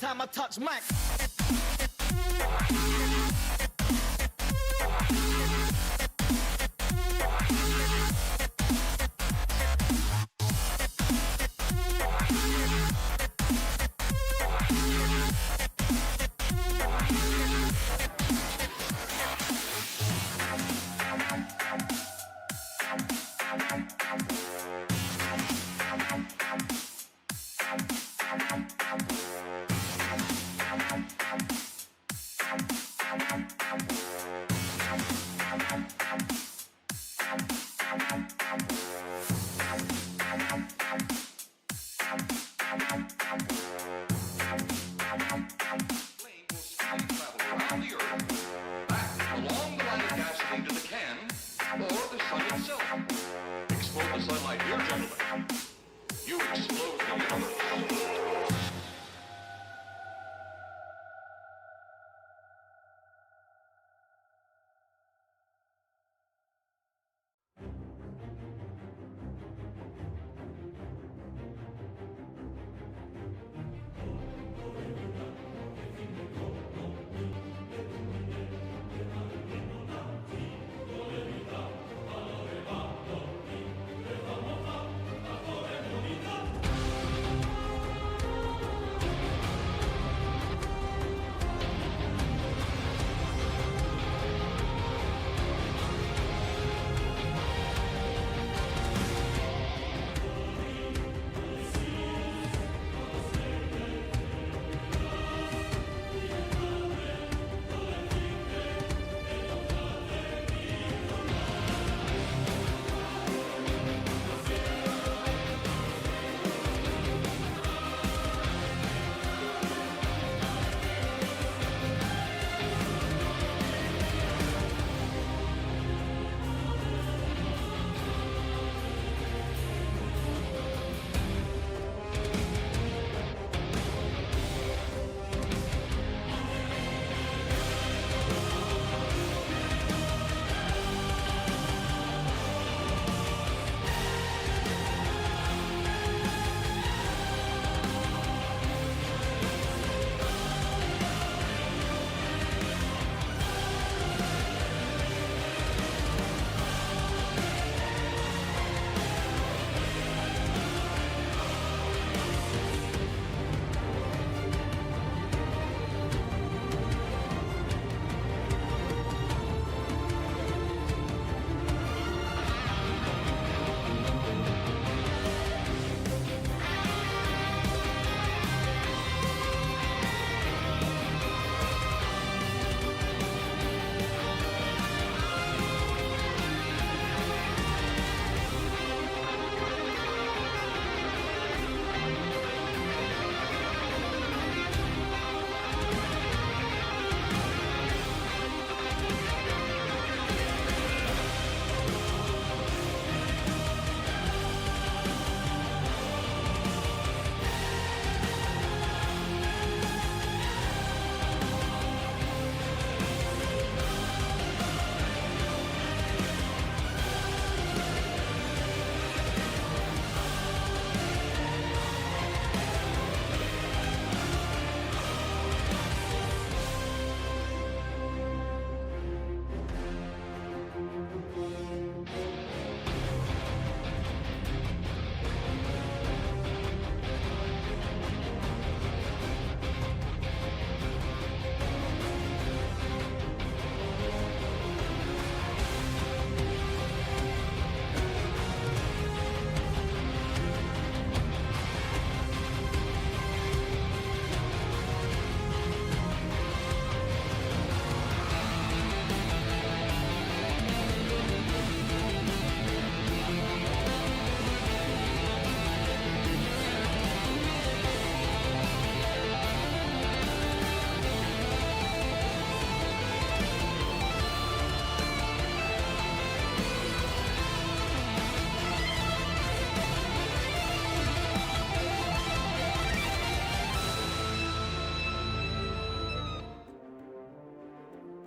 anytime I touch mic.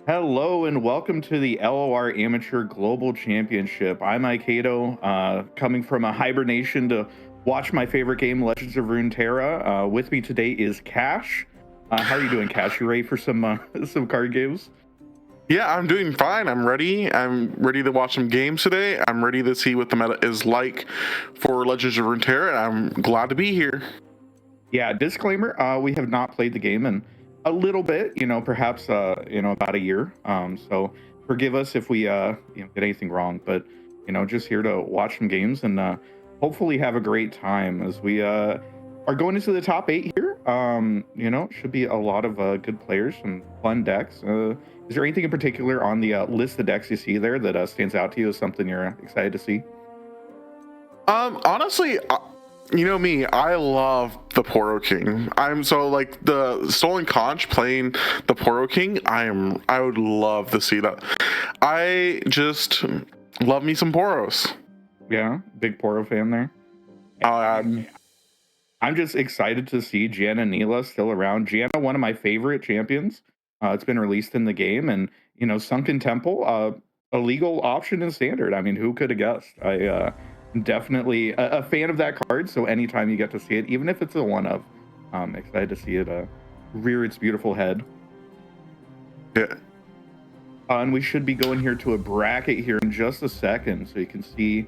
Hello and welcome to the LoR Amateur Global Championship. I'm Aikato, coming from a hibernation to watch my favorite game, Legends of Runeterra. With me today is Cash. How are you doing, Cash? You ready for some some card games? Yeah, I'm doing fine. I'm ready. I'm ready to watch some games today. I'm ready to see what the meta is like for Legends of Runeterra, and I'm glad to be here. Yeah, disclaimer, we have not played the game in a little bit, perhaps about a year. So forgive us if we get anything wrong, but just here to watch some games and hopefully have a great time as we are going into the top 8 here. Should be a lot of good players and fun decks. Is there anything in particular on the list of decks you see there that stands out to you as something you're excited to see? Honestly, you know me, I love the Poro King. I'm so like the Stolen Conch playing the Poro King. I would love to see that. I just love me some Poros. Yeah, big Poro fan there. Um, I'm just excited to see Janna Neela still around. Janna, one of my favorite champions. It's been released in the game, and Sunken Temple, a legal option in standard. I mean, who could have guessed? I definitely a fan of that card. So anytime you get to see it, even if it's a one of, excited to see it rear its beautiful head. yeah. And we should be going here to a bracket here in just a second, so you can see.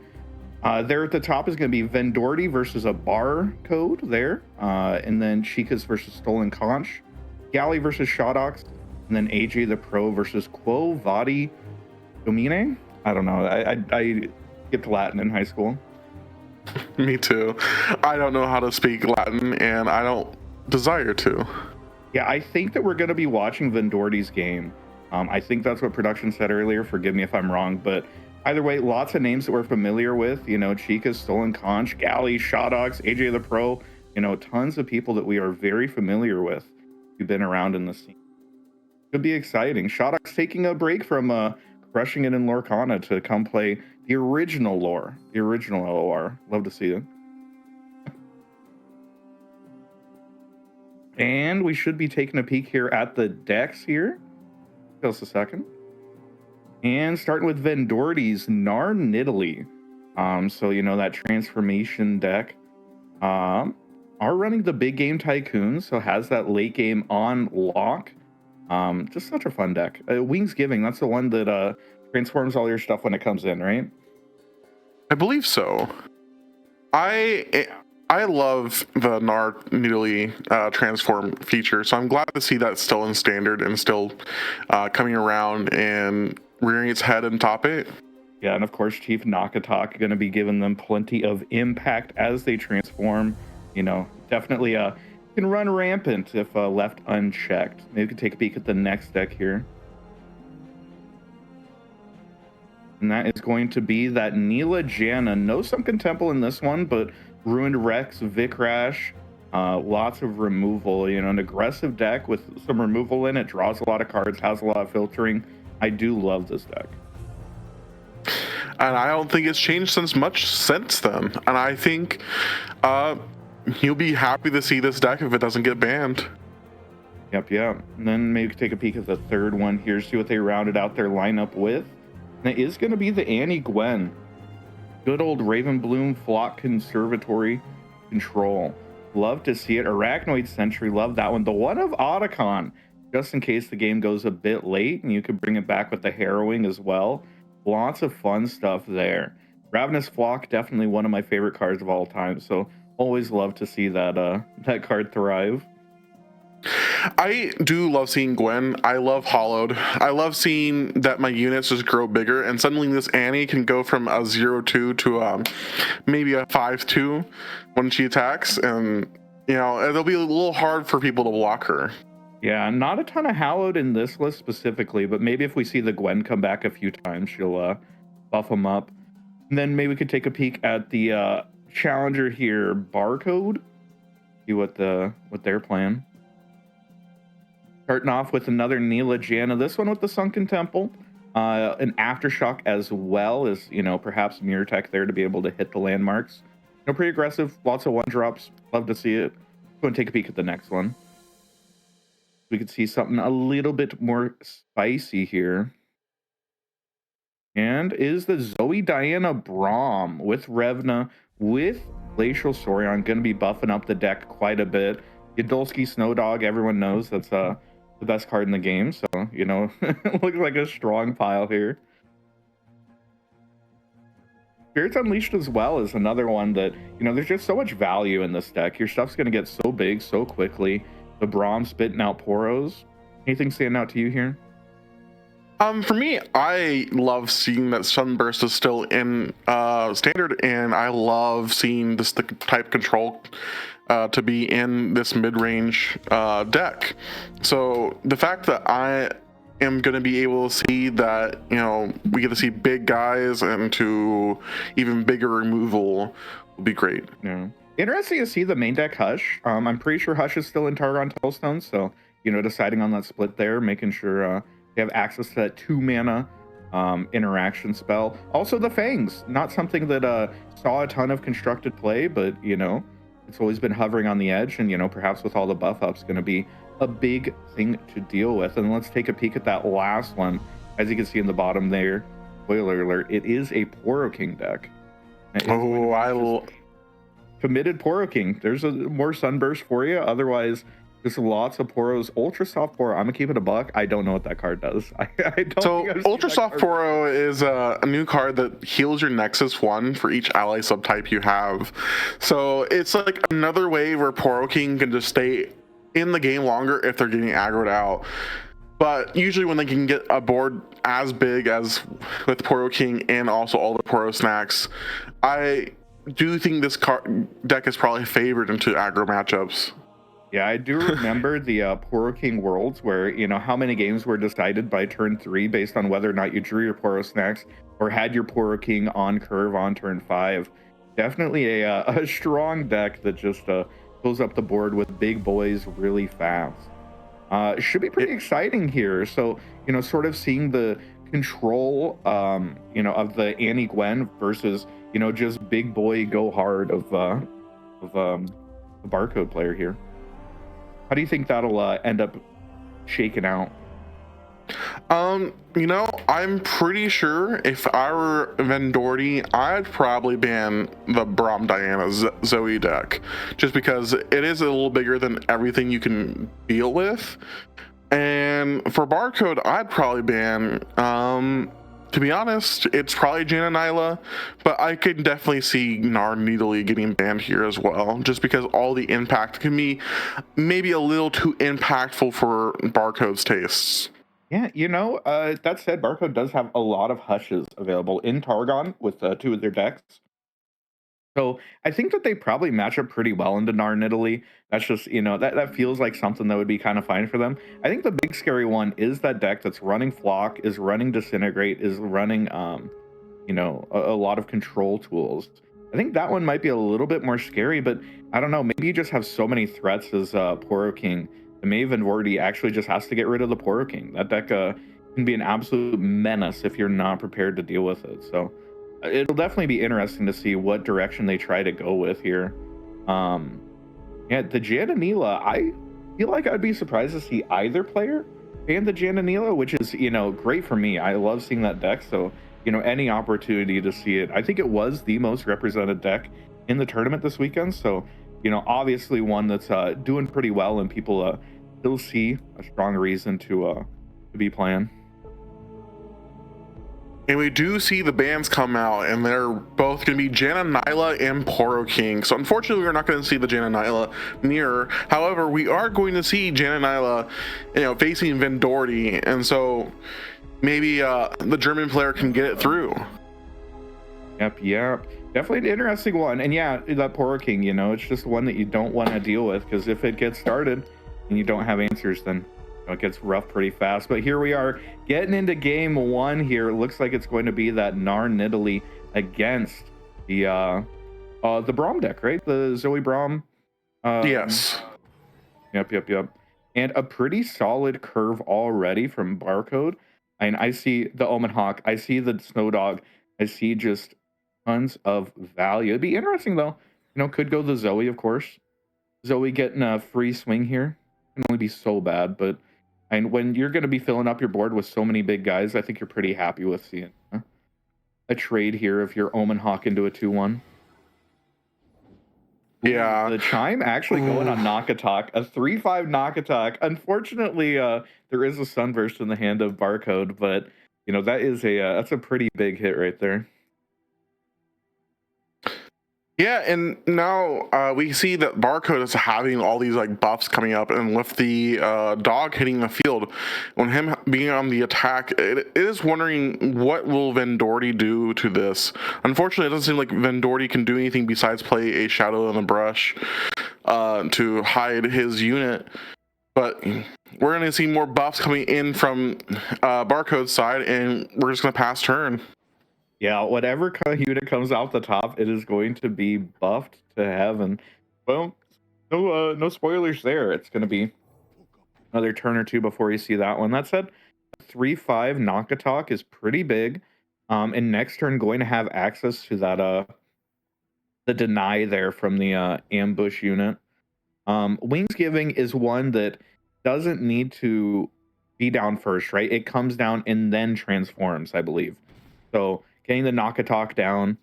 There at the top is going to be Vendorti versus a barcode there. And then Chicas versus Stolen Conch. Galley versus Shodox. And then AJ the Pro versus Quo Vadi Domine. I don't know. I skipped Latin in high school. Me too. I don't know how to speak Latin, and I don't desire to. Yeah, I think that we're going to be watching Vendorti's game. I think that's what production said earlier. Forgive me if I'm wrong, but either way, lots of names that we're familiar with. Chica's, Stolen Conch, Galley, Shodox, AJ the Pro. Tons of people that we are very familiar with who've been around in the scene. Could be exciting. Shodox taking a break from crushing it in Lorcana to come play the original lore, the original LoR. Love to see it. And we should be taking a peek here at the decks here. Just a second. And starting with Vendorti's Nar Nidalee. So that transformation deck. Are running the big game Tycoon, so has that late game on lock. Just such a fun deck. Wings Giving, that's the one that transforms all your stuff when it comes in, right? I believe so. I love the Nar Nidalee transform feature, so I'm glad to see that still in standard and still coming around and rearing its head in top 8. Yeah, and of course, Chief Nakatak going to be giving them plenty of impact as they transform. Definitely can run rampant if left unchecked. Maybe we could take a peek at the next deck here. And that is going to be that Neela Janna. No Sunken Temple in this one, but Ruined Rex, Vikrash, lots of removal. An aggressive deck with some removal in it, draws a lot of cards, has a lot of filtering. I do love this deck. And I don't think it's changed since then. And I think you'll be happy to see this deck if it doesn't get banned. Yep. And then maybe take a peek at the third one here, see what they rounded out their lineup with. And it is going to be the Annie Gwen. Good old Ravenbloom Flock Conservatory control. Love to see it. Arachnoid Sentry, love that one. The one of Otacon, just in case the game goes a bit late, and you could bring it back with the Harrowing as well. Lots of fun stuff there. Ravenous Flock, definitely one of my favorite cards of all time. So always love to see that card thrive. I do love seeing Gwen. I love Hollowed. I love seeing that my units just grow bigger, and suddenly this Annie can go from a 0-2 to maybe a 5-2 when she attacks, and it'll be a little hard for people to block her. Yeah, not a ton of Hallowed in this list specifically, but maybe if we see the Gwen come back a few times, she'll buff them up. And then maybe we could take a peek at the challenger here, Barcode. See what they're playing. Starting off with another Neela Janna, this one with the Sunken Temple. An Aftershock as well as, perhaps Mirror Tech there to be able to hit the landmarks. Pretty aggressive, lots of one-drops. Love to see it. Go and take a peek at the next one. We could see something a little bit more spicy here. And is the Zoe Diana Braum with Revna, with Glacial Saurion, going to be buffing up the deck quite a bit. Yadolski Snow Dog, everyone knows that's the best card in the game. So, you know, looks like a strong pile here. Spirits Unleashed as well is another one that, you know, there's just so much value in this deck. Your stuff's going to get so big so quickly. The Braum spitting out Poros. Anything stand out to you here? For me, I love seeing that Sunburst is still in standard, and I love seeing this type control to be in this mid-range deck. So the fact that I am going to be able to see that, you know, we get to see big guys and to even bigger removal will be great. Yeah. Interesting to see the main deck Hush. I'm pretty sure Hush is still in Targon Tullstone, so, you know, deciding on that split there, making sure they have access to that 2 mana interaction spell. Also the Fangs, not something that saw a ton of constructed play, but, you know, it's always been hovering on the edge, and, you know, perhaps with all the buff ups going to be a big thing to deal with. And let's take a peek at that last one. As you can see in the bottom there, spoiler alert, it is a Poro King deck. Oh, I will. Committed Poro King. There's a more Sunburst for you. Otherwise, just lots of Poros. Ultra Soft Poro. I'm gonna keep it a buck. I don't know what that card does. I don't. So Ultra Soft Poro is a new card that heals your Nexus 1 for each ally subtype you have. So it's like another way where Poro King can just stay in the game longer if they're getting aggroed out. But usually when they can get a board as big as with Poro King and also all the Poro snacks, I do think this deck is probably favored into aggro matchups. Yeah, I do remember the Poro King Worlds where, you know, how many games were decided by turn 3 based on whether or not you drew your Poro snacks or had your Poro King on curve on turn 5. Definitely a strong deck that just fills up the board with big boys really fast. Should be pretty exciting here. So, you know, sort of seeing the control, you know, of the Annie Gwen versus, you know, just big boy go hard of the barcode player here. How do you think that'll end up shaking out? You know, I'm pretty sure if I were Vendorti, I'd probably ban the Braum Diana Zoe deck, just because it is a little bigger than everything you can deal with. And for Barcode, I'd probably ban, to be honest, it's probably Jaina Nyla, but I could definitely see Gnar Needly getting banned here as well, just because all the impact can be maybe a little too impactful for Barcode's tastes. Yeah, you know, that said, Barcode does have a lot of Hushes available in Targon with 2 of their decks. So I think that they probably match up pretty well into Gnar Nidalee. That's just, you know, that feels like something that would be kind of fine for them. I think the big scary one is that deck that's running Flock, is running Disintegrate, is running, you know, a lot of control tools. I think that one might be a little bit more scary, but I don't know. Maybe you just have so many threats as Poro King. The Maven Vordy actually just has to get rid of the Poro King. That deck can be an absolute menace if you're not prepared to deal with it. So it'll definitely be interesting to see what direction they try to go with here. Yeah, the Jananila, I feel like I'd be surprised to see either player ban the Jananila, which is, you know, great for me. I love seeing that deck, so, you know, any opportunity to see it. I think it was the most represented deck in the tournament this weekend, so, you know, obviously one that's doing pretty well, and people still see a strong reason to be playing. And we do see the bands come out, and they're both going to be Jaina Nyla and Poro King. So unfortunately, we're not going to see the Jaina Nyla mirror. However, we are going to see Jaina Nyla, you know, facing Vendorti, and so maybe the German player can get it through. Yep. Definitely an interesting one. And yeah, that Poro King, you know, it's just one that you don't want to deal with, because if it gets started and you don't have answers, then it gets rough pretty fast. But here we are getting into game 1 here. It looks like it's going to be that Gnar Nidalee against the Braum deck, right? The Zoe Braum. Yes. Yep. And a pretty solid curve already from Barcode. And I see the Omen Hawk. I see the Snow Dog. I see just tons of value. It'd be interesting though. You know, could go the Zoe, of course. Zoe getting a free swing here can only be so bad, but and when you're going to be filling up your board with so many big guys, I think you're pretty happy with seeing a trade here if you're Omen Hawk into a 2-1. Yeah. The chime actually going on knock attack, a 3/5 knock attack. Unfortunately, there is a sunburst in the hand of Barcode, but that is that's a pretty big hit right there. Yeah, and now we see that Barcode is having all these like buffs coming up, and with the dog hitting the field, when him being on the attack, it is wondering what will Vendorti do to this. Unfortunately, it doesn't seem like Vendorti can do anything besides play a shadow in the brush to hide his unit. But we're going to see more buffs coming in from Barcode's side, and we're just going to pass turn. Yeah, whatever unit comes out the top, it is going to be buffed to heaven. Well, no spoilers there. It's going to be another turn or two before you see that one. That said, 3/5 knock attack is pretty big. And next turn going to have access to that the deny there from the ambush unit. Wings Giving is one that doesn't need to be down first, right? It comes down and then transforms, I believe. So getting the knock attack down,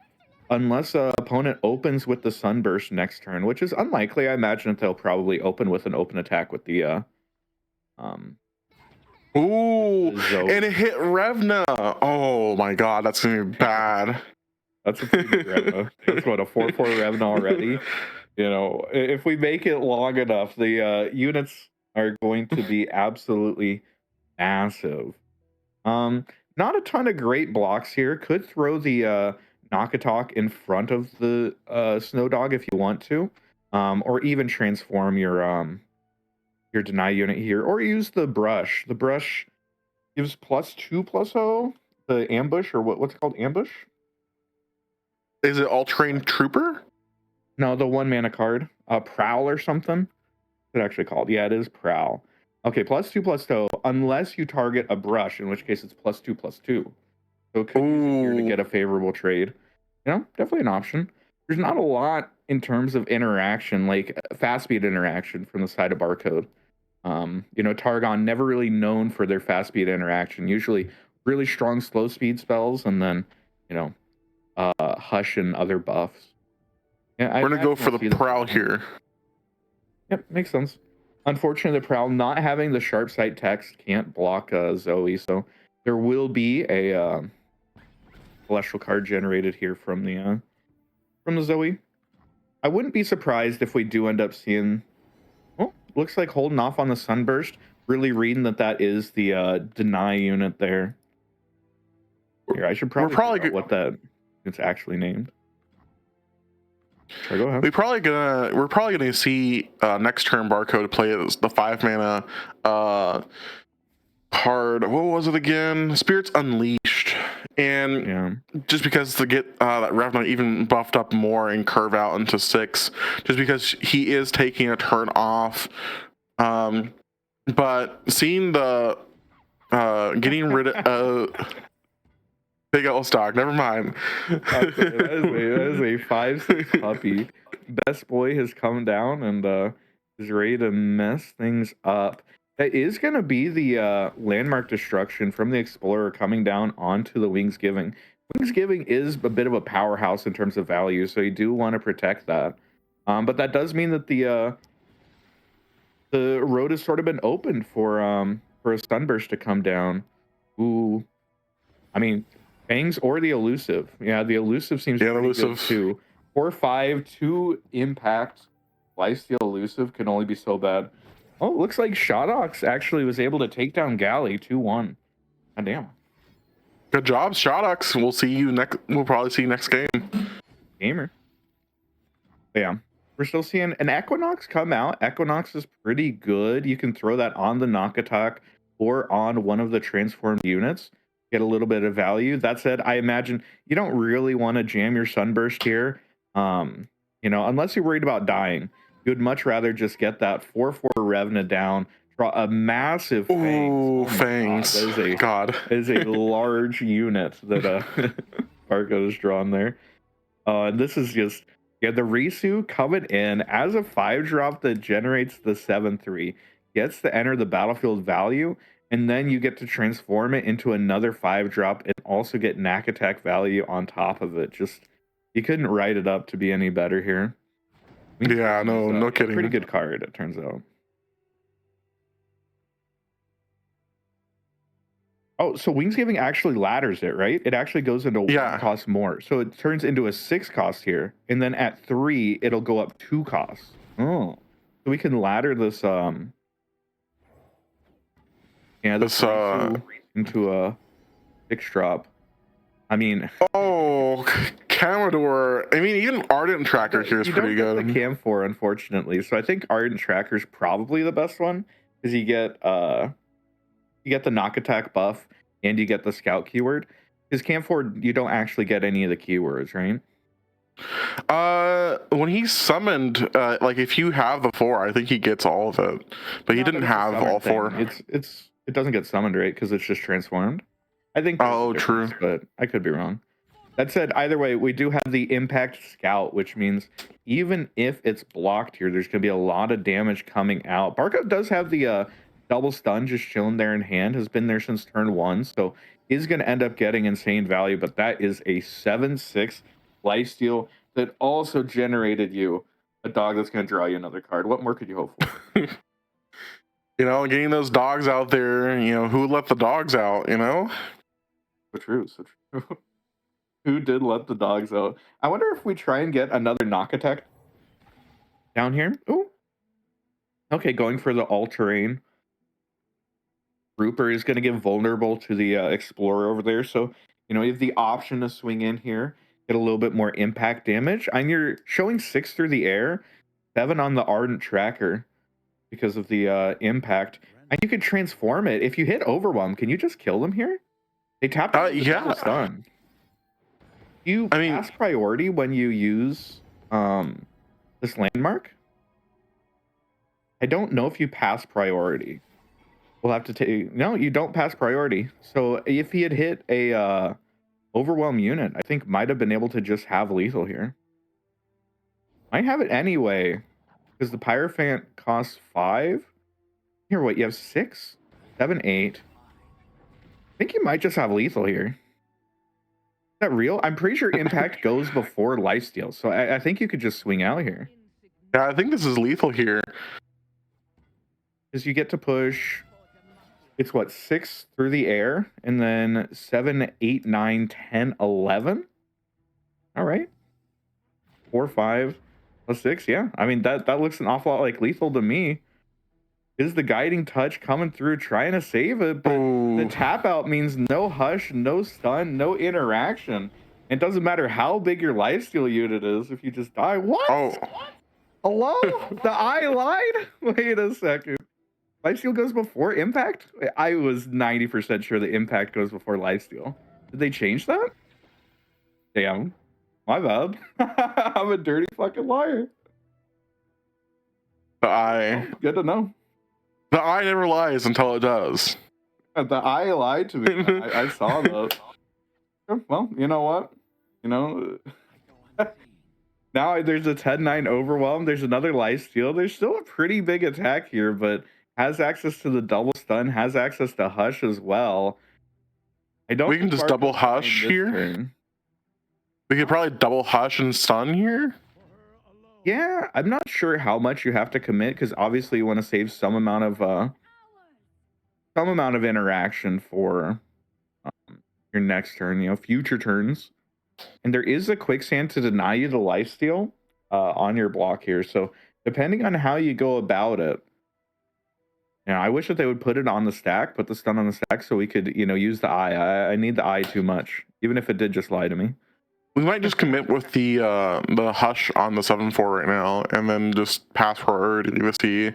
unless a opponent opens with the sunburst next turn, which is unlikely. I imagine that they'll probably open with an open attack with the Ooh, Zoe. and it hit Revna. Oh my god, that's gonna be bad. That's a pretty big Revna. That's what, a 4/4 Revna already. If we make it long enough, the units are going to be absolutely massive. Not a ton of great blocks here. Could throw the knock attack in front of the snow dog if you want to, or even transform your deny unit here, or use the brush. The brush gives +2/+0. The ambush, or what's it called, ambush? Is it all trained trooper? No, the 1 mana card, prowl or something. What's it actually called? Yeah, it is prowl. Okay, +2/+0, unless you target a brush, in which case it's +2/+2. So it could use it here to get a favorable trade. Definitely an option. There's not a lot in terms of interaction, like fast speed interaction from the side of Barcode. Targon never really known for their fast speed interaction. Usually really strong slow speed spells, and then Hush and other buffs. Yeah, we're gonna go for the prowl here. Yep, makes sense. Unfortunately, the prowl not having the sharp sight text can't block Zoe, so there will be a celestial card generated here from the Zoe. I wouldn't be surprised if we do end up seeing. Well, looks like holding off on the sunburst. Really reading that is the deny unit there. Here, I should probably figure out what that it's actually named. Sorry, go ahead. We're probably gonna see next turn Barcode play the 5 mana card. What was it again? Spirits Unleashed, and just because to get that Revna even buffed up more and curve out into 6, just because he is taking a turn off. But seeing the getting rid of Big L stock. Never mind. That is a 5/6 puppy. Best boy has come down and is ready to mess things up. That is going to be the landmark destruction from the Explorer coming down onto the Wings Giving. Wings Giving is a bit of a powerhouse in terms of value, so you do want to protect that. But that does mean that the road has sort of been opened for a Sunburst to come down. Ooh, I mean, Fangs or the Elusive. Yeah, the Elusive seems pretty good too. 4/5, 2 impact. Lifesteal Elusive can only be so bad. Oh, it looks like Shodox actually was able to take down Galley 2-1. God damn. Good job, Shodox. We'll see you next. We'll probably see you next game. Gamer. Yeah. We're still seeing an Equinox come out. Equinox is pretty good. You can throw that on the knock attack or on one of the transformed units. Get a little bit of value. That said, I imagine you don't really want to jam your Sunburst here. Unless you're worried about dying. You'd much rather just get that 4/4 Revna down, draw a massive Fangs. Ooh, Fangs. That is a large unit that Barco has drawn there. This is just the Risu coming in as a 5-drop that generates the 7/3, gets to enter the battlefield value, and then you get to transform it into another 5-drop and also get knack attack value on top of it. Just, you couldn't write it up to be any better here. Yeah, no kidding. Pretty good card, it turns out. Oh, so Wingsgiving actually ladders it, right? It actually goes into Yeah. 1 cost more. So it turns into a 6 cost here. And then at 3, it'll go up 2 costs. Oh. So we can ladder this this into a 6 drop. I mean, oh, Commodore. I mean, even Ardent Tracker here is pretty good. You don't get the Cam 4, unfortunately. So I think Ardent Tracker is probably the best one because you get the knock attack buff and you get the scout keyword. Because Cam 4, you don't actually get any of the keywords, right? When he's summoned, like if you have the 4, I think he gets all of it. But he didn't have all 4. It doesn't get summoned, right? Because it's just transformed. I think. Oh, true. But I could be wrong. That said, either way, we do have the Impact Scout, which means even if it's blocked here, there's going to be a lot of damage coming out. Barco does have the double stun just chilling there in hand, has been there since turn 1, so is going to end up getting insane value, but that is a 7/6 lifesteal that also generated you a dog that's going to draw you another card. What more could you hope for? You know, getting those dogs out there, you know, who let the dogs out, you know? So true. Who did let the dogs out? I wonder if we try and get another knock attack down here. Ooh. Okay, going for the all-terrain. Rupert is going to get vulnerable to the Explorer over there. So, you know, you have the option to swing in here, get a little bit more impact damage. And you're showing 6 through the air, 7 on the Ardent Tracker because of the impact. And you could transform it. If you hit Overwhelm, can you just kill them here? They tapped Yeah. Stun. You pass priority when you use this landmark? I don't know if you pass priority. We'll have to take... No, you don't pass priority. So if he had hit a overwhelm unit, I think might have been able to just have lethal here. Might have it anyway, because the Pyrophant costs 5. Here, what? You have 6, 7, 8. I think you might just have lethal here. Is that real? I'm pretty sure impact goes before lifesteal, so I think you could just swing out here. Yeah, I think this is lethal here. Because you get to push... It's what, 6 through the air, and then 7, 8, 9, 10, 11. All right. 4, 5, plus 6. Yeah. I mean, that looks an awful lot like lethal to me. Is the guiding touch coming through, trying to save it, but the tap out means no hush, no stun, no interaction. It doesn't matter how big your lifesteal unit is if you just die. What? Oh. Hello? The eye lied? Wait a second. Lifesteal goes before impact? I was 90% sure the impact goes before lifesteal. Did they change that? Damn. My bad. I'm a dirty fucking liar. The eye. Oh, good to know. The eye never lies until it does. The eye lied to me. I saw that. Well, you know what? You know, now there's a 10-9 overwhelm. There's another lifesteal. There's still a pretty big attack here, but has access to the double stun, has access to hush as well. I don't. We can just double hush here. Turn. We could probably double hush and stun here. Yeah, I'm not sure how much you have to commit because obviously you want to save some amount of interaction for your next turn. You know, future turns, and there is a quicksand to deny you the lifesteal on your block here. So depending on how you go about it. Yeah, I wish that they would put it on the stack, put the stun on the stack, so we could, you know, use the eye. I need the eye too much, even if it did just lie to me. We might just commit with the hush on the 7/4 right now, and then just pass priority to see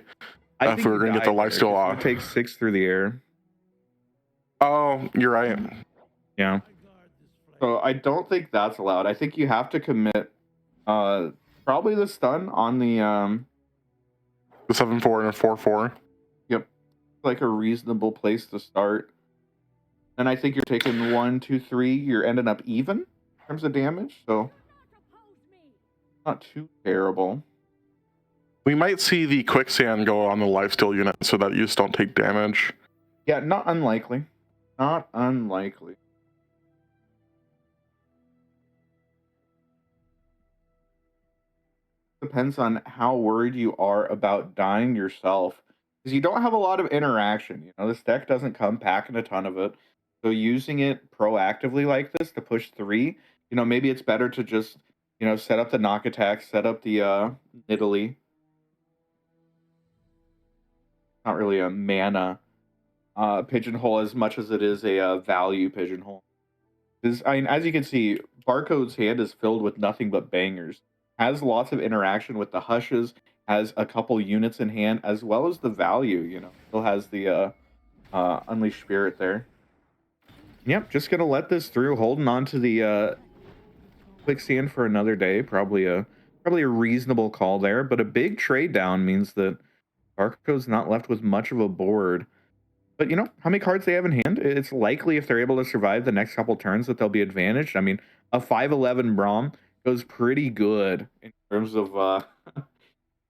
if we're gonna get the lifesteal off. It takes 6 through the air. Oh, you're right. Yeah. So I don't think that's allowed. I think you have to commit probably the stun on the 7/4 and a 4/4. Yep. Like a reasonable place to start. And I think you're taking 1, 2, 3. You're ending up even in terms of damage, so not too terrible. We might see the quicksand go on the lifesteal unit so that you just don't take damage. Yeah, not unlikely. Not unlikely. depends on how worried you are about dying yourself. Because you don't have a lot of interaction. You know, this deck doesn't come packing a ton of it. So using it proactively like this to push 3, you know, maybe it's better to just, you know, set up the knock attack, set up the Nidalee. Not really a mana pigeonhole as much as it is a value pigeonhole. I mean, as you can see, Barcode's hand is filled with nothing but bangers. Has lots of interaction with the hushes, has a couple units in hand, as well as the value, you know. Still has the Unleashed Spirit there. Yep, just gonna let this through, holding on to the quicksand for another day. Probably a reasonable call there, but a big trade down means that Barcode's not left with much of a board. But you know how many cards they have in hand? It's likely if they're able to survive the next couple turns that they'll be advantaged. I mean, a 5/11 Braum goes pretty good in terms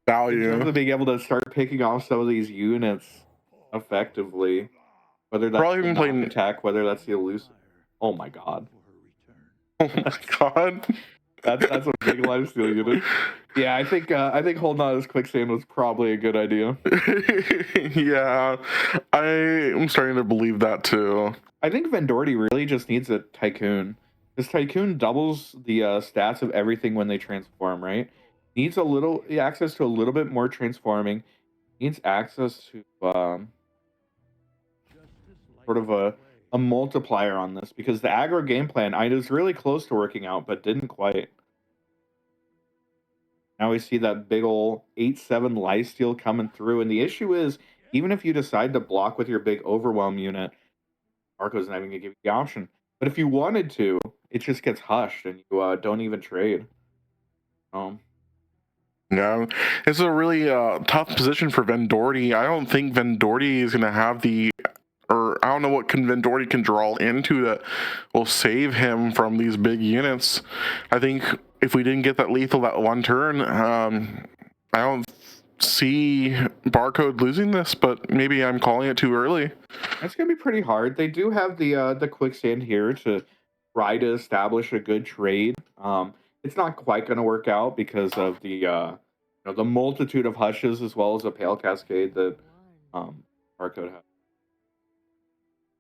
Value. of being able to start picking off some of these units effectively. Whether that's Probably the been knock playing. attack, whether that's the elusive. Oh my god. Oh my god. That's a big lifesteal unit. Yeah, I think holding on to this quicksand was probably a good idea. Yeah, I am starting to believe that too. I think Vendorti really just needs a Tycoon. This Tycoon doubles the stats of everything when they transform, right? Needs a little access to a little bit more transforming. Needs access to sort of a multiplier on this because the aggro game plan I was really close to working out, but didn't quite. Now we see that big ol' 8/7 lifesteal coming through, and the issue is even if you decide to block with your big overwhelm unit, Marco's not even gonna give you the option. But if you wanted to, it just gets hushed and you don't even trade. Um, Yeah, it's a really tough position for Vendorti. I don't think Vendorti is going to have the, or I don't know what Vendorti can draw into that will save him from these big units. I think if we didn't get that lethal that one turn, I don't see Barcode losing this, but maybe I'm calling it too early. that's gonna be pretty hard. They do have the quicksand here to try to establish a good trade. It's not quite gonna work out because of you know, the multitude of hushes as well as a pale cascade that Barcode has.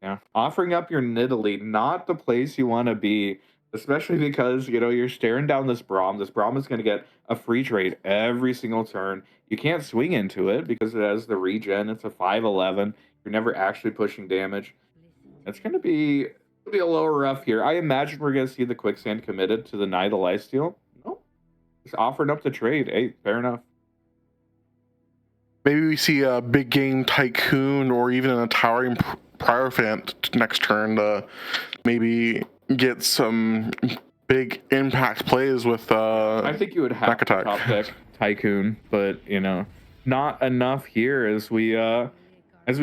Yeah, offering up your Nidalee, not the place you want to be, especially because you know you're staring down this Braum. This Braum is going to get a free trade every single turn. You can't swing into it because it has the regen. It's a 5/11. You're never actually pushing damage. It's going to be a little rough here. I imagine we're going to see the quicksand committed to the Nidal lifesteal. No, just offering up the trade. Hey, fair enough. Maybe we see a big game Tycoon or even a Towering Priophant next turn to maybe get some big impact plays with I think you would have Back to Attack. top deck Tycoon, but you know, not enough here as we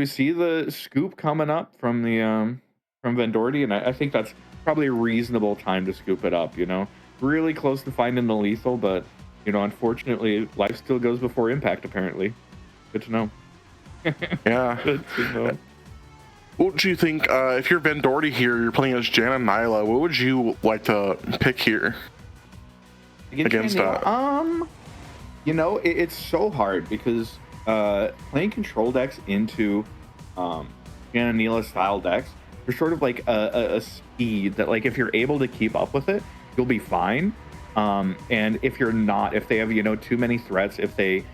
see the scoop coming up from Vendorti, and I think that's probably a reasonable time to scoop it up, you know. Really close to finding the lethal, but you know, unfortunately, life still goes before impact, apparently. Good to know. Yeah. Good to know. What do you think, if you're Vendorti here, you're playing as Jan and Nyla, what would you like to pick here against that? You know, it's so hard because playing control decks into Jananila style decks, there's sort of like a speed that like if you're able to keep up with it, you'll be fine. And if you're not, if they have, you know, too many threats, if they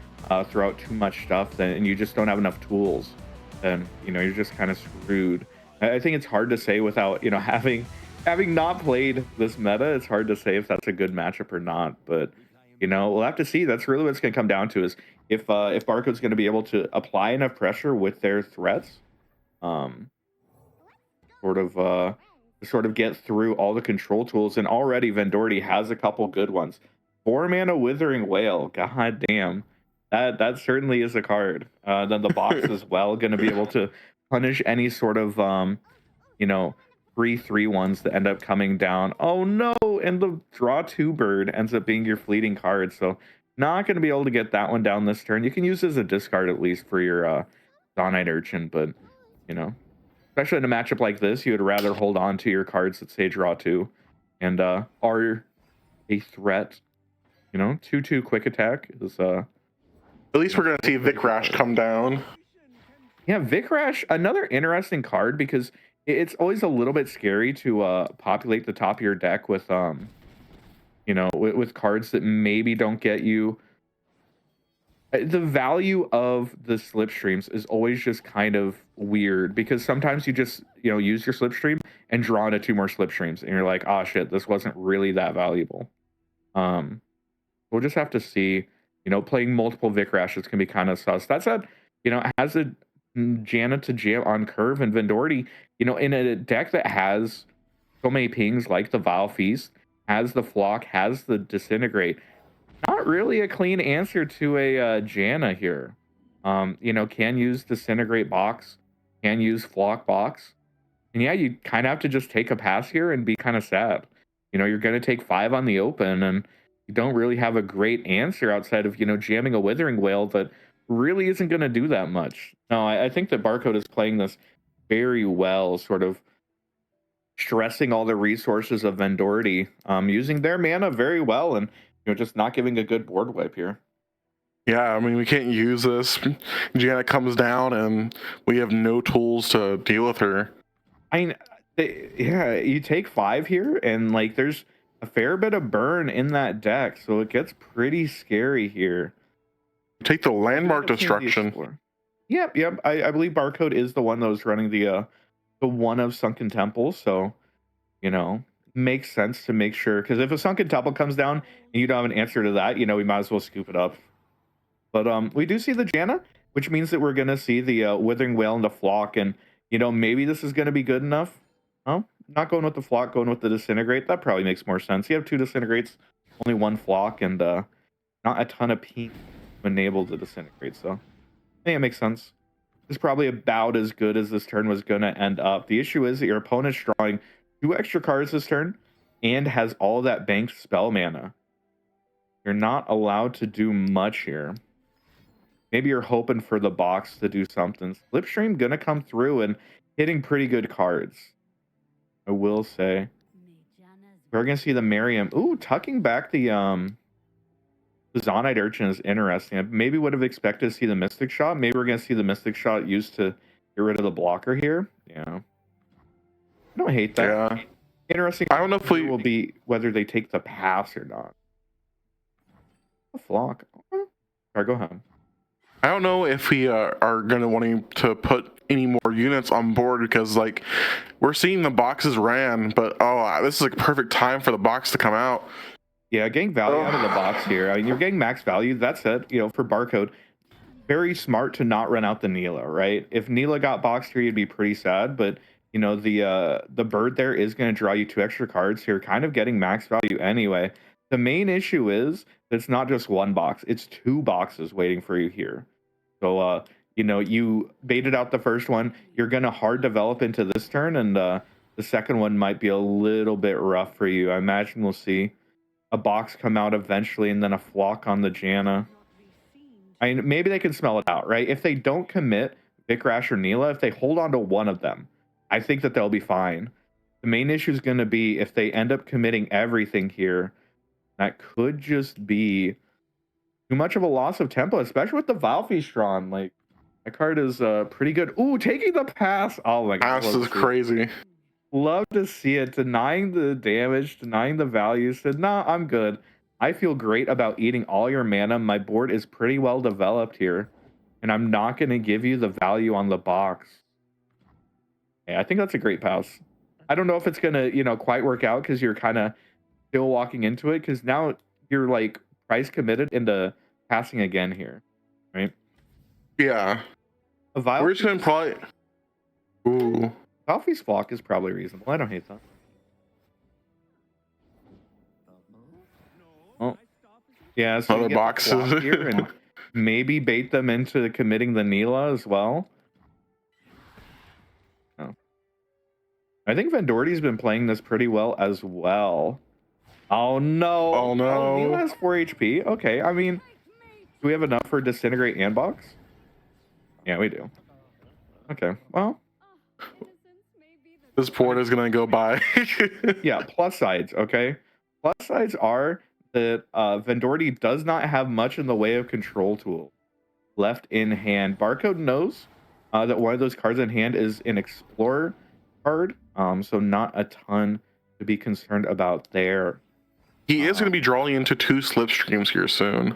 throw out too much stuff, then and you just don't have enough tools, then you know you're just kind of screwed. I think it's hard to say without, you know, having not played this meta. It's hard to say if that's a good matchup or not. But you know, we'll have to see. That's really what it's going to come down to is if Barcode's going to be able to apply enough pressure with their threats, um, sort of to sort of get through all the control tools. And already Vendorti has a couple good ones. 4 mana Withering Whale. God damn. That certainly is a card. Then the box as well going to be able to punish any sort of you know, 3/3 ones that end up coming down. Oh no, and the draw 2 bird ends up being your fleeting card. So not going to be able to get that one down this turn. You can use it as a discard at least for your Dawnite Urchin, but you know, especially in a matchup like this, you would rather hold on to your cards that say draw 2 and are a threat. You know, 2/2 quick attack is At least we're gonna see Vic Rash come down. yeah, Vic Rash, another interesting card because it's always a little bit scary to populate the top of your deck with you know, with cards that maybe don't get you the value of the slipstreams is always just kind of weird because sometimes you just, you know, use your slipstream and draw into 2 more slipstreams and you're like, "Oh shit, this wasn't really that valuable." Um, we'll just have to see. You know, playing multiple Vic Rashes can be kind of sus. That said, you know, has a Janna to jam on curve and Vendority, you know, in a deck that has so many pings like the Vile Feast, has the Flock, has the Disintegrate. Not really a clean answer to a Janna here. You know, can use Disintegrate box, can use Flock box. And yeah, you kind of have to just take a pass here and be kind of sad. You know, you're going to take 5 on the open, and you don't really have a great answer outside of, you know, jamming a Withering Whale that really isn't going to do that much. No, I think that Barcode is playing this very well, sort of stressing all the resources of Vendority, using their mana very well, and you know, just not giving a good board wipe here. Yeah, I mean, we can't use this. Janet comes down and we have no tools to deal with her. I mean, yeah, you take 5 here, and like there's a fair bit of burn in that deck, so it gets pretty scary here. Take the We landmark end up seeing the destruction. Explorer. Yep, yep. I believe Barcode is the one that was running the one of Sunken Temple, so you know, makes sense to make sure because if a Sunken Temple comes down and you don't have an answer to that, you know, we might as well scoop it up. But we do see the Janna, which means that we're gonna see the Withering Whale and the Flock, and you know maybe this is gonna be good enough. Oh, not going with the Flock, going with the Disintegrate. That probably makes more sense. You have 2 Disintegrates, only 1 Flock, and not a ton of pink to enable the Disintegrate. So I think it makes sense. It's probably about as good as this turn was gonna end up. The issue is that your opponent's drawing 2 extra cards this turn and has all that banked spell mana. You're not allowed to do much here. Maybe you're hoping for the box to do something. Slipstream gonna come through and hitting pretty good cards. I will say. We're gonna see the Miriam. Ooh, tucking back the Zonite Urchin is interesting. I maybe would have expected to see the Mystic Shot. Maybe we're gonna see the Mystic Shot used to get rid of the blocker here. Yeah. I don't hate that. Yeah. Interesting. I don't know if we will be whether they take the pass or not. A Flock. Okay. Alright, go ahead. I don't know if we are going to wanting to put any more units on board because, like, we're seeing the boxes ran, but this is like perfect time for the box to come out. Yeah, getting value out of the box here. I mean, you're getting max value. That said, you know, for Barcode, very smart to not run out the Neela, right? If Neela got boxed here, you'd be pretty sad. But you know, the bird there is going to draw you 2 extra cards here, kind of getting max value anyway. The main issue is that it's not just 1 box; it's 2 boxes waiting for you here. So, you know, you baited out the first one. You're going to hard develop into this turn, and the second one might be a little bit rough for you. I imagine we'll see a box come out eventually, and then a Flock on the Janna. I mean, maybe they can smell it out, right? If they don't commit Vic Rash or Neela, if they hold on to one of them, I think that they'll be fine. The main issue is going to be if they end up committing everything here, that could just be too much of a loss of tempo, especially with the Valfistron. Like, that card is pretty good. Ooh, taking the pass. Oh my god. This is crazy. Love to see it. Denying the damage, denying the value. Said, nah, I'm good. I feel great about eating all your mana. My board is pretty well developed here. And I'm not going to give you the value on the box. Yeah, I think that's a great pass. I don't know if it's going to, you know, quite work out because you're kind of still walking into it because now you're like price committed into passing again here, right? Yeah. We're just going to probably... Ooh. Coffee's Flock is probably reasonable. I don't hate that. Oh. Yeah, so other boxes here and maybe bait them into committing the Neela as well. Oh. I think Vendorti's been playing this pretty well as well. Oh no. Oh no. Neela has 4 HP. Okay, I mean, do we have enough for Disintegrate and box? Yeah, we do. Okay, well. This port is gonna go by. Yeah, plus sides, okay? Plus sides are that Vendordi does not have much in the way of control tools left in hand. Barcode knows that one of those cards in hand is an Explorer card, so not a ton to be concerned about there. He is going to be drawing into 2 slipstreams here soon.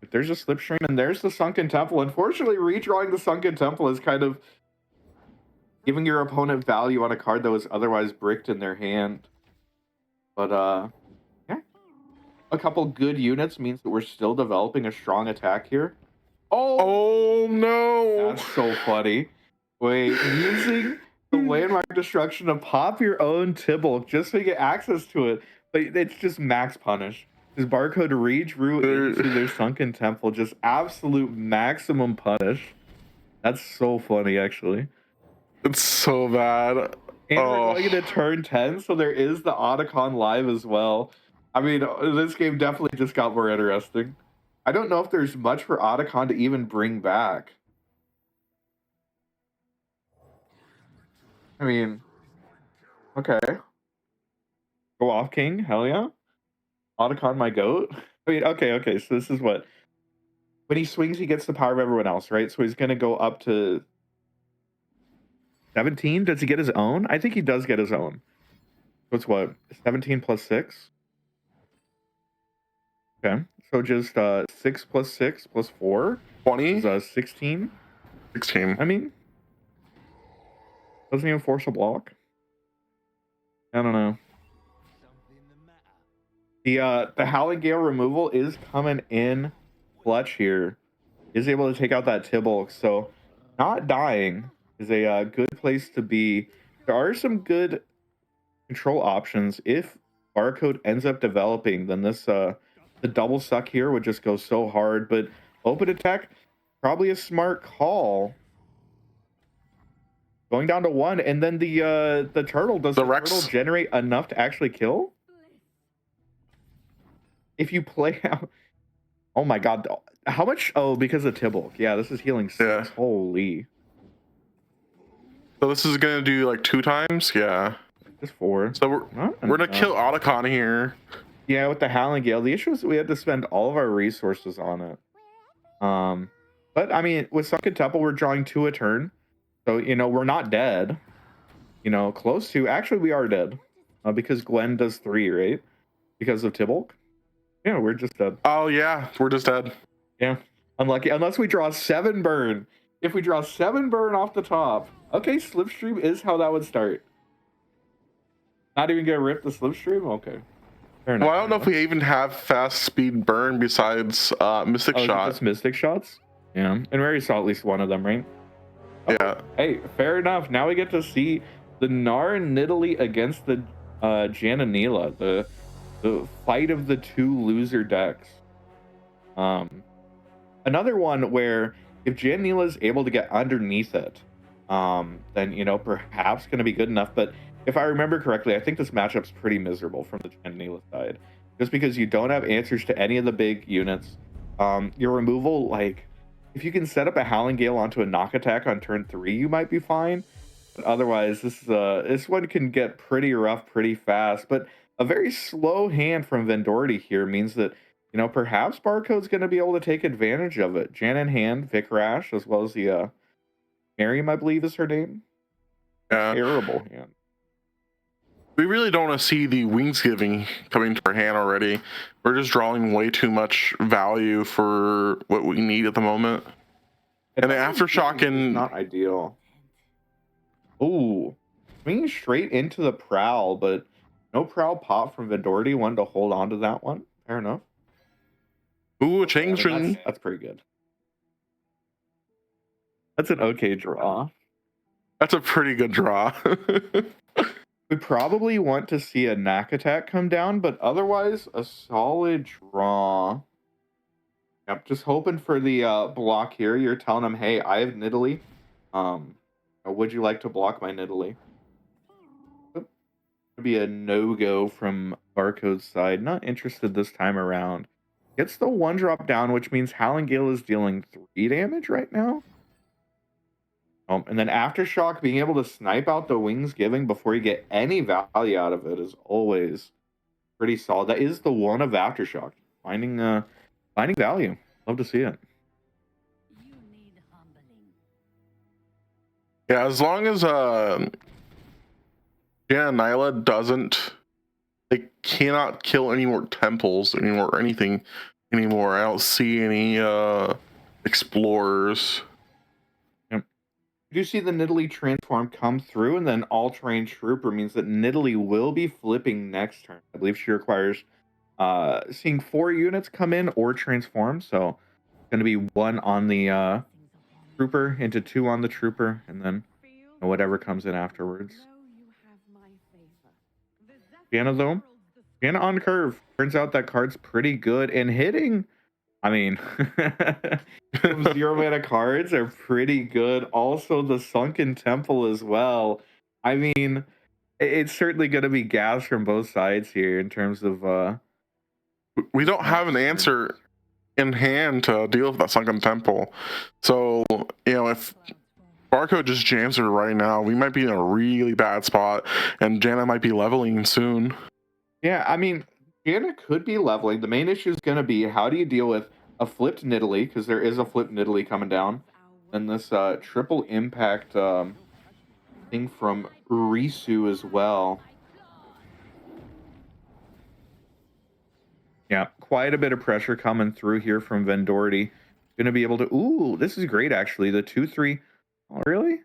If there's a slipstream and there's the Sunken Temple, unfortunately, redrawing the Sunken Temple is kind of giving your opponent value on a card that was otherwise bricked in their hand. But yeah, a couple good units means that we're still developing a strong attack here. Oh no! That's so funny. Wait, using the landmark destruction to pop your own Tibble just so you get access to it, but it's just max punish. This barcode redrew into their Sunken Temple, just absolute maximum punish. That's so funny, actually. It's so bad. And we're going into turn 10, so there is the Otacon live as well. I mean, this game definitely just got more interesting. I don't know if there's much for Otacon to even bring back. I mean, okay. Go off, King. Hell yeah. Otacon, my goat. I mean, okay. So this is what. When he swings, he gets the power of everyone else, right? So he's going to go up to 17. Does he get his own? I think he does get his own. So it's what? 17 plus 6? Okay. So just 6 plus 6 plus 4? 20? Is 16? 16. I mean, doesn't even force a block. I don't know. The Howling Gale removal is coming in clutch here. Is able to take out that Tibble, so not dying is a good place to be. There are some good control options. If Barcode ends up developing, then this the double suck here would just go so hard. But open attack, probably a smart call. Going down to 1, and then the turtle, does the turtle generate enough to actually kill? If you play out, oh my god, how much? Oh, because of Tibble. Yeah, this is healing 6. Yeah. Holy. So this is gonna do like 2 times, yeah. Just 4. So we're gonna kill Otacon here. Yeah, with the Howling Gale, the issue is we had to spend all of our resources on it. But I mean, with Sunken Temple, we're drawing 2 a turn, so you know we're not dead. You know, close to. Actually, we are dead, because Gwen does 3, right? Because of Tibble. Yeah, we're just dead. Oh yeah, we're just dead. Yeah, unlucky. Unless we draw 7 burn. If we draw 7 burn off the top, okay, Slipstream is how that would start. Not even gonna rip the Slipstream? Okay. Fair enough. Well, I don't know if we even have fast speed burn besides Mystic Shot. Just Mystic Shots? Yeah, and we already saw at least one of them, right? Yeah. Hey, fair enough. Now we get to see the Gnar and Nidalee against the Jananila, the fight of the 2 loser decks. Another one where if Jananila is able to get underneath it, then you know perhaps going to be good enough. But if I remember correctly, I think this matchup's pretty miserable from the Jananila side, just because you don't have answers to any of the big units. Your removal, like if you can set up a Howling Gale onto a knock attack on turn 3, you might be fine. But otherwise, this one can get pretty rough pretty fast. But a very slow hand from Vendordi here means that, you know, perhaps Barcode's going to be able to take advantage of it. Jan in hand, Vic Rash, as well as the Miriam, I believe is her name. Yeah. Terrible hand. We really don't want to see the Wingsgiving coming to our hand already. We're just drawing way too much value for what we need at the moment. And the Aftershock and not ideal. Ooh, swinging straight into the Prowl, but no Prowl pop from Vendordi. Wanted to hold on to that one. Fair enough. Ooh, a chain string. That's pretty good. That's an okay draw. That's a pretty good draw. We probably want to see a Knack attack come down, but otherwise a solid draw. Yep, just hoping for the block here. You're telling him, hey, I have Nidalee. Would you like to block my Nidalee? It'd be a no-go from Barcode's side. Not interested this time around. Gets the 1 drop down, which means Howling Gale is dealing 3 damage right now. And then Aftershock, being able to snipe out the Wingsgiving before you get any value out of it is always pretty solid. That is the one of Aftershock. Finding value. Love to see it. Yeah, as long as Jana Nyla doesn't, they cannot kill any more temples anymore or anything anymore. I don't see any explorers. Yep. Did you see the Nidalee transform come through, and then all trained trooper means that Nidalee will be flipping next turn. I believe she requires seeing 4 units come in or transform, so going to be 1 on the trooper into 2 on the trooper, and then whatever comes in afterwards. Jana though, Jana on curve. Turns out that card's pretty good and hitting. I mean, some 0 mana cards are pretty good. Also, the Sunken Temple as well. I mean, it's certainly going to be gas from both sides here in terms of. We don't have an answer in hand to deal with that Sunken Temple. So, you know, if Barcode just jams her right now, we might be in a really bad spot, and Jana might be leveling soon. Yeah, I mean, Jana could be leveling. The main issue is going to be how do you deal with a flipped Nidalee, because there is a flipped Nidalee coming down, and this triple impact thing from Risu as well. Yeah, quite a bit of pressure coming through here from Vendorti. Going to be able to... Ooh, this is great, actually. The 2-3... Oh, really?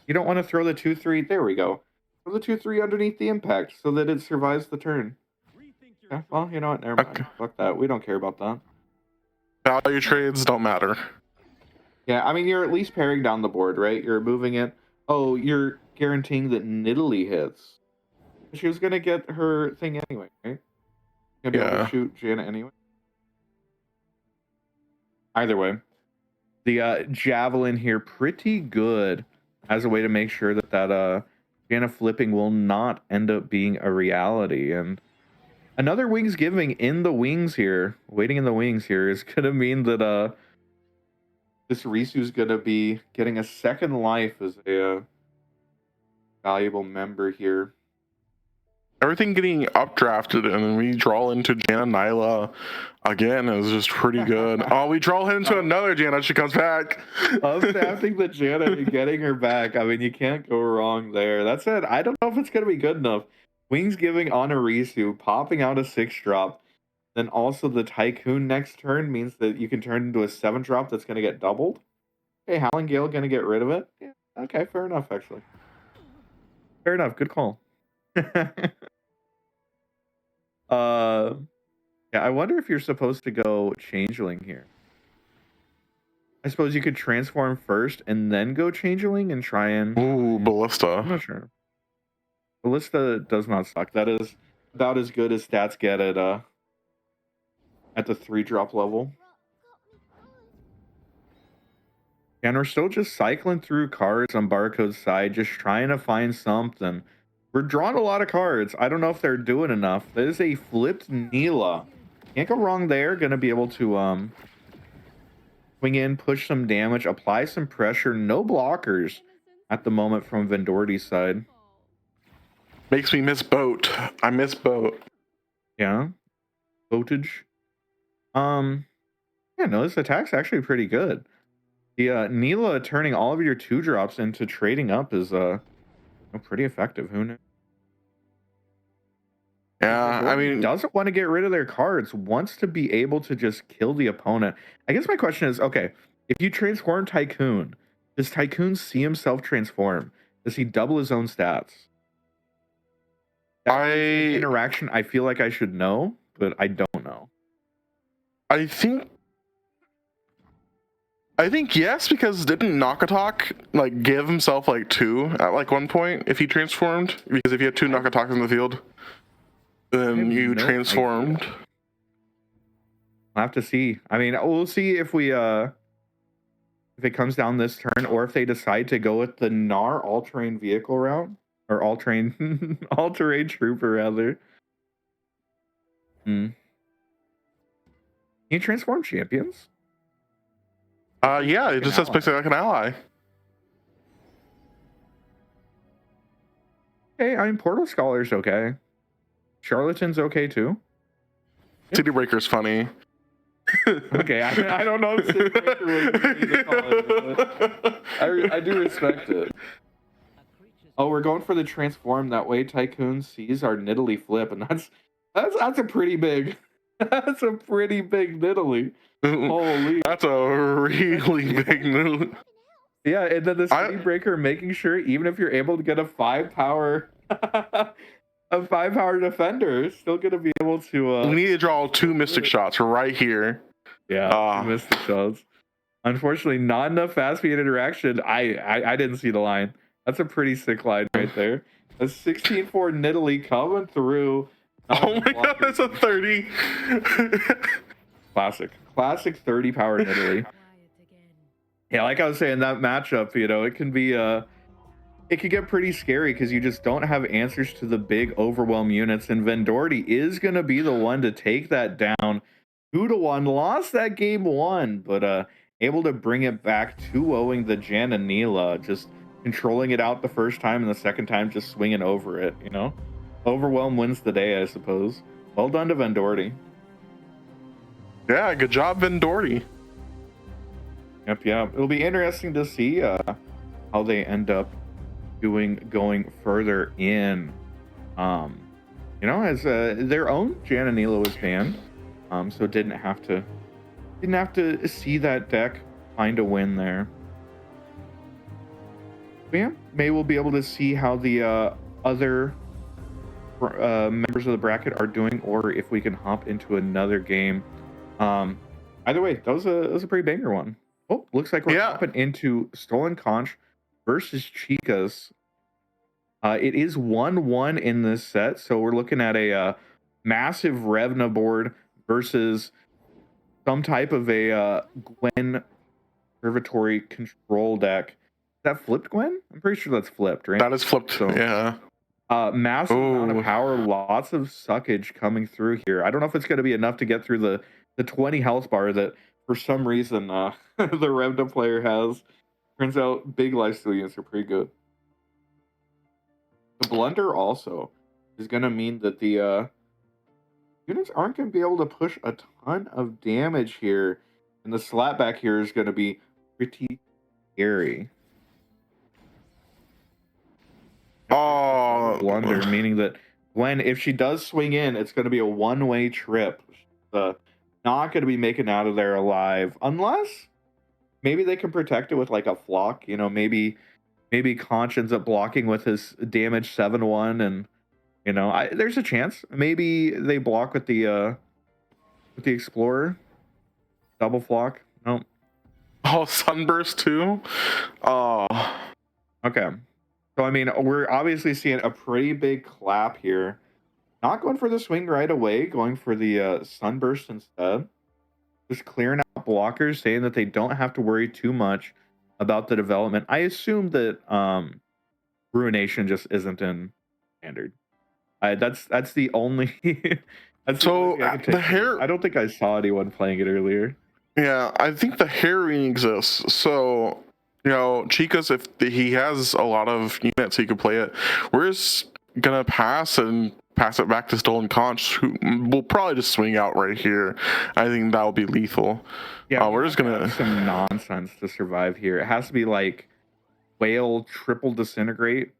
You don't want to throw the 2-3... There we go. Throw the 2-3 underneath the impact so that it survives the turn. Yeah, well, you know what? Never mind. Okay. Fuck that. We don't care about that. Value trades don't matter. Yeah, I mean, you're at least paring down the board, right? You're moving it. Oh, you're guaranteeing that Nidalee hits. She was going to get her thing anyway, right? Gonna be able to shoot Jana anyway. Either way, the javelin here pretty good as a way to make sure that Jana flipping will not end up being a reality. And another wings giving in the wings here, waiting in the wings here, is gonna mean that this Risu's gonna be getting a second life as a valuable member here. Everything getting updrafted and then we draw into Jana Nyla again is just pretty good. Oh, we draw into another Jana. She comes back. Updrafting the Jana and getting her back. I mean, you can't go wrong there. That said, I don't know if it's going to be good enough. Wings giving on a Risu, popping out a 6-drop. Then also the Tycoon next turn means that you can turn into a 7-drop that's going to get doubled. Okay, Howling Gale going to get rid of it? Yeah, okay, fair enough, actually. Fair enough, good call. Yeah, I wonder if you're supposed to go Changeling here. I suppose you could transform first and then go Changeling and try and... Ooh, Ballista. I'm not sure. Ballista does not suck. That is about as good as stats get at the 3-drop level. And we're still just cycling through cards on Barcode's side, just trying to find something. We're drawing a lot of cards. I don't know if they're doing enough. That is a flipped Neela. Can't go wrong there. Gonna be able to swing in, push some damage, apply some pressure. No blockers at the moment from Vendorti's side. Makes me miss Boat. I miss Boat. Yeah. Voltage. Yeah, no, this attack's actually pretty good. The Neela turning all of your 2-drops into trading up is pretty effective. Who knows? Yeah, I mean, doesn't want to get rid of their cards, wants to be able to just kill the opponent. I guess my question is, okay, if you transform Tycoon, does Tycoon see himself transform? Does he double his own stats? That's an interaction I feel like I should know, but I don't know. I think yes, because didn't Nakatok like give himself like 2 at like one point if he transformed? Because if you had 2 Nakatoks in the field, then you transformed. Idea. I'll have to see. I mean, we'll see if we if it comes down this turn, or if they decide to go with the Gnar all-terrain vehicle route, or all-terrain all-terrain trooper rather. Can you transform champions? Yeah, it just says pick like an ally. Okay, I mean, Portal Scholar's okay. Charlatan's okay too. City Breaker's funny. Okay, I don't know if City Breaker was really the call, but I do respect it. Oh, we're going for the transform. That way Tycoon sees our Nidalee flip, and that's a pretty big that's a pretty big Nidalee. Holy. That's a really big move. Yeah, and then the City Breaker making sure even if you're able to get a 5 power a 5 power defender, still gonna be able to we need to draw 2 mystic shots right here. Yeah, 2 mystic shots. Unfortunately, not enough fast speed interaction. I didn't see the line. That's a pretty sick line right there. A 16-4 Nidalee coming through. Oh my god, that's a 30. Classic 30 power Nidalee. Yeah, like I was saying, that matchup, you know, it can be it could get pretty scary because you just don't have answers to the big overwhelm units, and Vendorti is gonna be the one to take that down. 2-1, lost that game 1, but able to bring it back 2-0ing the Jananila, just controlling it out the first time and the second time just swinging over it, you know? Overwhelm wins the day, I suppose. Well done to Vendorti. Yeah, good job, Vendorti. Yep. It'll be interesting to see how they end up going further in. You know, as their own Jananila was banned, so didn't have to see that deck find a win there. But yeah, maybe we'll be able to see how the other members of the bracket are doing, or if we can hop into another game. Either way, that was a pretty banger one. Oh, looks like we're hopping into Stolen Conch versus Chicas. It is 1-1 in this set, so we're looking at a massive Revna board versus some type of a Gwen Conservatory control deck. Is that flipped Gwen? I'm pretty sure that's flipped, right? That is flipped, so, yeah. Massive amount of power, lots of suckage coming through here. I don't know if it's going to be enough to get through the 20 health bar that for some reason the Revna player has. Turns out big lifesteal units are pretty good. The blunder also is going to mean that the units aren't going to be able to push a ton of damage here, and the slapback here is going to be pretty scary. Oh, blunder, meaning that when if she does swing in, it's going to be a one-way trip. She's not going to be making out of there alive, unless maybe they can protect it with like a flock. You know, maybe Conch ends up blocking with his damage 7-1, and you know, there's a chance. Maybe they block with the Explorer double flock. No. Oh, Sunburst too. Oh. Okay. So, I mean, we're obviously seeing a pretty big clap here. Not going for the swing right away, going for the Sunburst instead. Just clearing out blockers, saying that they don't have to worry too much about the development. I assume that Ruination just isn't in standard. That's the only... that's so the hair... I don't think I saw anyone playing it earlier. Yeah, I think the herring exists. So... You know, Chicas, if he has a lot of units he could play it, we're just gonna pass it back to Stolen Conch, who will probably just swing out right here. I think that'll be lethal. Yeah, we're just gonna some nonsense to survive here. It has to be like whale triple disintegrate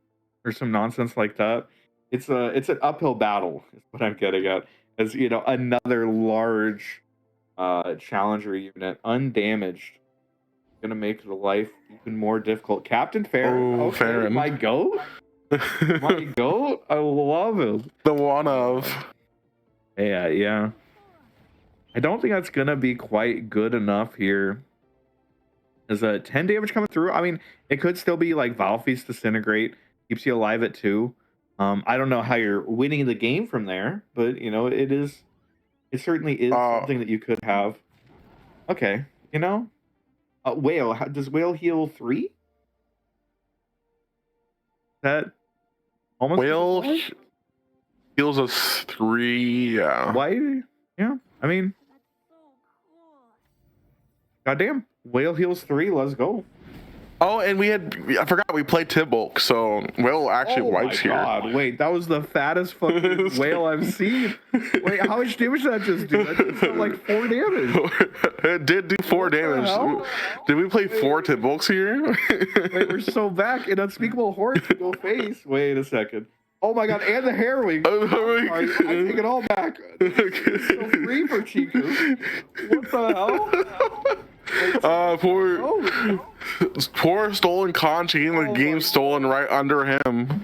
or some nonsense like that. It's an uphill battle, is what I'm getting at. As you know, another large challenger unit undamaged. Gonna make the life even more difficult. Captain Farron. Oh, Farron. My goat. My goat. I love him. The one of. Yeah. I don't think that's gonna be quite good enough here. There's a 10 damage coming through. I mean, it could still be like Valfeast Disintegrate. Keeps you alive at 2. I don't know how you're winning the game from there, but you know, it certainly is something that you could have. Okay, you know. Whale, does Whale heal 3? That almost Whale heals us 3. Yeah. Why? Yeah. I mean, goddamn. Whale heals 3. Let's go. Oh, and I forgot we played Tibulk, so Will actually wipes here. Oh my god, wait, that was the fattest fucking whale I've seen. Wait, how much damage did that just do? That just did like 4 damage. It did do 4 damage. Did we play 4 Tibulks here? Wait, we're so back in Unspeakable Horror to go face. Wait a second. Oh my god, and the harrowing. Sorry, I take it all back. It's so free for Chico. What the hell? Poor stolen Conch getting the game stolen right under him.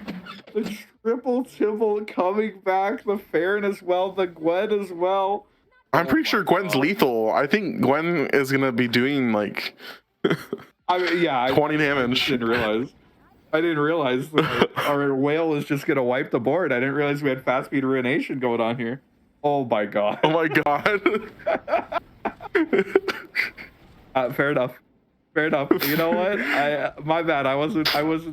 The triple Tibble coming back, the Farron as well, the Gwen as well. I'm pretty sure Gwen's lethal. I think Gwen is gonna be doing like 20 damage. I didn't realize that our whale was just gonna wipe the board. I didn't realize we had fast speed ruination going on here. Oh my god. Oh my god. Fair enough. You know what? My bad. I wasn't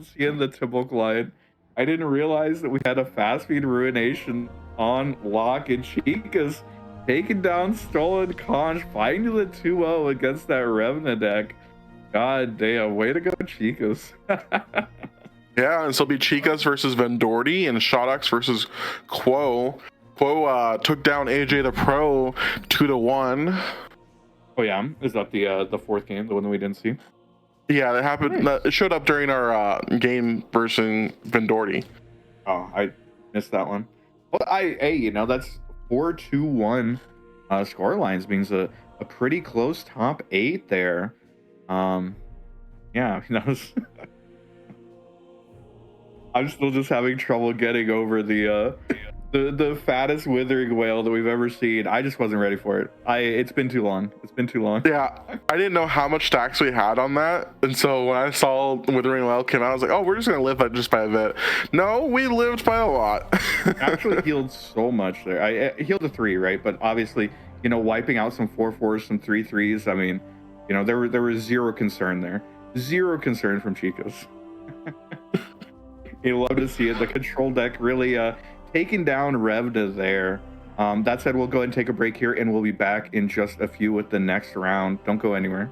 seeing the Tibble line. I didn't realize that we had a fast speed ruination on lock, and Chica's taking down Stolen Conch, finding the 2-0 against that Revna deck. God damn, way to go, Chicas. Yeah, and so it'll be Chicas versus Vendorti and Shodox versus Quo. Quo took down AJ the Pro 2-1. Oh yeah, is that the fourth game, the one that we didn't see? Yeah, that happened. Nice. It showed up during our game versus Vendorti. Oh, I missed that one. Well, hey, that's 4-2-1 score lines, means a pretty close top 8 there. Yeah, I'm still just having trouble getting over the fattest withering whale that we've ever seen. I just wasn't ready for it. It's been too long. Yeah, I didn't know how much stacks we had on that, and so when I saw withering whale come out, I was like, oh, we're just gonna live just by a bit. No, we lived by a lot. Actually healed so much there. I healed a 3, right? But obviously, wiping out some 4-4s, some 3-3s. I mean, there was zero concern there. Zero concern from Chicos. You love to see it. The control deck really taking down Revna there. That said, we'll go ahead and take a break here, and we'll be back in just a few with the next round. Don't go anywhere.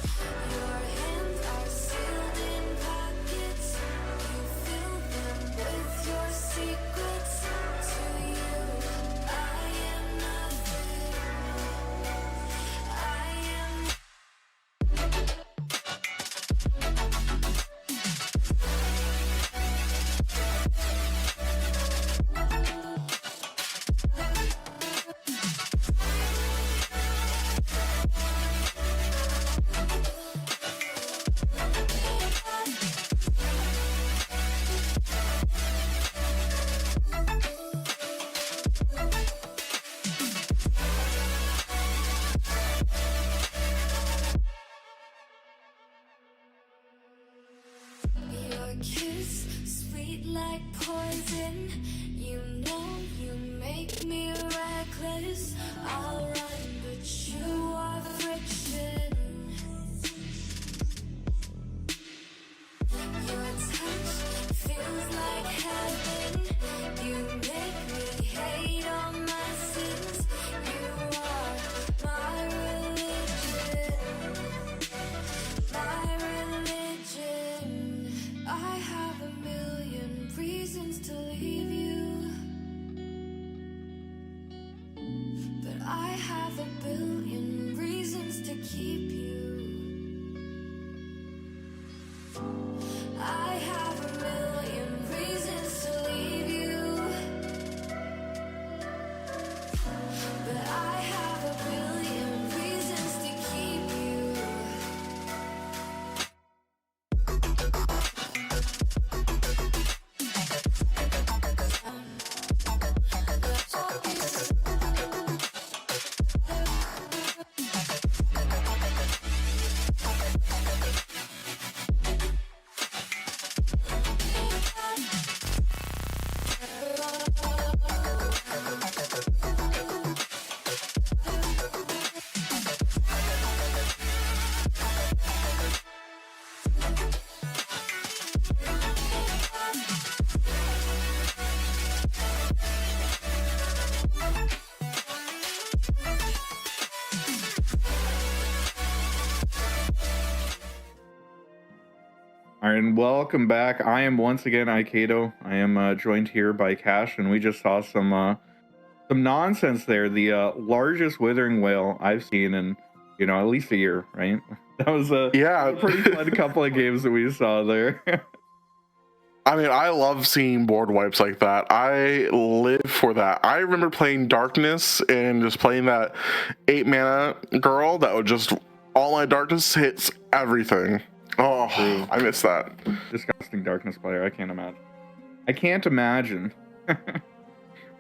Your hands are sealed in pockets. You fill them with your secrets. To you, I am nothing. I am. Your kiss, sweet like poison. You know you make me reckless. I'll run, but you are friction. Your touch feels like heaven. You make me hate all my sins. You are my religion. My religion. I have a million reasons to leave you, but I have a billion reasons to keep you. I have a million reasons to leave you, but I have a billion reasons to keep you. All right, and welcome back. I am once again Aikedo. I am joined here by Cash, and we just saw some nonsense there. The largest withering whale I've seen in, at least a year, right? That was a Yeah. pretty fun couple of games that we saw there. I mean, I love seeing board wipes like that. I live for that. I remember playing Darkness and just playing that 8 mana girl that would just all my darkness hits everything. Oh, True. I miss that. Disgusting darkness player. I can't imagine. I can't imagine.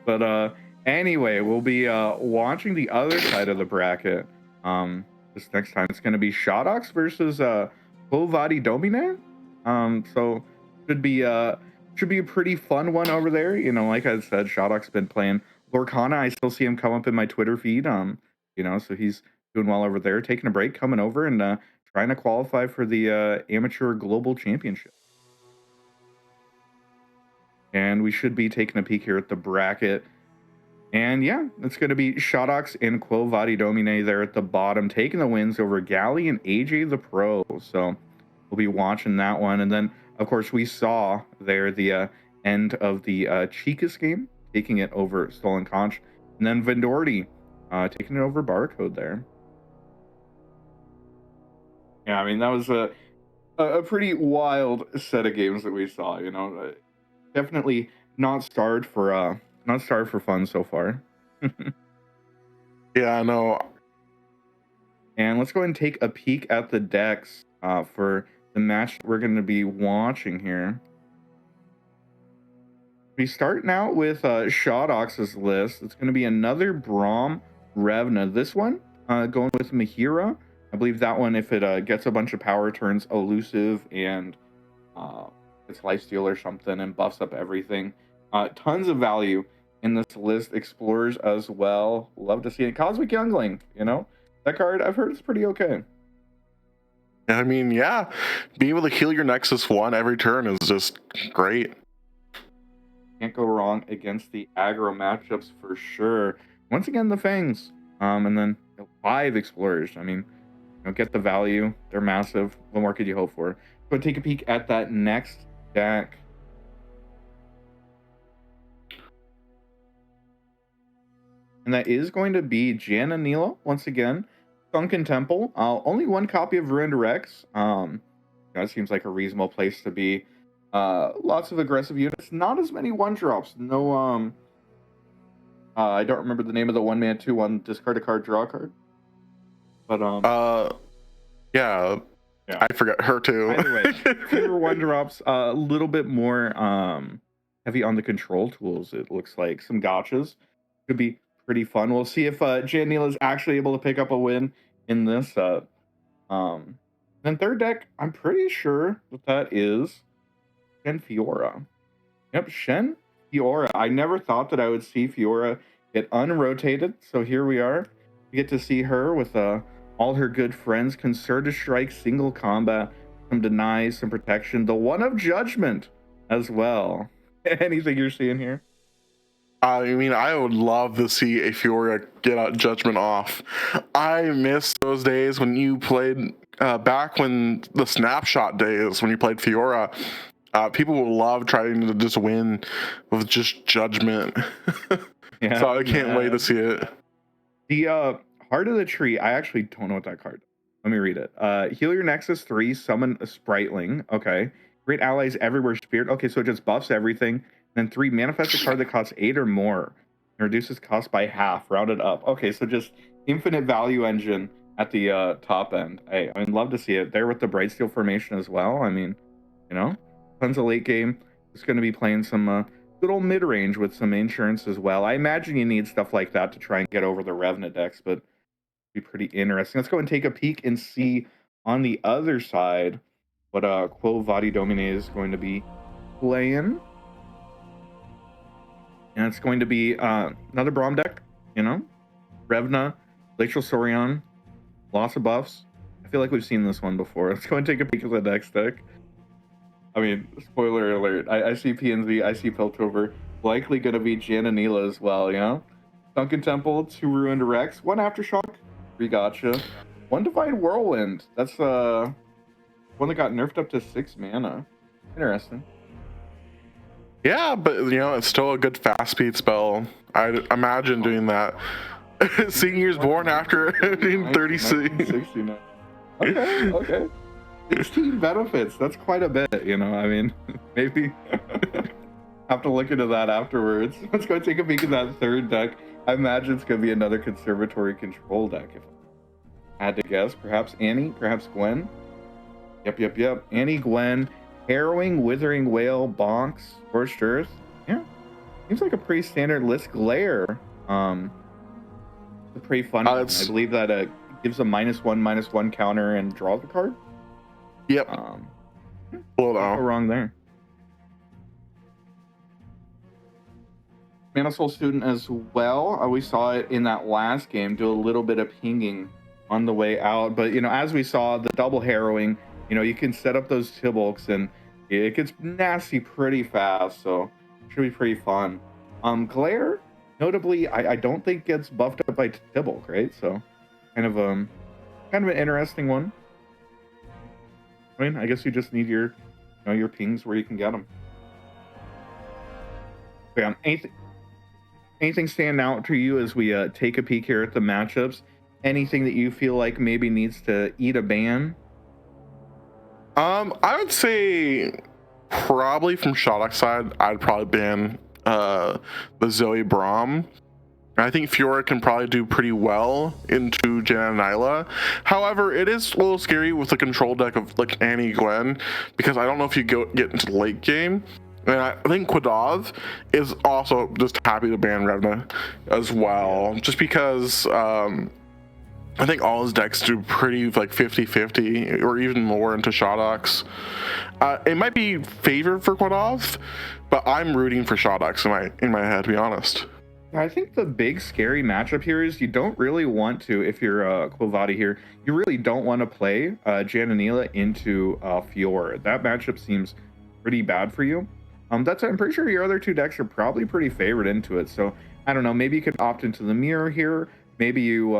But anyway, we'll be watching the other side of the bracket. This next time it's going to be Shodox versus Povati Domine. So should be a pretty fun one over there. Like I said, Shodox's been playing Lorcana. I still see him come up in my Twitter feed. So he's doing well over there, taking a break, coming over and trying to qualify for the Amateur Global Championship. And we should be taking a peek here at the bracket. And yeah, it's going to be Shodox and Quo Vadi Domine there at the bottom, taking the wins over Galley and AJ the Pro. So we'll be watching that one. And then, of course, we saw there the end of the Chicas game, taking it over Stolen Conch. And then Vendorti taking it over Barcode there. Yeah, I mean, that was a pretty wild set of games that we saw, definitely not starved for fun so far. Yeah, I know. And let's go ahead and take a peek at the decks for the match we're going to be watching here. We start now with Shodox's list. It's going to be another Braum Revna. This one going with Mahira. I believe that one, if it gets a bunch of power, turns elusive and it's lifesteal or something and buffs up everything. Tons of value in this list. Explorers as well. Love to see it. Cosmic Youngling, that card I've heard is pretty okay. I mean, yeah, being able to heal your Nexus 1 every turn is just great. Can't go wrong against the aggro matchups for sure. Once again, the Fangs. And then 5 Explorers. I mean, get the value. They're massive. What more could you hope for? Go take a peek at that next deck. And that is going to be Jana Nila once again. Sunken Temple. Only one copy of Ruined Rex. That seems like a reasonable place to be. Lots of aggressive units. Not as many one drops. No. I don't remember the name of the 1-man 2-1. Discard a card, draw a card. But yeah. I forgot her too. Either way, fewer one drops. A little bit more heavy on the control tools. It looks like some gotchas could be pretty fun. We'll see if Jan Neal is actually able to pick up a win in this set. Then third deck, I'm pretty sure that is Shen Fiora. Yep, Shen Fiora. I never thought that I would see Fiora get unrotated, so here we are. We get to see her with all her good friends. Concerted Strike, single combat, some denies, some protection. The One of Judgment as well. Anything you're seeing here? I mean, I would love to see a Fiora get out Judgment off. I miss those days when you played back when the snapshot days when you played Fiora. People would love trying to just win with just Judgment. Yeah, so I can't wait to see it. The Heart of the Tree, I actually don't know what that card is. Let me read it. Heal your Nexus 3, summon a Spriteling. Okay. Great allies everywhere, Spirit. Okay, so it just buffs everything. Then 3, manifest a card that costs 8 or more. And reduces cost by half, rounded up. Okay, so just infinite value engine at the top end. Hey, I mean, love to see it. There with the Brightsteel formation as well. I mean, tons of late game. Just going to be playing some good old mid-range with some insurance as well. I imagine you need stuff like that to try and get over the Revenant decks, but be pretty interesting. Let's go and take a peek and see on the other side what Quo Vadi Domine is going to be playing. And it's going to be another Braum deck, Revna, Glacial Saurian, lots of buffs. I feel like we've seen this one before. Let's go and take a peek at the next deck. I mean, spoiler alert. I see PNZ, I see Piltover. Likely going to be Jana Nila as well, Sunken Temple, 2 Ruined Rex, 1 Aftershock, 3 Gotcha, 1 Divine Whirlwind. That's one that got nerfed up to 6 mana. Interesting. Yeah, but it's still a good fast speed spell. I'd imagine doing that. Seeing years born after 36. Okay. 16 benefits. That's quite a bit, I mean, maybe have to look into that afterwards. Let's go take a peek at that third deck. I imagine it's going to be another Conservatory control deck. If I had to guess, perhaps Annie, perhaps Gwen. Yep. Annie, Gwen, Harrowing, Withering Whale, Bonks, Scorched Earth. Yeah, seems like a pretty standard list. Glare. It's a pretty fun one. I believe that gives a -1/-1 counter and draws the card. Yep. Go wrong there. Mana Soul Student as well. We saw it in that last game do a little bit of pinging on the way out, but as we saw, the double Harrowing, you can set up those Tibulks and it gets nasty pretty fast, so it should be pretty fun. Glare, notably, I don't think gets buffed up by Tibulk, right? So kind of an interesting one. I mean, I guess you just need your pings where you can get them. Okay, anything stand out to you as we take a peek here at the matchups? Anything that you feel like maybe needs to eat a ban? I would say probably from Shodok's side, I'd probably ban the Zoe Braum. I think Fiora can probably do pretty well into Jana Nila. However, it is a little scary with the control deck of like Annie Gwen, because I don't know if you get into the late game. And I think Quadov is also just happy to ban Revna as well, just because I think all his decks do pretty like 50-50 or even more into Shodoks. It might be favored for Quadov, but I'm rooting for Shodoks in my head, to be honest. I think the big scary matchup here is you don't really want to, if you're Quo Vadi here, you really don't want to play Jana Nila into Fiora. That matchup seems pretty bad for you. I'm pretty sure your other 2 decks are probably pretty favored into it. So I don't know, maybe you could opt into the mirror here. Maybe you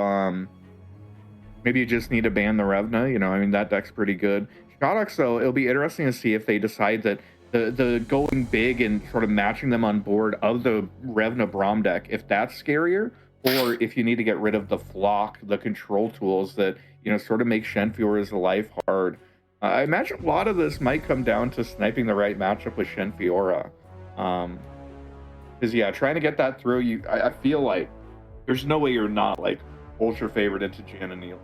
Maybe you just need to ban the Revna. You know, I mean, that deck's pretty good. Shodox, though, it'll be interesting to see if they decide that the going big and sort of matching them on board of the Revna Braum deck, if that's scarier, or if you need to get rid of the flock, the control tools that, you know, sort of make Shenfiora's life hard. I imagine a lot of this might come down to sniping the right matchup with Shenfiora. Because, yeah, trying to get that through, I feel like there's no way you're not, like, ultra favored into Jan and Neil.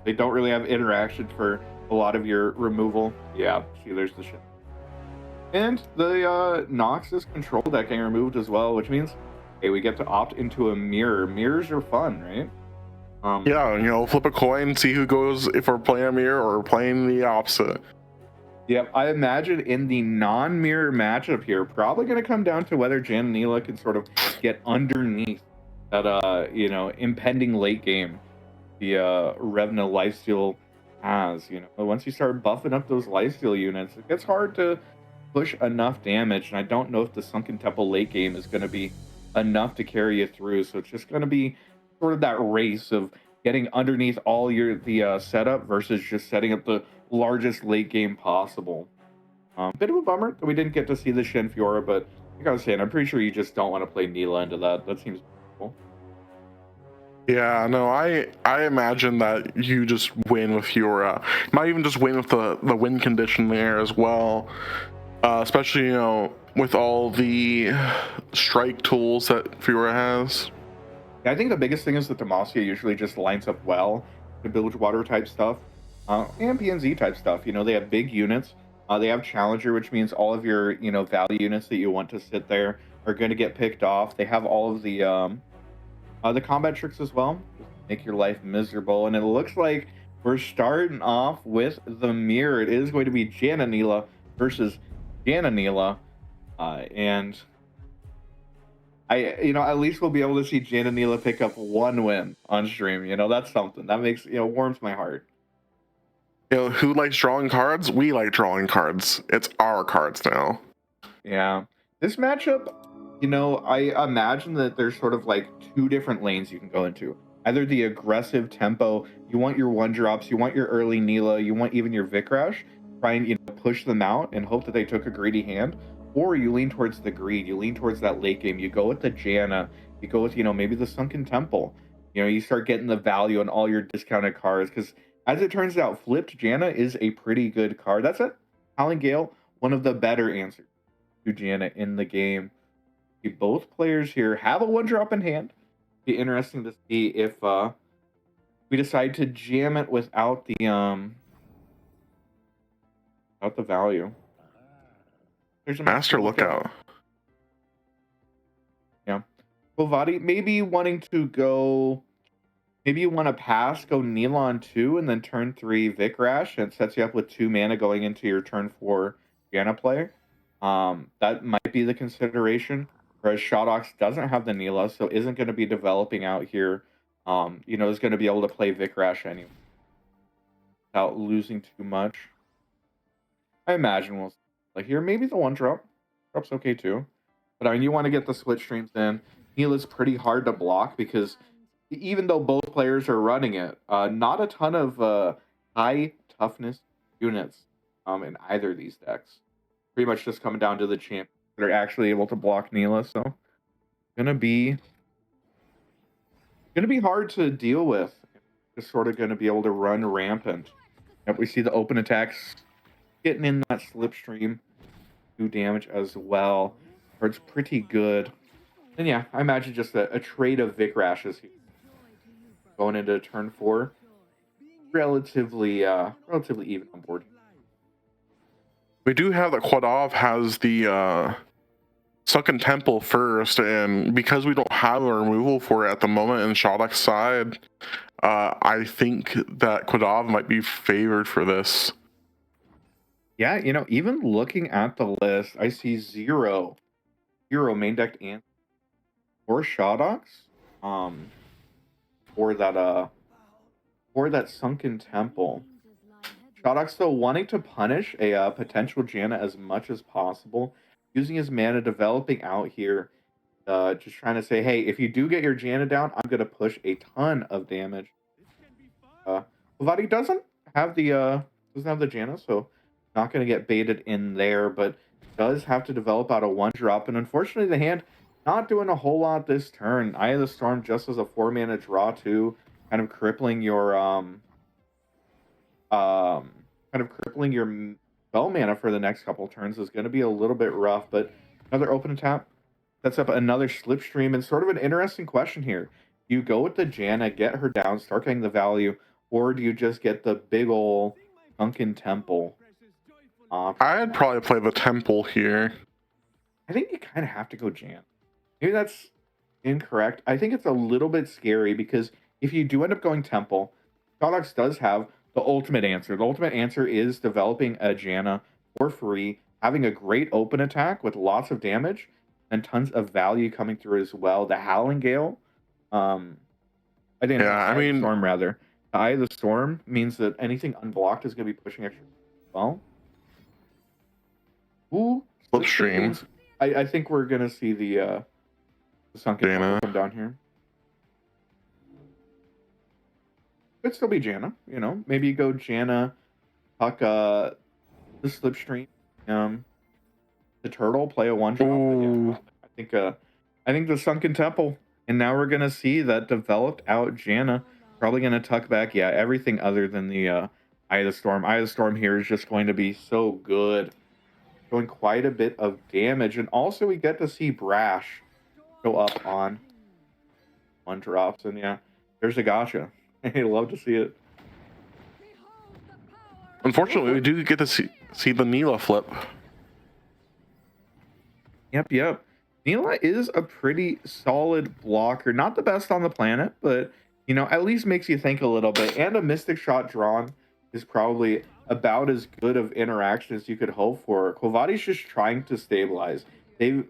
They don't really have interaction for a lot of your removal. Yeah, see, there's the shit. And the Noxus control deck getting removed as well, which means, hey, we get to opt into a mirror. Mirrors are fun, right? Yeah, you know, flip a coin, see who goes if we're playing a mirror or playing the opposite. Yep, I imagine in the non-mirror matchup here, probably going to come down to whether Jan and Neela can sort of get underneath that, you know, impending late game the Revna lifesteal has. You know, but once you start buffing up those lifesteal units, it gets hard to push enough damage, and I don't know if the Sunken Temple late game is going to be enough to carry you through. So it's just going to be sort of that race of getting underneath all the setup versus just setting up the largest late game possible. Bit of a bummer that we didn't get to see the Shenfiora, but like I was saying, I'm pretty sure you just don't want to play Neela into that. That seems cool. Yeah, no, I imagine that you just win with your might even just win with the win condition there as well. Especially, you know, with all the strike tools that Fiora has. Yeah, I think the biggest thing is that Demacia usually just lines up well to Bilge Water type stuff and PNZ type stuff. You know, they have big units. They have Challenger, which means all of your, you know, value units that you want to sit there are going to get picked off. They have all of the combat tricks as well, just make your life miserable. And it looks like we're starting off with the mirror. It is going to be Jananila versus Jananila. And you know, at least we'll be able to see Jananila pick up one win on stream. You know, that's something that makes, you know, warms my heart. You know, who likes drawing cards? We like drawing cards. It's our cards now. Yeah. This matchup, you know, I imagine that there's sort of like two different lanes you can go into. Either the aggressive tempo, you want your one drops, you want your early Neela, you want even your Vikrash, try and, you know, push them out and hope that they took a greedy hand. Or you lean towards the greed, you lean towards that late game, you go with the Janna, you go with, you know, maybe the Sunken Temple. You know, you start getting the value on all your discounted cards, because as it turns out, flipped Janna is a pretty good card. That's it. Howling Gale, one of the better answers to Janna in the game. Both players here have a one drop in hand. Be interesting to see if we decide to jam it without the value. There's a Master Lookout. Yeah. Bovati, maybe wanting to go, maybe you want to pass, go Neelon 2 and then turn 3 Vikrash, and it sets you up with 2 mana going into your turn 4 Janna play. That might be the consideration. Whereas Shodox doesn't have the Neela, so isn't going to be developing out here. You know, is going to be able to play Vikrash anyway without losing too much. I imagine we'll like here. Maybe the one drop's okay too. But I mean, you want to get the switch streams in. Neela's pretty hard to block because even though both players are running it, not a ton of high toughness units in either of these decks. Pretty much just coming down to the champ that are actually able to block Neela. So gonna be hard to deal with. Just sort of gonna be able to run rampant. Yep, we see the open attacks getting in that slipstream, do damage as well. It's pretty good. And yeah, I imagine just a trade of Vikrashes here. Going into turn 4. Relatively even on board. We do have that Quadov has the Sunken Temple first, and because we don't have a removal for it at the moment in Shodok's side, I think that Quadov might be favored for this. Yeah, you know, even looking at the list, I see zero main decked ants or Shodoks, or that Sunken Temple. Shodox, though, wanting to punish a potential Janna as much as possible, using his mana, developing out here, just trying to say, hey, if you do get your Janna down, I'm going to push a ton of damage. Vadi doesn't have the Janna, so not going to get baited in there, but does have to develop out a one drop. And unfortunately, the hand not doing a whole lot this turn. Eye of the Storm just as a 4-mana draw too, kind of crippling your um kind of crippling your spell mana for the next couple turns is going to be a little bit rough. But another open tap sets up another slipstream, and sort of an interesting question here. Do you go with the Janna, get her down, start getting the value, or do you just get the big ol' sunken temple option? I'd probably play the temple here. I think you kind of have to go Jan. Maybe that's incorrect. I think it's a little bit scary because if you do end up going temple, Shodox does have the ultimate answer. The ultimate answer is developing a Janna for free, having a great open attack with lots of damage and tons of value coming through as well. The Howling Gale, I think Yeah, I Eye of the mean, Storm rather. The Eye of the Storm means that anything unblocked is going to be pushing extra as well. Ooh, Slipstream. means I think we're going to see the Sunken Temple Janna. come down here. Could still be Janna, you know. Maybe you go Janna, Puck, the Slipstream, the Turtle, play a one drop. Ooh. I think the Sunken Temple, and now we're gonna see that developed out Janna. Probably gonna tuck back, yeah, everything other than the Eye of the Storm. Eye of the Storm here is just going to be so good, doing quite a bit of damage, and also we get to see Brash go up on one drops, and yeah, there's a gotcha. I love to see it. Unfortunately, we do get to see the Neela flip. Yep. Neela is a pretty solid blocker. Not the best on the planet, but, you know, at least makes you think a little bit. And a Mystic Shot drawn is probably about as good of interaction as you could hope for. Kovadi's just trying to stabilize. They've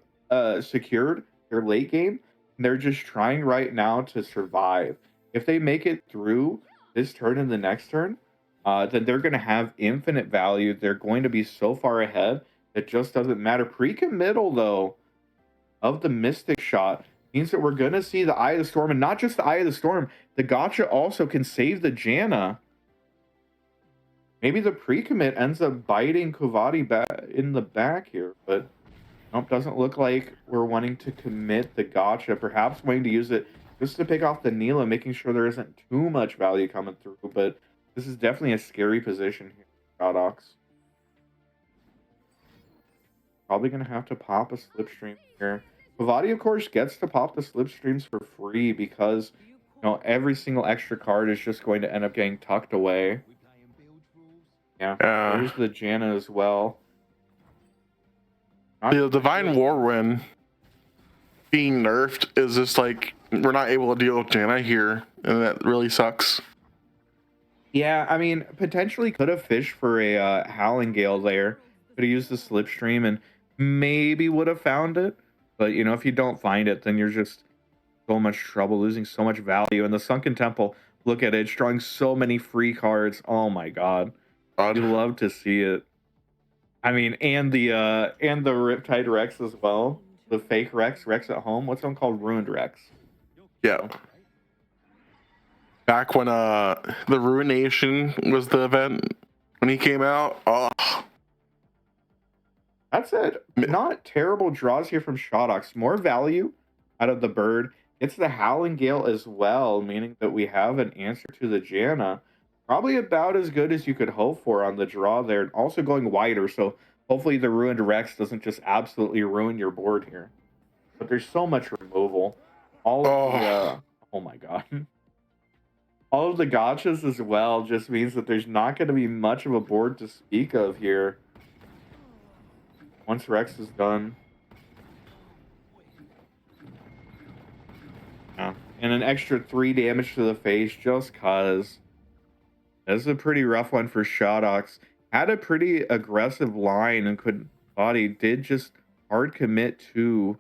secured their late game, and they're just trying right now to survive. If they make it through this turn and the next turn, then they're going to have infinite value. They're going to be so far ahead, it just doesn't matter. Pre-committal, though, of the Mystic Shot means that we're going to see the Eye of the Storm, and not just the Eye of the Storm. The gotcha also can save the Janna. Maybe the pre-commit ends up biting Kovadi back in the back here, but nope, doesn't look like we're wanting to commit the gotcha. Perhaps wanting to use it just to pick off the Neela, making sure there isn't too much value coming through, but this is definitely a scary position here, Shodox. Probably going to have to pop a Slipstream here. Kovadi, of course, gets to pop the Slipstreams for free because, you know, every single extra card is just going to end up getting tucked away. Yeah, there's the Janna as well. The Divine Warwind being nerfed is just like, we're not able to deal with Janna here, and that really sucks. Yeah, I mean, potentially could have fished for a Howling Gale there. Could have used the Slipstream and maybe would have found it. But, you know, if you don't find it, then you're just so much trouble, losing so much value. And the Sunken Temple, look at it, it's drawing so many free cards. Oh my god. I'd love to see it. I mean, and the Riptide Rex as well. The fake Rex at home. What's one called? Ruined Rex. Yeah. Back when the Ruination was the event when he came out. Oh. That said, not terrible draws here from Shodox. More value out of the bird. It's the Howling Gale as well, meaning that we have an answer to the Janna. Probably about as good as you could hope for on the draw there. And also going wider, so hopefully the Ruined Rex doesn't just absolutely ruin your board here. But there's so much removal. All of the... oh my god. All of the gotchas as well just means that there's not going to be much of a board to speak of here. Once Rex is done. Yeah. And an extra 3 damage to the face just cause. This is a pretty rough one for Shodox. Had a pretty aggressive line and did just hard commit to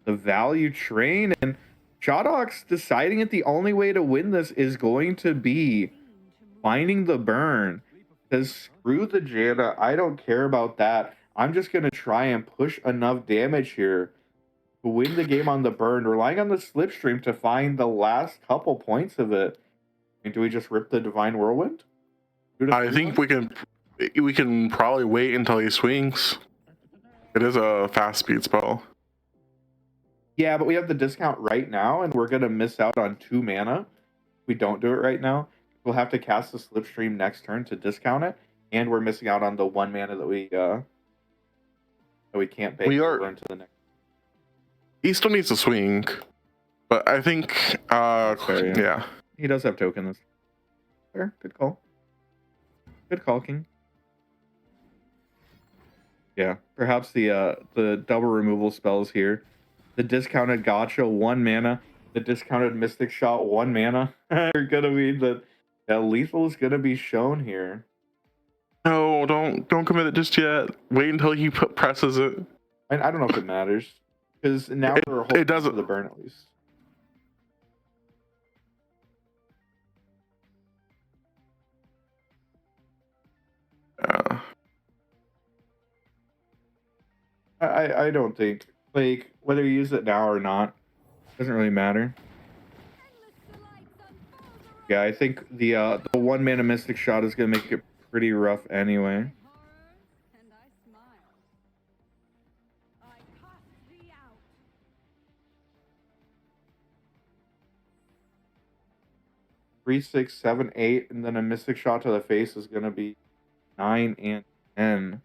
the value train. And Shodox deciding that the only way to win this is going to be finding the burn. Because screw the Janna, I don't care about that. I'm just going to try and push enough damage here to win the game on the burn, relying on the Slipstream to find the last couple points of it. And do we just rip the Divine Whirlwind? I think we can probably wait until he swings. It is a fast speed spell. Yeah, but we have the discount right now, and we're gonna miss out on 2 mana. If we don't do it right now, we'll have to cast the Slipstream next turn to discount it, and we're missing out on the 1 mana that we can't pay over into the next. He still needs to swing, but I think Fair, yeah. He does have tokens. Fair, good call. Good call, King. Yeah, perhaps the double removal spells here. The discounted gotcha 1 mana, the discounted mystic shot 1 mana are gonna be that lethal is gonna be shown here. No, don't commit it just yet. Wait until he presses it. I don't know if it matters because now we're it doesn't. The burn at least. I don't think, like, whether you use it now or not doesn't really matter. Yeah, I think the 1 mana mystic shot is gonna make it pretty rough anyway. 3, 6, 7, 8, and then a mystic shot to the face is gonna be 9 and 10.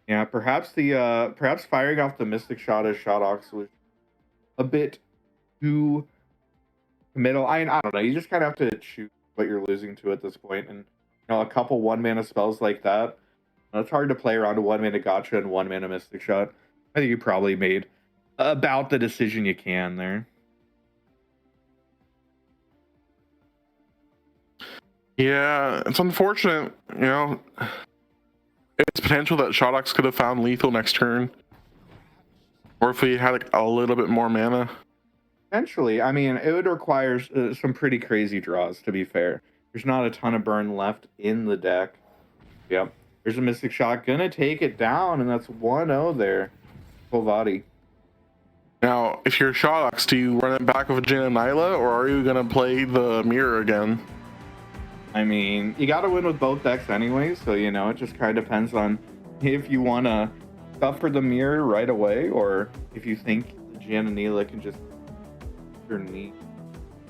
Yeah, perhaps perhaps firing off the mystic shot as Shotox was a bit too committal. I don't know. You just kind of have to choose what you're losing to at this point, and a couple 1 mana spells like that. It's hard to play around a 1 mana gotcha and 1 mana mystic shot. I think you probably made about the decision you can there. Yeah, it's unfortunate, It's potential that Shotox could have found lethal next turn. Or if we had like, a little bit more mana. Potentially. I mean, it would require some pretty crazy draws, to be fair. There's not a ton of burn left in the deck. Yep. There's a Mystic Shot. Gonna take it down, and that's 1-0 there. Kovati. Now, if you're Shotox, do you run it back with Jin and Nyla, or are you going to play the mirror again? I mean, you got to win with both decks anyway, so, it just kind of depends on if you want to suffer the mirror right away, or if you think Jin and Nyla can just underneath.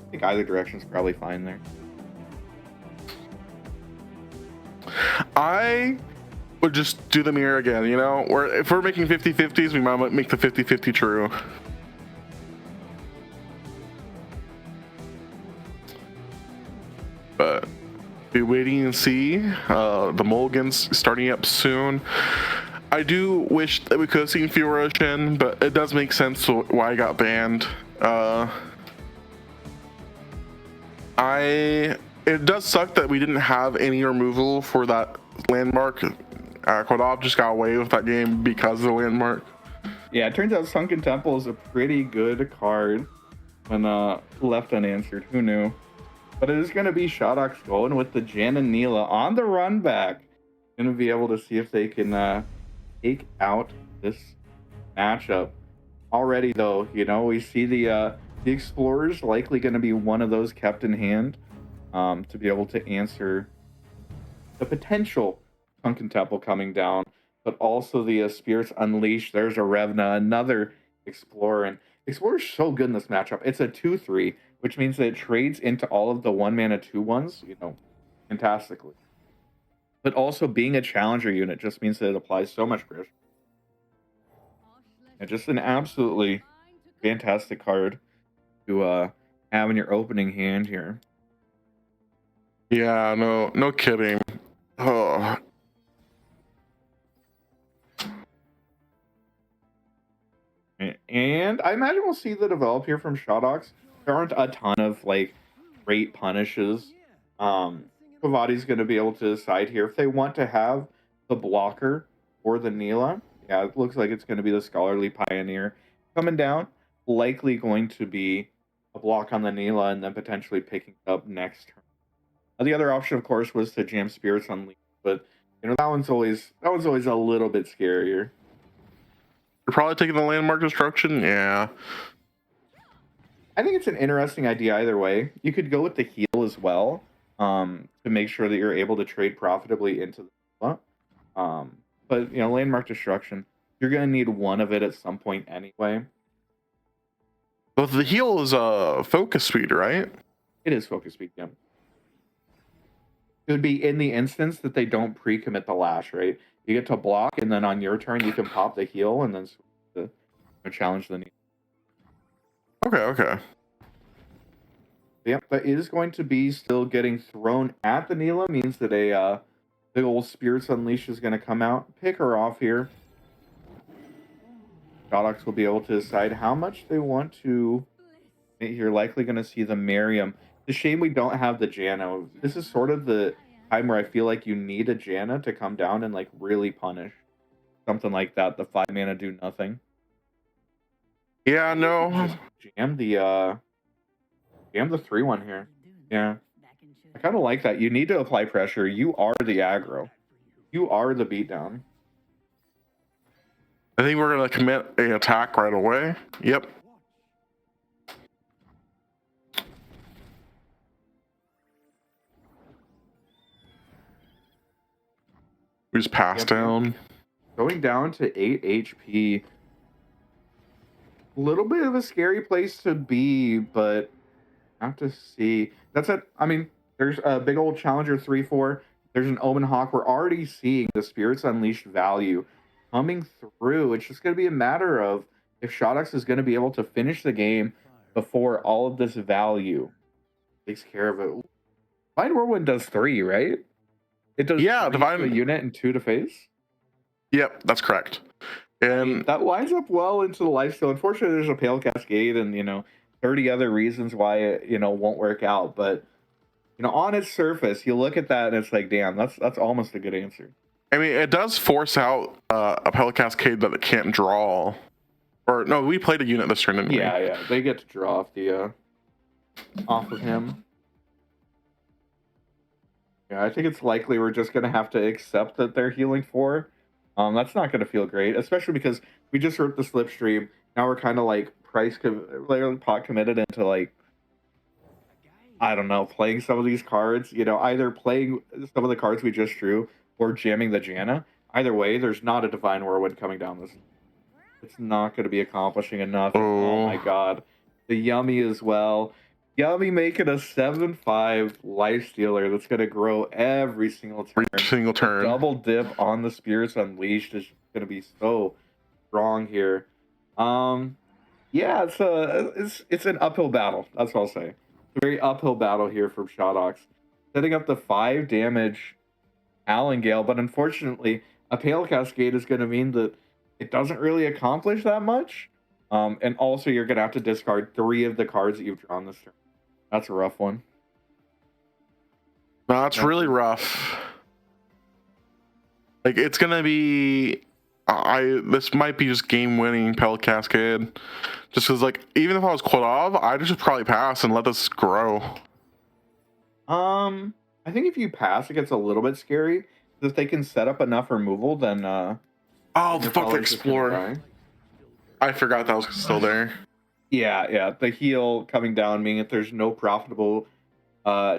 I think either direction's probably fine there. I would just do the mirror again, if we're making 50-50s, we might make the 50-50 true. But be waiting and see. The mulligans starting up soon. I do wish that we could have seen Fiora Shin, but it does make sense why I got banned. It does suck that we didn't have any removal for that landmark. Kodov just got away with that game because of the landmark. Yeah, it turns out Sunken Temple is a pretty good card when left unanswered. Who knew? But it is going to be Shotox going with the Jan and Neela on the run back. Going to be able to see if they can take out this matchup. Already, though, we see the Explorer's likely going to be one of those kept in hand to be able to answer the potential Sunken Temple coming down, but also the Spirits Unleashed. There's a Revna, another Explorer, and Explorer's so good in this matchup. It's a 2/3, which means that it trades into all of the 1 mana 2/1s, fantastically. But also being a challenger unit just means that it applies so much pressure. And just an absolutely fantastic card to have in your opening hand here. Yeah, no kidding. Oh. And I imagine we'll see the develop here from Shotox. There aren't a ton of great punishes. Kovati's going to be able to decide here if they want to have the blocker or the Neela. Yeah, it looks like it's going to be the Scholarly Pioneer coming down. Likely going to be a block on the Neela and then potentially picking it up next turn. The other option, of course, was to jam Spirits Unleashed, but that one's always a little bit scarier. You're probably taking the landmark destruction, yeah. I think it's an interesting idea either way. You could go with the heal as well, to make sure that you're able to trade profitably into the but landmark destruction, you're gonna need one of it at some point anyway. But the heal is a focus speed, right? It is focus speed, yeah. It would be in the instance that they don't pre-commit the lash, right? You get to block, and then on your turn you can pop the heal and then challenge the knee. Okay. Yep, that is going to be still getting thrown at the Neela. Means that a big old Spirits Unleashed is going to come out, pick her off here. Shotox will be able to decide how much they want to. You're likely going to see the Miriam. It's a shame we don't have the Janna. This is sort of the time where I feel like you need a Janna to come down and like really punish something like that. The 5 mana do nothing. Yeah, no. Just jam the 3/1 here. Yeah. I kind of like that. You need to apply pressure. You are the aggro. You are the beatdown. I think we're gonna commit an attack right away. Yep. We just pass down. Going down to 8 HP. A little bit of a scary place to be, but have to see. That's it. I mean, there's a big old Challenger 3/4. There's an Omen Hawk. We're already seeing the Spirits Unleashed value coming through. It's just going to be a matter of if Shotox is going to be able to finish the game before all of this value takes care of it. Divine Whirlwind does 3, right? It does Divine to a unit and 2 to face. Yep, that's correct. And that lines up well into the lifesteal. Unfortunately, there's a Pale Cascade and 30 other reasons why it won't work out. But on its surface, you look at that and it's like, damn, that's almost a good answer. I mean, it does force out a Pale Cascade that it can't draw. Or no, we played a unit this turn, didn't we? Yeah, they get to draw off of him. Yeah, I think it's likely we're just gonna have to accept that they're healing 4. That's not gonna feel great, especially because we just ripped the slipstream. Now we're kind of like pot committed into like, I don't know, playing some of these cards. Either playing some of the cards we just drew or jamming the Janna. Either way, there's not a Divine Whirlwind coming down this. It's not going to be accomplishing enough. Oh my god, the Yummy as well. Yummy making a 7/5 lifestealer that's going to grow every single turn. The double dip on the Spirits Unleashed is going to be so strong here. Yeah, it's an uphill battle. That's what I'll say. It's a very uphill battle here from Shotox, setting up the 5 damage Allen Gale, but unfortunately, a Pale Cascade is going to mean that it doesn't really accomplish that much. And also, you're going to have to discard 3 of the cards that you've drawn this turn. That's a rough one. No, it's really rough. Like, it's going to be... this might be just game-winning Pale Cascade. Just because, like, even if I was Quadov, I'd just probably pass and let this grow. I think if you pass, it gets a little bit scary. If they can set up enough removal, then the fuck Explorer. I forgot that was still there. Yeah. The heal coming down, meaning that there's no profitable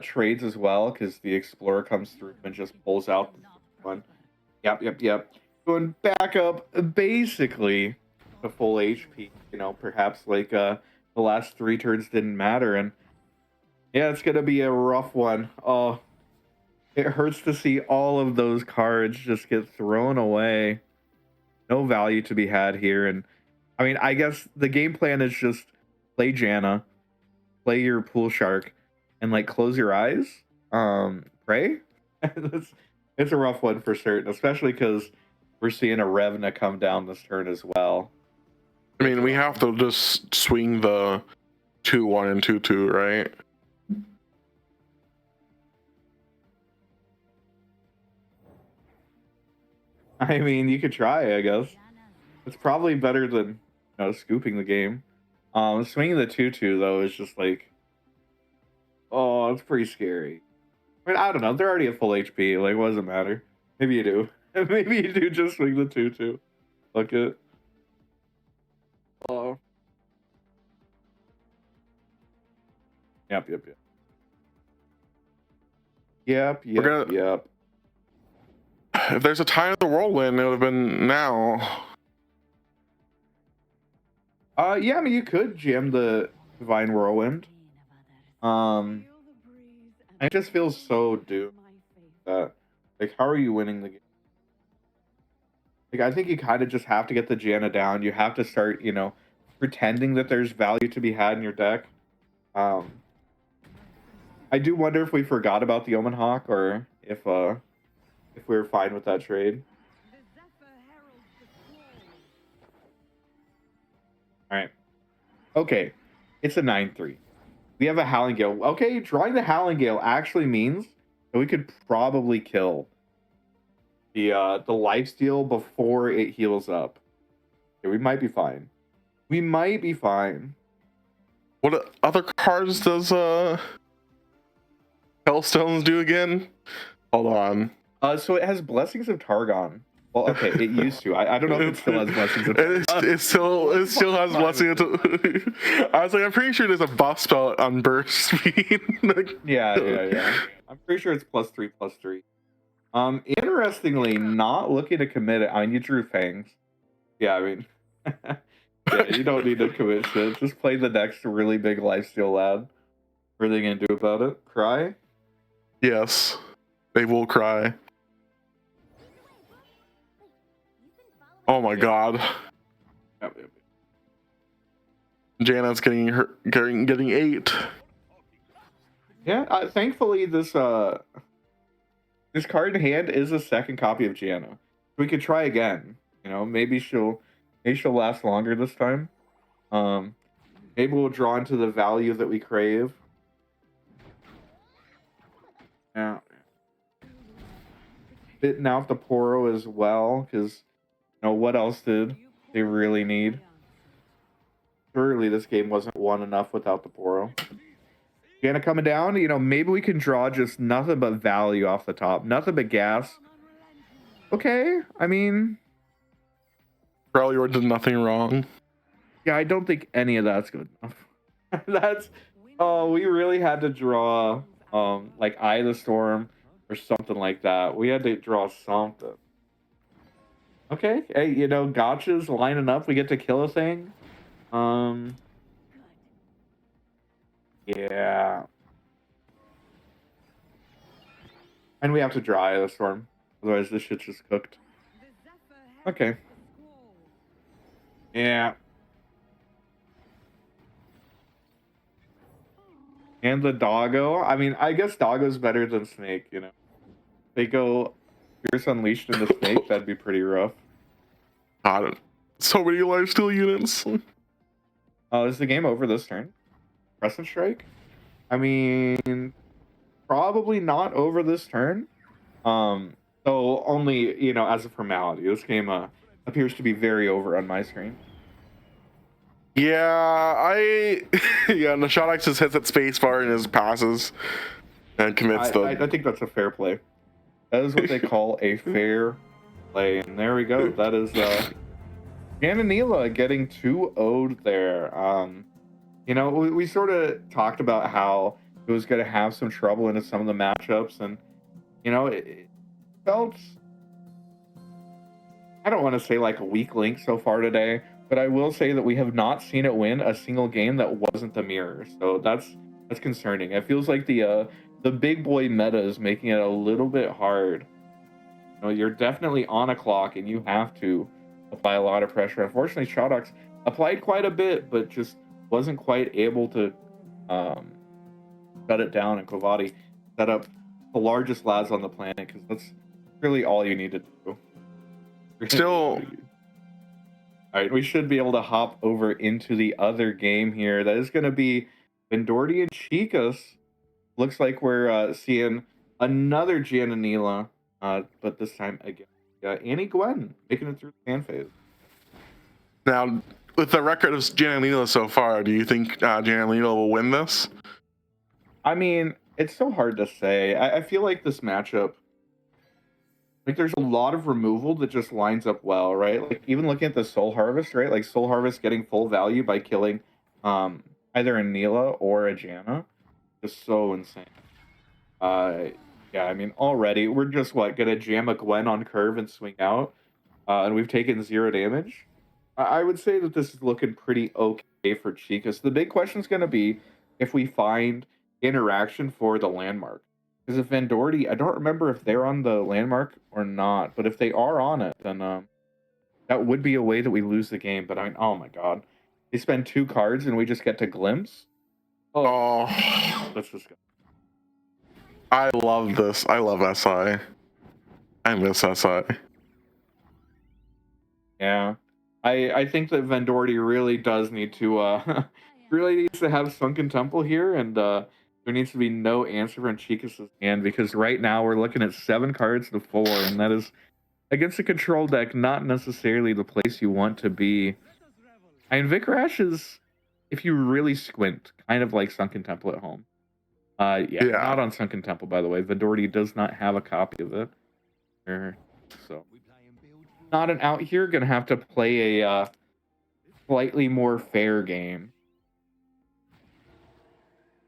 trades as well, because the Explorer comes through and just pulls out one. Yep. Going back up, basically to full HP. Perhaps like the last 3 turns didn't matter, and yeah, it's gonna be a rough one. Oh, it hurts to see all of those cards just get thrown away. No value to be had here, and I mean, I guess the game plan is just play Janna, play your Pool Shark, and like close your eyes. Pray. It's a rough one for certain, especially because we're seeing a Revna come down this turn as well. I mean, we have to just swing the 2/1 and 2/2, right? I mean, you could try, I guess. It's probably better than scooping the game. Swinging the 2/2 though is just like, oh, it's pretty scary. I mean, I don't know. They're already at full HP. Like, what does it matter? Maybe you do. Maybe you do just swing the 2/2. Look it. Oh. Yep. Yep. If there's a time of the whirlwind, it would have been now. Yeah, I mean, you could jam the Divine Whirlwind. It just feels so doomed that, like, how are you winning the game? Like, I think you kind of just have to get the Janna down. You have to start, pretending that there's value to be had in your deck. I do wonder if we forgot about the Omen Hawk or if we were fine with that trade. All right. Okay. It's a 9-3. We have a Howling Gale. Okay, drawing the Howling Gale actually means that we could probably kill the lifesteal before it heals up. Okay, we might be fine. What other cards does Hellstones do again? Hold on. So it has Blessings of Targon. Well, okay, it used to. I don't know if it still has Blessings of Targon. It still has Blessings of I was like, I'm pretty sure there's a buff spell on burst speed. Yeah. I'm pretty sure it's +3/+3. Interestingly, not looking to commit it. I mean, you drew Fangs. Yeah, I mean, yeah, you don't need to commit shit. Just play the next really big lifesteal lad. What are they gonna do about it? Cry? Yes, they will cry. Oh my god. Yep. Janna's getting hurt, getting 8. Yeah, thankfully this card in hand is a second copy of Janna. We could try again. Maybe she'll last longer this time. Maybe we'll draw into the value that we crave. Yeah. Bitten out the Poro as well, because what else did they really need? Surely this game wasn't won enough without the Poro. Janna coming down, maybe we can draw just nothing but value off the top. Nothing but gas. Okay, I mean... Freljord did nothing wrong. Yeah, I don't think any of that's good enough. We really had to draw, like Eye of the Storm or something like that. We had to draw something. Okay, hey, gotchas lining up. We get to kill a thing. Yeah. And we have to draw Eye of the Storm. Otherwise, this shit's just cooked. Okay. Yeah. And the Doggo. I mean, I guess Doggo's better than Snake, They go Fierce Unleashed into Snake, that'd be pretty rough. God, so many lifesteal units. Is the game over this turn? Crescent Strike? I mean, probably not over this turn. So only, as a formality. This game appears to be very over on my screen. Yeah, Nashadix just hits that spacebar and just passes and commits I think that's a fair play. That is what they call a fair play. And there we go. That is Janna getting 2-0'd there. We sort of talked about how it was going to have some trouble into some of the matchups. And, it felt... I don't want to say like a weak link so far today, but I will say that we have not seen it win a single game that wasn't the mirror. So that's concerning. It feels like the big boy meta is making it a little bit hard. You're definitely on a clock and you have to apply a lot of pressure. Unfortunately, Shodox applied quite a bit, but just wasn't quite able to shut it down. And Kovati set up the largest lads on the planet, because that's really all you need to do. Still... All right, we should be able to hop over into the other game here. That is going to be Vendordi and Chicas. Looks like we're seeing another Janna, but this time again, Annie Gwen making it through the fan phase. Now, with the record of Janna so far, do you think Janna will win this? I mean, it's so hard to say. I feel like this matchup, like, there's a lot of removal that just lines up well, right? Like, even looking at the Soul Harvest, right? Like, Soul Harvest getting full value by killing either a Neela or a Janna. just so insane. Yeah, I mean, already we're just what gonna jam a Gwen on curve and swing out, and we've taken 0 damage. I would say that this is looking pretty okay for Chicas. The big question is gonna be if we find interaction for the landmark. Because if Vendorti, I don't remember if they're on the landmark or not, but if they are on it, then that would be a way that we lose the game. But I mean, oh my god, they spend 2 cards and we just get to glimpse. Oh, Let's just go. I love this. I love SI. I miss SI. Yeah, I think that Vendorti really does need to really needs to have Sunken Temple here, and there needs to be no answer from Chicas' hand because right now we're looking at 7 cards to 4, and that is against a control deck not necessarily the place you want to be. I mean, Vikrash is, if you really squint, kind of like Sunken Temple at home. Yeah, Yeah. not on Sunken Temple, by the way. Vendorti does not have a copy of it. So, not an out here. Gonna have to play a slightly more fair game.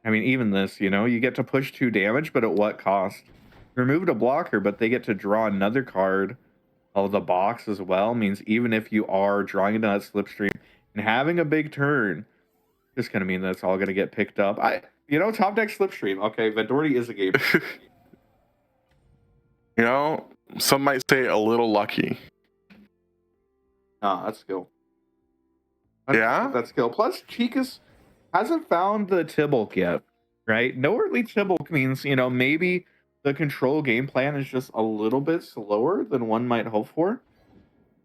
I mean, even this, you get to push 2 damage, but at what cost? Removed a blocker, but they get to draw another card of the box as well. Means even if you are drawing into that slipstream and having a big turn, it's gonna mean that it's all gonna get picked up. Top deck slipstream. Okay, Vendorti is a game. Some might say a little lucky. Nah, that's skill. Yeah? That's skill. Plus, Chicas hasn't found the Tibble yet, right? No early Tibble means, maybe the control game plan is just a little bit slower than one might hope for.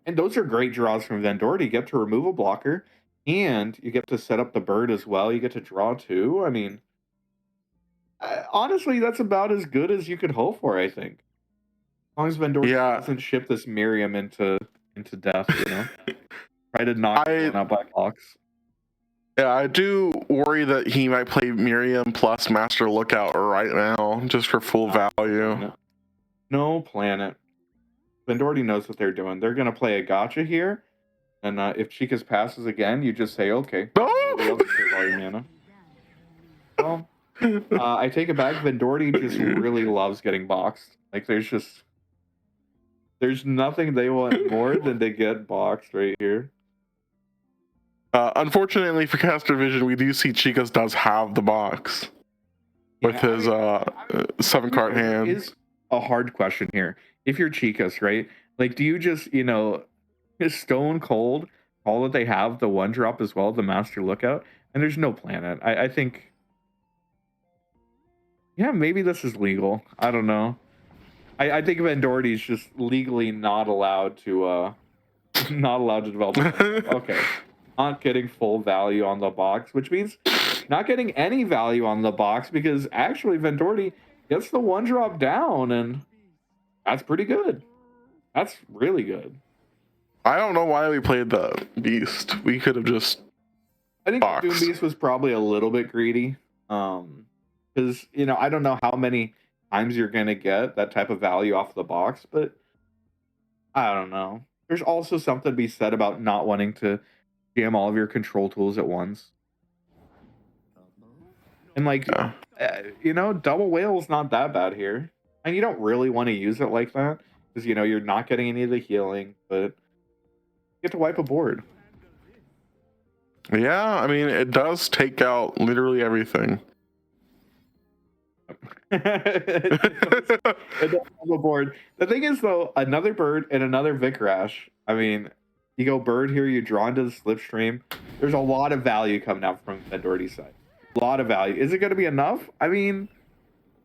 And those are great draws from Vendorti. You get to remove a blocker, and you get to set up the bird as well. You get to draw 2. I mean, honestly, that's about as good as you could hope for, I think. As long as Vendorti doesn't ship this Miriam into death, Try to knock one out by box. Yeah, I do worry that he might play Miriam plus Master Lookout right now, just for full value. No planet. Vendorti knows what they're doing. They're going to play a gotcha here, and if Chicas passes again, you just say, okay. No! Take all your mana. Well, I take it back. Vendorti just really loves getting boxed. Like, there's nothing they want more than to get boxed right here. Unfortunately for Caster Vision, we do see Chicas does have the box with his 7-card hand. Is a hard question here. If you're Chicas, right? Like, do you just, stone cold call that they have the 1-drop as well, the Master Lookout, and there's no planet? I think, yeah, maybe this is legal. I don't know. I think Vendorti is just legally not allowed to develop. Okay. Not getting full value on the box, which means not getting any value on the box because actually Vendorti gets the 1-drop down, and that's pretty good. That's really good. I don't know why we played the Beast. We could have just I think the Doom Beast was probably a little bit greedy. Because, I don't know how many times you're going to get that type of value off the box, but I don't know. There's also something to be said about not wanting to jam all of your control tools at once. And double whale is not that bad here. And you don't really want to use it like that because, you're not getting any of the healing, but you get to wipe a board. Yeah, I mean, it does take out literally everything. It does have a board. The thing is, though, another bird and another Vikrash. I mean, you go bird here, you draw into the slipstream. There's a lot of value coming out from Vendorti's side. A lot of value. Is it going to be enough? I mean,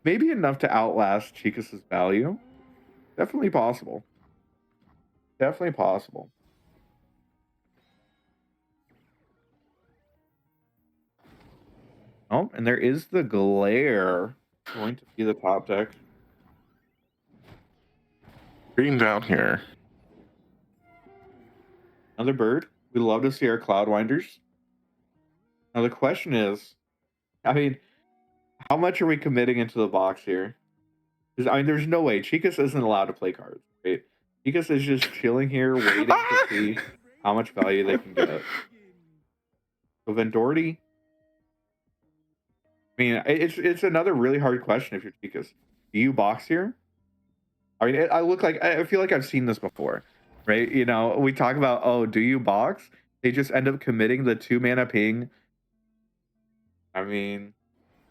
maybe enough to outlast Chicas' value. Definitely possible. Definitely possible. Oh, and there is the glare going to be the top deck. Reading down here. Another bird. We love to see our Cloudwinders. Now the question is, I mean, how much are we committing into the box here? Because I mean, there's no way Chicas isn't allowed to play cards, right? Chicas is just chilling here, waiting to see how much value they can get. So Vendorti. I mean, it's another really hard question if you're Chicas. Do you box here? I mean, I feel like I've seen this before, right? You know, we talk about, oh, do you box? They just end up committing the 2-mana ping. I mean,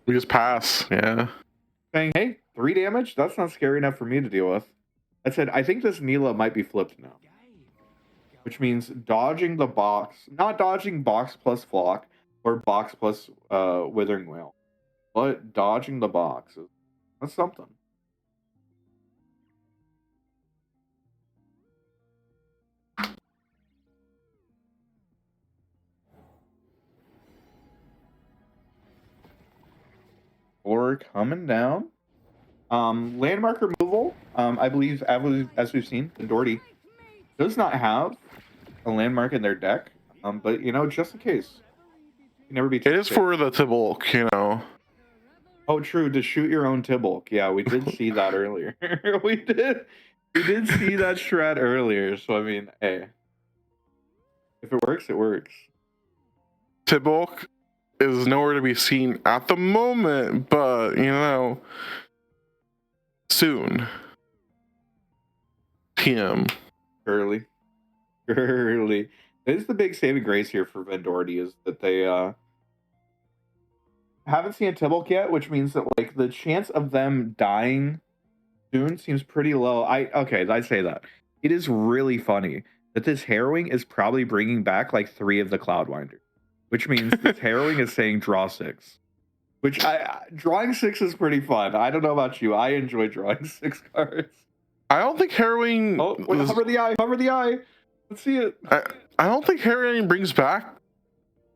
We just pass. Yeah. saying, hey, 3 damage? That's not scary enough for me to deal with. I said, I think this Mila might be flipped now. Which means dodging the box, not dodging box plus flock or box plus withering whale, but dodging the box. That's something. Or coming down. Landmark removal, I believe, as we've seen, Doherty does not have a landmark in their deck. But you know, just in case, you can never be. It is for the Tibulk, you know. Oh, true. To shoot your own Tibulk. Yeah, we did see that earlier. we did see that strat earlier. So I mean, hey, if it works, it works. Tibulk is nowhere to be seen at the moment, but you know, soon. TM. Early. This is the big saving grace here for Vendordi is that they haven't seen a Tibulk yet, which means that like the chance of them dying soon seems pretty low. I say that. It is really funny that this harrowing is probably bringing back like 3 of the Cloudwinders, which means this harrowing is saying draw 6. Which drawing 6 is pretty fun. I don't know about you. I enjoy drawing 6 cards. I don't think harrowing. Oh, wait, hover the eye. Let's see it. I don't think harrowing brings back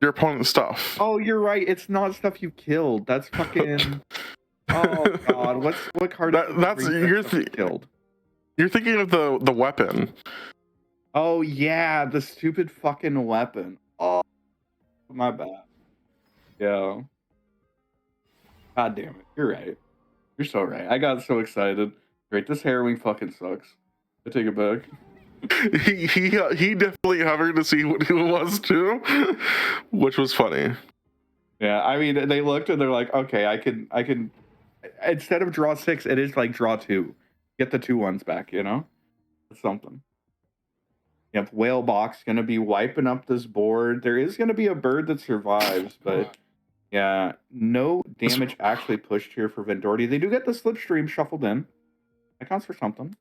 your opponent's stuff. Oh, you're right. It's not stuff you killed. That's fucking. Oh god, what card? That's killed. You're thinking of the weapon. Oh yeah, the stupid fucking weapon. Oh, my bad. Yeah. God damn it. You're right. You're so right. I got so excited. Right, this harrowing fucking sucks. I take it back. He definitely hovered to see what it was too, which was funny. Yeah, I mean they looked and they're like, okay, I can instead of draw 6, it is like draw 2. Get the 2 ones back, you know? That's something. Yep, whale box gonna be wiping up this board. There is gonna be a bird that survives, but yeah, no damage actually pushed here for Vendordi. They do get the slipstream shuffled in. That counts for something.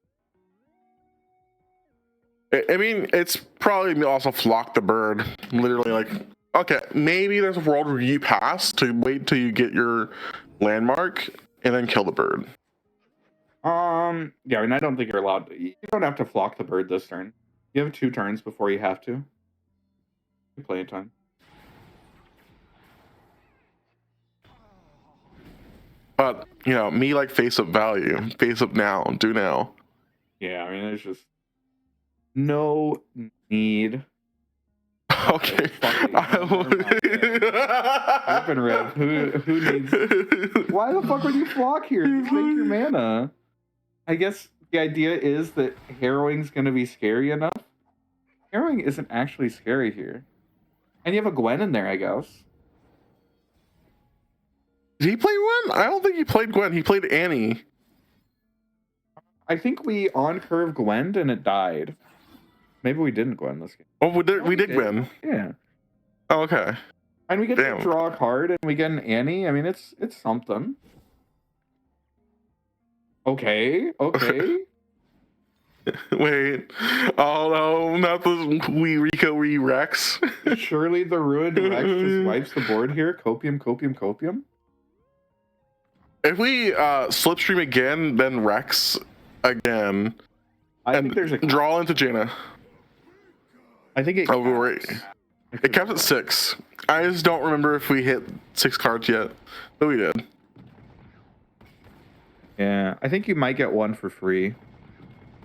I mean, it's probably also flock the bird. Literally, like, okay, maybe there's a world where you pass to wait till you get your landmark and then kill the bird. Yeah, I mean, I don't think you're allowed to. You don't have to flock the bird this turn. You have 2 turns before you have to. Playing time. But, you know, me like face up value. Face up now. Do now. Yeah, I mean, there's just no need. Okay. Open rip. Who needs? Why the fuck would you flock here? Just make your mana. I guess the idea is that harrowing's gonna be scary enough. Harrowing isn't actually scary here, and you have a Gwen in there, I guess. Did he play Gwen? I don't think he played Gwen. He played Annie. I think we on curve Gwenned and it died. Maybe we didn't Gwen this game. Oh, we did Gwen. Yeah. Oh, okay. And we get to draw a card and we get an Annie. I mean, it's something. Okay. Wait. Oh no, not the Rico Rex. Surely the ruined Rex just wipes the board here. Copium. If we slipstream again, then Rex again. I think there's a draw into Jaina. I think it. Oh, right. It caps at 6. I just don't remember if we hit 6 cards yet, but we did. Yeah, I think you might get 1 for free.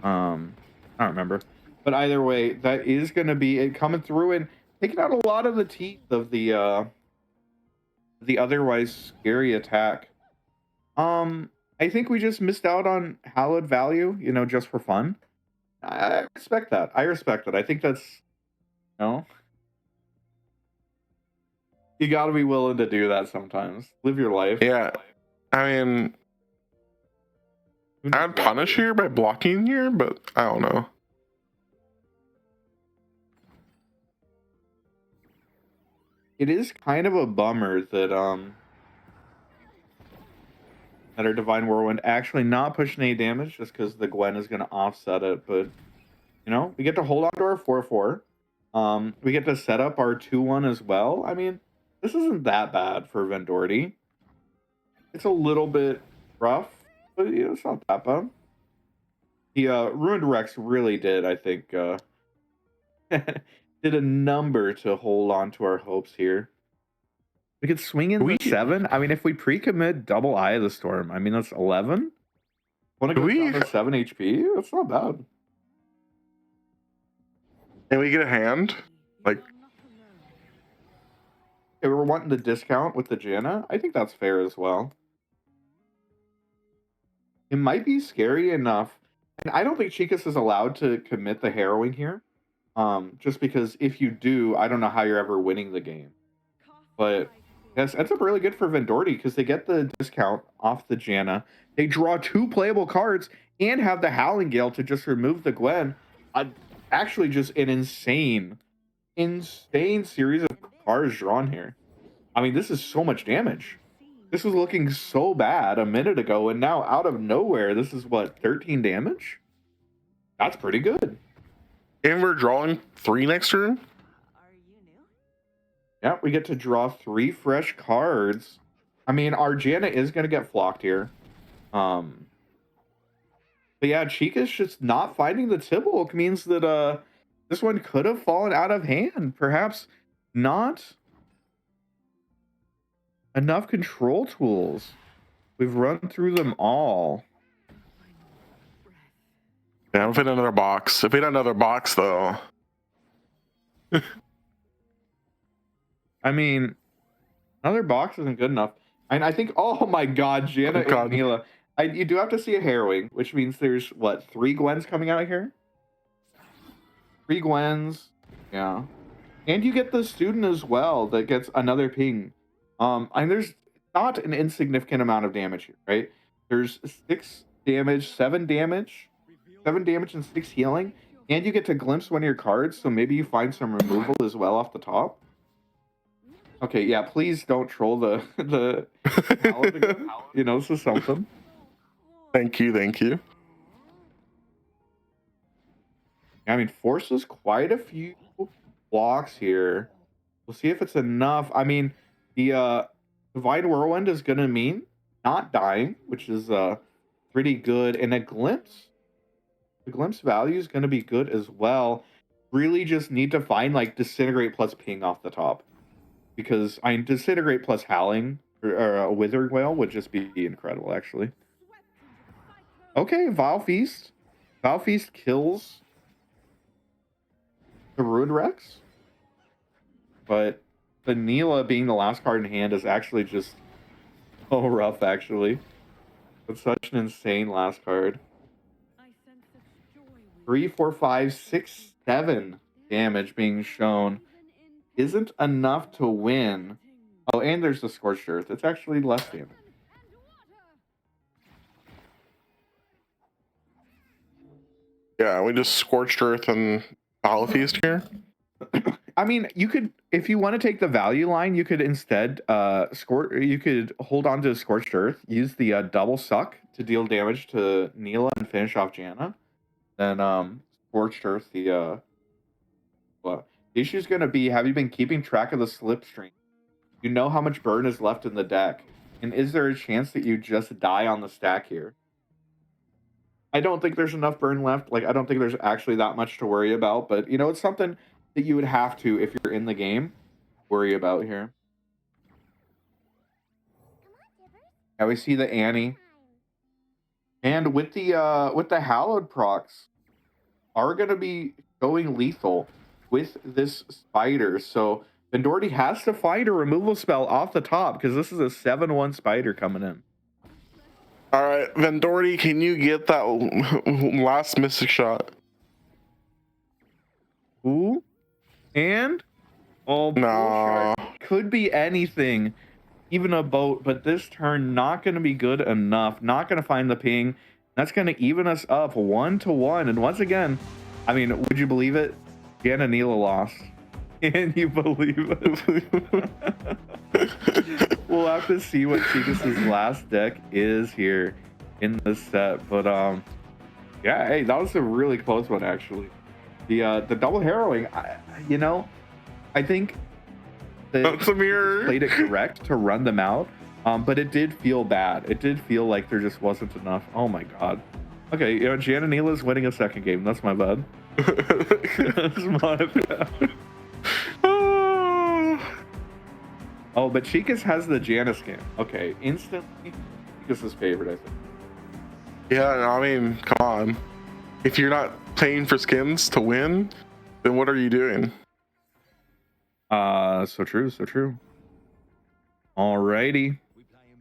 I don't remember, but either way, that is going to be it coming through and taking out a lot of the teeth of the otherwise scary attack. I think we just missed out on hallowed value, you know, just for fun. I respect that. I think that's, you know. You gotta be willing to do that sometimes. Live your life. Yeah, I mean, I'd punish here by blocking here, but I don't know. It is kind of a bummer that that our Divine Whirlwind actually not pushing any damage just because the Gwen is going to offset it. But, you know, we get to hold on to our 4-4. We get to set up our 2-1 as well. I mean, this isn't that bad for Vendorti. It's a little bit rough, but you know, it's not that bad. The Ruined Rex really did, I think, did a number to hold on to our hopes here. We could swing in the 7. I mean, if we pre-commit double Eye of the Storm, I mean, that's 11. Want to go down to 7 HP? That's not bad. And we get a hand? Like, if we're wanting the discount with the Janna, I think that's fair as well. It might be scary enough. And I don't think Chicas is allowed to commit the harrowing here. Just because if you do, I don't know how you're ever winning the game. But yes, ends up really good for Vendorti because they get the discount off the Janna. They draw 2 playable cards and have the Howling Gale to just remove the Gwen. Actually, just an insane series of cards drawn here. I mean, this is so much damage. This was looking so bad a minute ago, and now out of nowhere, this is what, 13 damage? That's pretty good. And we're drawing 3 next turn? Yeah, we get to draw 3 fresh cards. I mean, our Janna is going to get flocked here. But yeah, Chica's just not finding the Tibble means that this one could have fallen out of hand. Perhaps not enough control tools. We've run through them all. Yeah, I'm fitting another box. If we had another box, though. I mean, another box isn't good enough. And I think, oh my god, Janna and Mila. You do have to see a harrowing, which means there's, what, 3 Gwens coming out here? 3 Gwens. Yeah. And you get the student as well that gets another ping. And there's not an insignificant amount of damage here, right? There's 6 damage, 7 damage, 7 damage and 6 healing. And you get to glimpse one of your cards, so maybe you find some removal as well off the top. Okay, yeah, please don't troll the paladin. You know, this is something. Thank you, thank you. I mean, forces quite a few blocks here. We'll see if it's enough. I mean, the Divine Whirlwind is going to mean not dying, which is pretty good. And a glimpse. The glimpse value is going to be good as well. Really just need to find, like, Disintegrate plus Ping off the top. Because Disintegrate plus Howling or a Withering Wail would just be incredible, actually. Okay, Vile Feast. Vile Feast kills the Ruined Rex. But the Neela being the last card in hand is actually just so rough, actually. It's such an insane last card. 3, 4, 5, 6, 7 damage being shown isn't enough to win. Oh, and there's the Scorched Earth. It's actually less damage. Yeah, we just Scorched Earth and Vile Feast here. I mean, you could, if you want to take the value line, you could instead you could hold on to Scorched Earth, use the double suck to deal damage to Neela and finish off Janna. Then Scorched Earth, the issue is going to be, have you been keeping track of the slipstream? You know how much burn is left in the deck. And is there a chance that you just die on the stack here? I don't think there's enough burn left. Like, I don't think there's actually that much to worry about. But, you know, it's something that you would have to, if you're in the game, worry about here. Now we see the Annie. And with the Hallowed procs are going to be going lethal with this spider. So Vendorti has to find a removal spell off the top because this is a 7/1 spider coming in. All right, Vendorti, can you get that last Mystic Shot? Ooh. And No. could be anything, even a boat, but this turn not going to be good enough. Not going to find the ping. That's going to even us up 1-1. And once again, I mean, would you believe it? Jana Neela lost. Can you believe it? We'll have to see what Chicas' last deck is here in this set. But yeah, hey, that was a really close one actually. The double harrowing, I think That's a mirror. played it correct to run them out, but it did feel bad. It did feel like there just wasn't enough. Oh my god. Okay, Jana Neela's winning a second game. That's my bad. That's my bad. Oh, but Chicas has the Jana skin. Okay, instantly Chicas' favorite, I think. Yeah, I mean, come on. If you're not playing for skins to win, then what are you doing? So true, so true. Alrighty.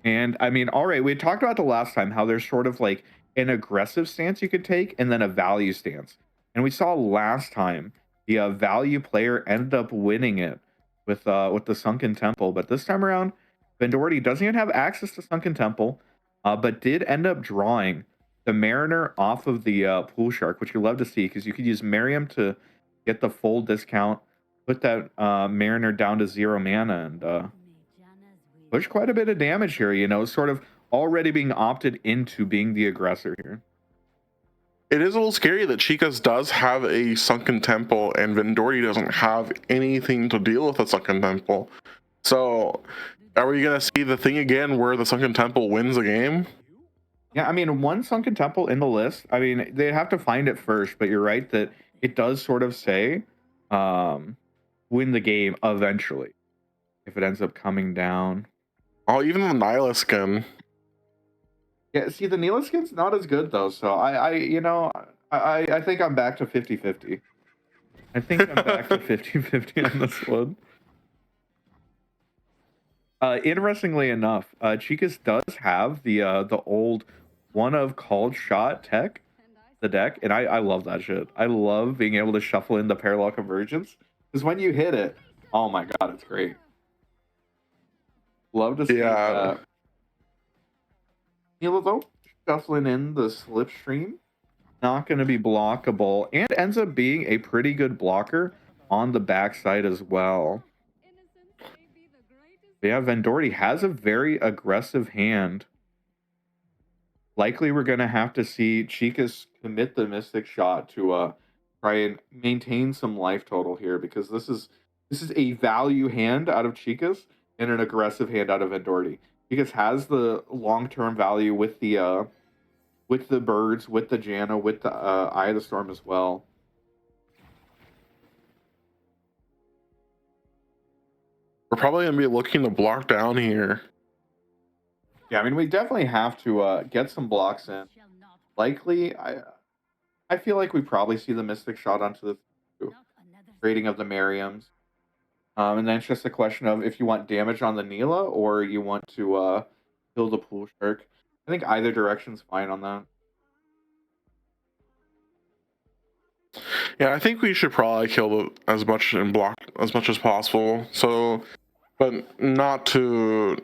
And I mean, all right, we talked about the last time how there's sort of like an aggressive stance you could take and then a value stance. And we saw last time the value player ended up winning it with the Sunken Temple. But this time around, Vendorti doesn't even have access to Sunken Temple, but did end up drawing the Mariner off of the Pool Shark, which you love to see because you could use Miriam to get the full discount, put that Mariner down to 0 mana, and push quite a bit of damage here, sort of already being opted into being the aggressor here. It is a little scary that Chicas does have a Sunken Temple and Vendorti doesn't have anything to deal with a Sunken Temple. So, are we going to see the thing again where the Sunken Temple wins a game? Yeah, I mean, one Sunken Temple in the list. I mean, they have to find it first, but you're right that it does sort of say win the game eventually if it ends up coming down. Oh, even the Nyla skin. Yeah, see, the Neela skin's not as good though, so I think I'm back to 50-50. I think I'm back to 50-50 on this one. Interestingly enough, Chicas does have the old one of called shot tech, the deck, and I love that shit. I love being able to shuffle in the parallel convergence because when you hit it, oh my god, it's great. Love to see that. Neela though, shuffling in the slipstream, not going to be blockable, and ends up being a pretty good blocker on the backside as well. But yeah, Vendorti has a very aggressive hand. Likely we're going to have to see Chicas commit the Mystic Shot to try and maintain some life total here, because this is a value hand out of Chicas and an aggressive hand out of Vendorti. Chicas has the long-term value with the birds, with the Jana, with the Eye of the Storm as well. We're probably going to be looking to block down here. Yeah, I mean, we definitely have to get some blocks in. Likely, I feel like we probably see the Mystic Shot onto the rating of the Miriams. And then it's just a question of if you want damage on the Neela or you want to kill the Pool Shark. I think either direction's fine on that. Yeah, I think we should probably kill as much and block as much as possible. So, but not to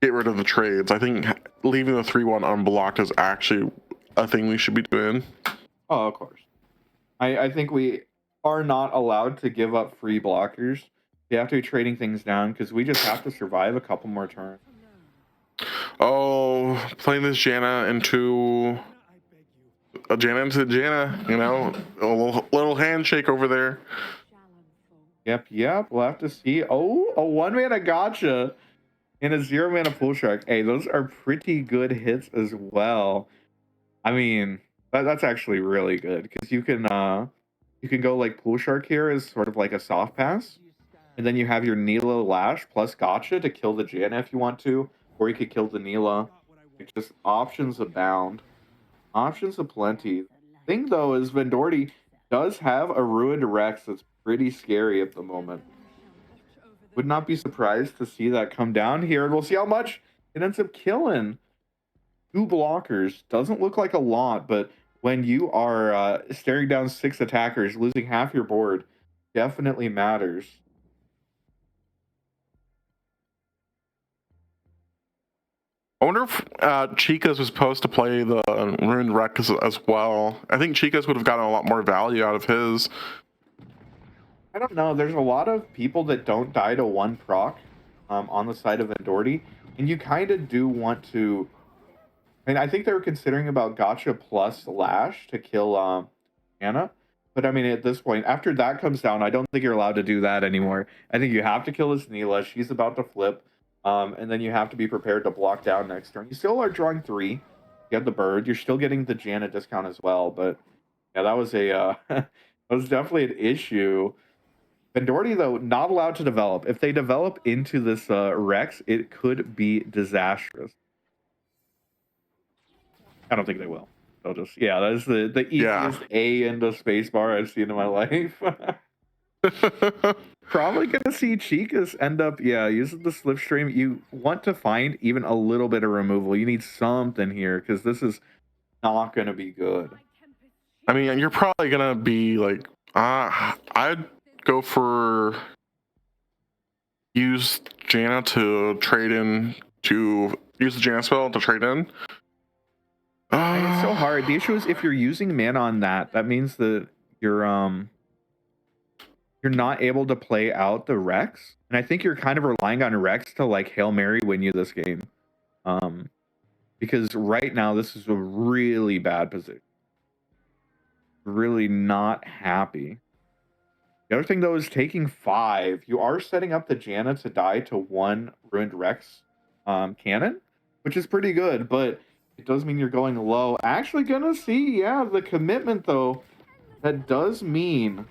get rid of the trades. I think leaving the 3-1 unblocked is actually a thing we should be doing. Oh, of course. I think we are not allowed to give up free blockers. We have to be trading things down because we just have to survive a couple more turns. Oh, playing this Jana into Jana, a little handshake over there. Yep. We'll have to see. Oh, a 1-mana gotcha and a 0-mana Pool Shark. Hey, those are pretty good hits as well. I mean, that's actually really good because you can go like Pool Shark here as sort of like a soft pass, and then you have your Neela Lash plus gotcha to kill the Jana if you want to, or you could kill the Neela. It's just options abound. Options aplenty. Thing though is Vendorti does have a Ruined Rex that's pretty scary at the moment. Would not be surprised to see that come down here, and we'll see how much it ends up killing. 2 blockers doesn't look like a lot, but when you are staring down 6 attackers, losing half your board definitely matters. I wonder if Chica's was supposed to play the Ruined Wreck as well. I think Chica's would have gotten a lot more value out of his. I don't know. There's a lot of people that don't die to one proc on the side of Vendorti, and you kind of do want to. I mean, I think they were considering about Gotcha plus Lash to kill Anna, but I mean, at this point, after that comes down, I don't think you're allowed to do that anymore. I think you have to kill this Neela. She's about to flip, and then you have to be prepared to block down next turn. You still are drawing 3. You have the bird. You're still getting the Janet discount as well, but yeah, that was a that was definitely an issue. Vendorti, though, not allowed to develop. If they develop into this Rex, it could be disastrous. I don't think they will. They'll just, yeah, that's the easiest A into spacebar I've seen in my life. Probably gonna see Chicas end up, yeah, using the slipstream. You want to find even a little bit of removal. You need something here because this is not gonna be good. I mean, you're probably gonna be like, I'd go for use Janna to trade in to use the Janna spell to trade in. It's so hard. The issue is if you're using mana on that, that means that you're not able to play out the Rex, and I think you're kind of relying on Rex to like Hail Mary win you this game, because right now this is a really bad position. Really not happy. The other thing though is taking 5. You are setting up the Janna to die to 1 Ruined Rex cannon, which is pretty good, but it does mean you're going low. Actually gonna see, yeah, the commitment though. That does mean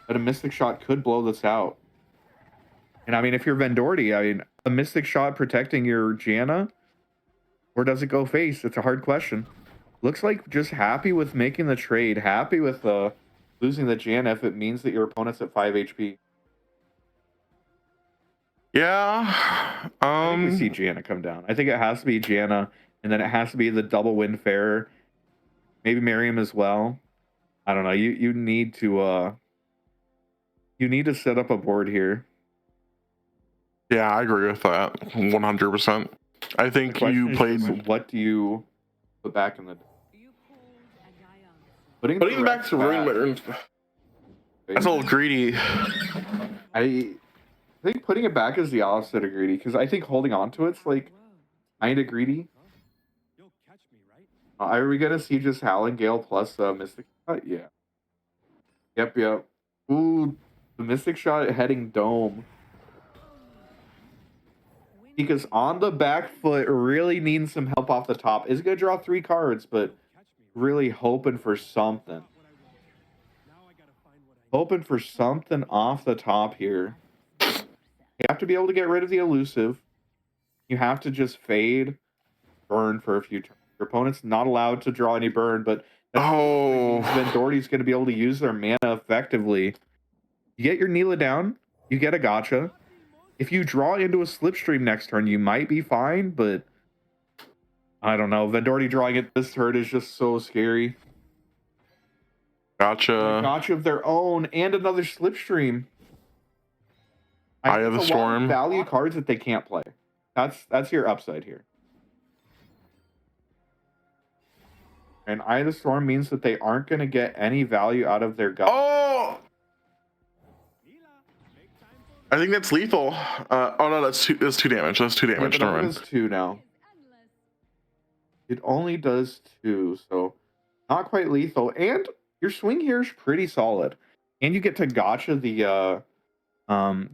that a Mystic Shot could blow this out. And I mean, if you're Vendorti, I mean, a Mystic Shot protecting your Janna, or does it go face? It's a hard question. Looks like just happy with making the trade, happy with losing the Janna if it means that your opponent's at 5 HP. Yeah. I think we see Janna come down. I think it has to be Janna, and then it has to be the double Windfarer. Maybe Miriam as well. I don't know. You need to set up a board here. Yeah, I agree with that 100%. I think you played. What do you put back in the? Putting back to Ruined. That's a little greedy. I think putting it back is the opposite of greedy, because I think holding on to it's like kind of greedy. Are we gonna see just Howling Gale plus Mystic Shot? Yeah. Yep. Ooh, the Mystic Shot heading dome. Because on the back foot, really needing some help off the top. Is gonna draw 3 cards, but really hoping for something. Hoping for something off the top here. You have to be able to get rid of the elusive. You have to just fade, burn for a few turns. Your opponent's not allowed to draw any burn, but Vendorti's going to be able to use their mana effectively. You get your Neela down, you get a gotcha. If you draw into a slipstream next turn, you might be fine, but I don't know. Vendorti drawing it this turn is just so scary. Gotcha. Gotcha of their own and another slipstream. Eye of the Storm. Value cards that they can't play. That's your upside here. And Eye of the Storm means that they aren't going to get any value out of their gotcha. Oh! I think that's lethal. Oh no, that's 2 damage. That's 2 damage. Yeah, it does 2 now. It only does 2, so not quite lethal. And your swing here is pretty solid. And you get to gotcha the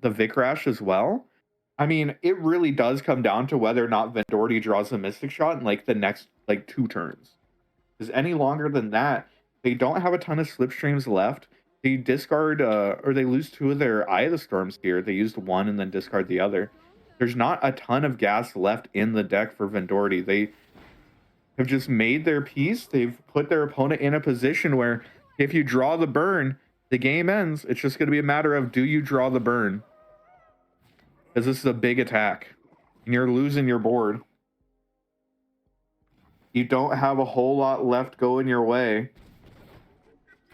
Vic Rash as well. I mean, it really does come down to whether or not Vendorti draws a Mystic Shot in like the next like 2 turns. Because any longer than that, they don't have a ton of slipstreams left. They discard or they lose 2 of their Eye of the Storms here. They used 1 and then discard the other. There's not a ton of gas left in the deck for Vendorti. They have just made their piece. They've put their opponent in a position where if you draw the burn, the game ends. It's just going to be a matter of, do you draw the burn? Because this is a big attack. And you're losing your board. You don't have a whole lot left going your way.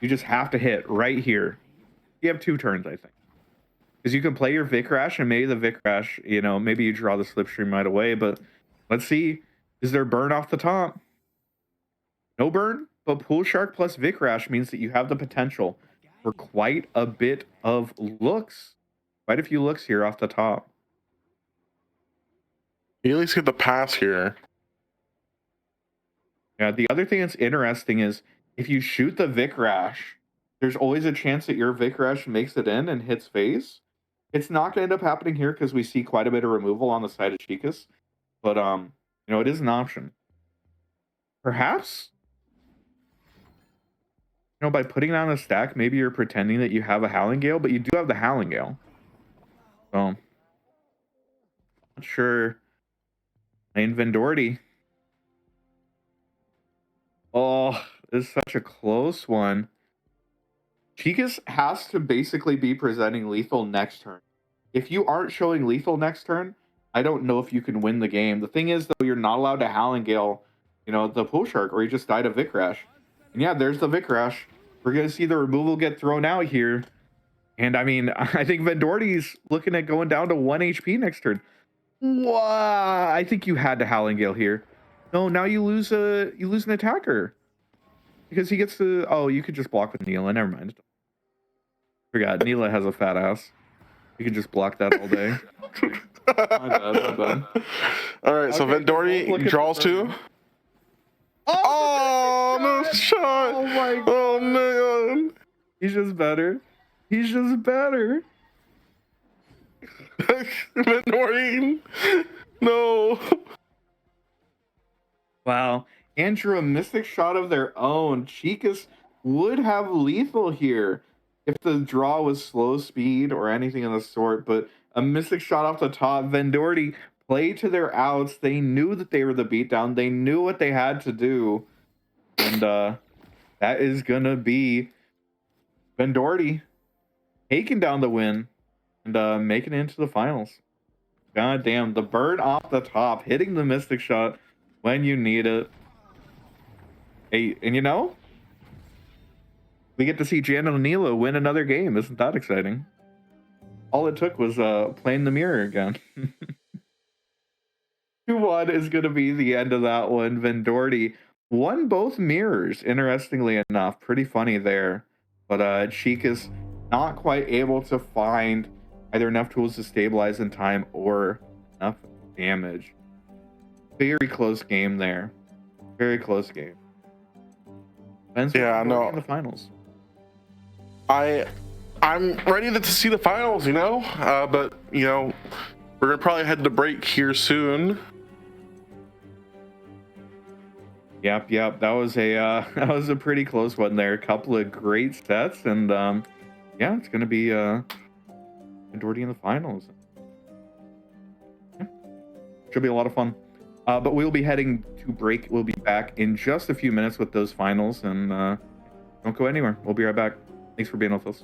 You just have to hit right here. You have 2 turns, I think. Because you can play your Vic Rash, and maybe the Vic Rash, you know, maybe you draw the slipstream right away, but Let's see. Is there burn off the top? No burn, but Pool Shark plus Vic Rash means that you have the potential for quite a bit of looks. Quite a few looks here off the top. You at least get the pass here. Yeah, the other thing that's interesting is if you shoot the Vic Rash, there's always a chance that your Vic Rash makes it in and hits phase. It's not going to end up happening here because we see quite a bit of removal on the side of Chikas. But, it is an option. Perhaps, by putting down a stack, maybe you're pretending that you have a Howling Gale, but you do have the Howling Gale. So, not sure. Lane Vendorti. Oh, this is such a close one. Chikas has to basically be presenting lethal next turn. If you aren't showing lethal next turn, I don't know if you can win the game. The thing is, though, you're not allowed to Howling Gale, the Pool Shark, or you just died of Vic Rash. And yeah, there's the Vic Rash. We're going to see the removal get thrown out here. And I mean, I think Vendorti's looking at going down to 1 HP next turn. Wow, I think you had to Howling Gale here. No, now you lose an attacker. Because he gets to... Oh, you could just block with Neela. Never mind. Forgot, Neela has a fat ass. You can just block that all day. My bad. All right, so Vendorti draws 2. Oh, no shot. Oh, my God. Oh, man. He's just better. Vendorti. No. Wow. Andrew, a Mystic Shot of their own. Chikas would have lethal here if the draw was slow speed or anything of the sort, but a Mystic Shot off the top. Vendorti play to their outs. They knew that they were the beatdown. They knew what they had to do. And that is going to be Vendorti taking down the win and making it into the finals. God damn, the bird off the top, hitting the Mystic Shot when you need it. Hey, and we get to see Jan and Neela win another game. Isn't that exciting? All it took was playing the mirror again. 2-1 is going to be the end of that one. Vendorti won both mirrors, interestingly enough. Pretty funny there. But Chikas not quite able to find either enough tools to stabilize in time or enough damage. Very close game there. Very close game. Depends Yeah, no. in the finals. I'm ready to see the finals, but we're gonna probably head to break here soon. Yep. That was a pretty close one there. A couple of great sets, and yeah, it's gonna be Vendorti in the finals. Yeah. Should be a lot of fun. But we'll be heading to break. We'll be back in just a few minutes with those finals, and don't go anywhere. We'll be right back. Thanks for being with us.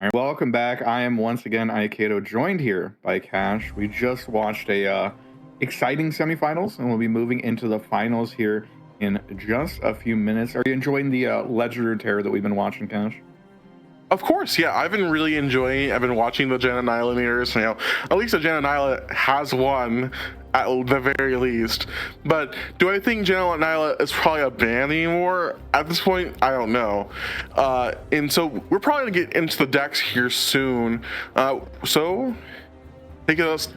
All right, welcome back. I am once again Aikato, joined here by Cash. We just watched a exciting semifinals, and we'll be moving into the finals here in just a few minutes. Are you enjoying the Legend of Terror that we've been watching, Cash? Of course, yeah. I've been really enjoying. I've been watching the Janet Nyla mirrors. You know, at least the Janet Nyla has won at the very least. But do I think Janet Nyla is probably a ban anymore at this point? I don't know. And so we're probably gonna get into the decks here soon. So take us.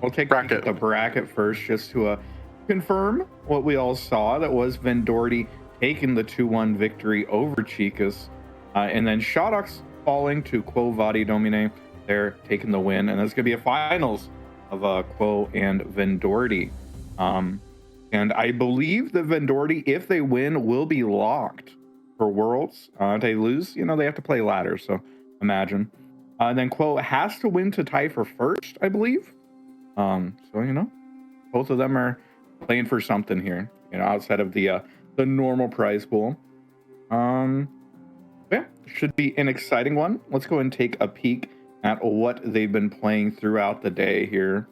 We'll take the bracket first, just to confirm what we all saw. That was Vendorti taking the 2-1 victory over Chicas. And then Shodox falling to Quo Vadi Domine. They're taking the win, and that's going to be a finals of Quo and Vendorti. And I believe that Vendorti, if they win, will be locked for Worlds. If they lose, you know, they have to play ladder, so imagine. And then Quo has to win to tie for first, I believe. So, you know, both of them are playing for something here, you know, outside of the normal prize pool. Yeah, should be an exciting one. Let's go and take a peek at what they've been playing throughout the day here.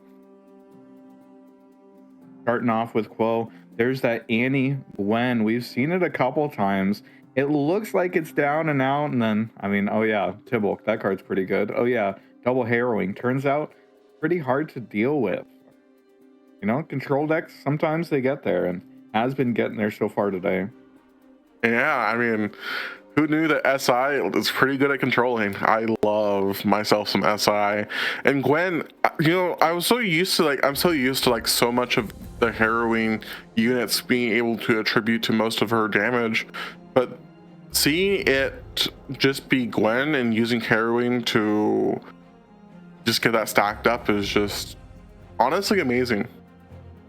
Starting off with Quo, there's that Annie Gwen. We've seen it a couple times. It looks like it's down and out, and then, I mean, oh yeah, Tibble, that card's pretty good. Oh yeah, double harrowing. Turns out pretty hard to deal with. You know, control decks, sometimes they get there, and has been getting there so far today. Yeah, I mean, who knew that SI is pretty good at controlling? I love myself some SI. And Gwen, you know, I'm so used to like so much of the harrowing units being able to attribute to most of her damage, but seeing it just be Gwen and using harrowing to just get that stacked up is just honestly amazing.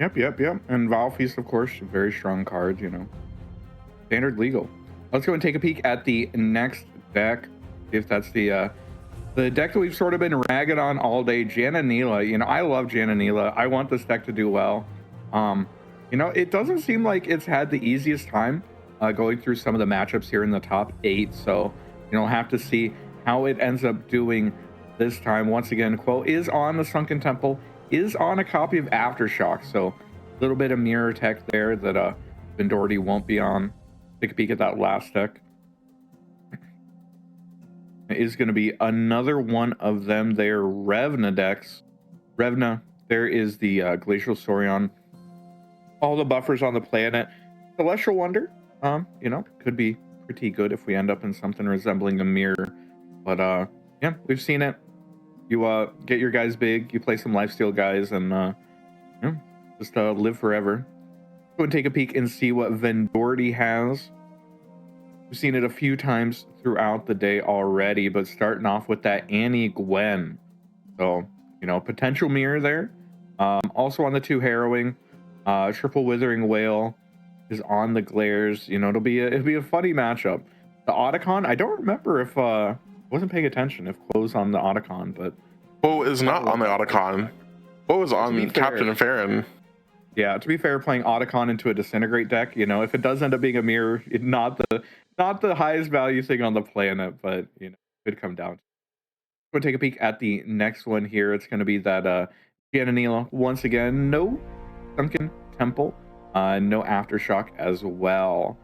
Yep. And Valfeast, of course, very strong cards, you know. Standard legal. Let's go and take a peek at the next deck. See if that's the deck that we've sort of been ragging on all day. Jananila. You know, I love Jananila. I want this deck to do well. You know, it doesn't seem like it's had the easiest time going through some of the matchups here in the top 8. So, you know, have to see how it ends up doing this time. Once again, Quo is on the Sunken Temple, is on a copy of Aftershock. So a little bit of mirror tech there that Vendorti won't be on. Take a peek at that last deck. It is going to be another one of them. They're Revna decks. Revna, there is the Glacial Saurian. All the buffers on the planet. Celestial Wonder, you know, could be pretty good if we end up in something resembling a mirror. But yeah, we've seen it. You get your guys big, you play some lifesteal guys, and yeah, just live forever. Go and take a peek and see what Vendorti has. We've seen it a few times throughout the day already, but starting off with that Annie Gwen. So, you know, potential mirror there. Also on the 2 harrowing, triple withering whale is on the glares. You know, it'll be a funny matchup. The Otacon, I don't remember if wasn't paying attention if Quo's on the Otacon, but Quo is not on the Otacon. Quo is on Captain and Farron. Yeah, to be fair, playing Otacon into a Disintegrate deck, you know, if it does end up being a mirror, not the highest value thing on the planet, but, you know, it could come down. We'll take a peek at the next one here. It's going to be that Jananila. Once again, no Sunken Temple, no Aftershock as well,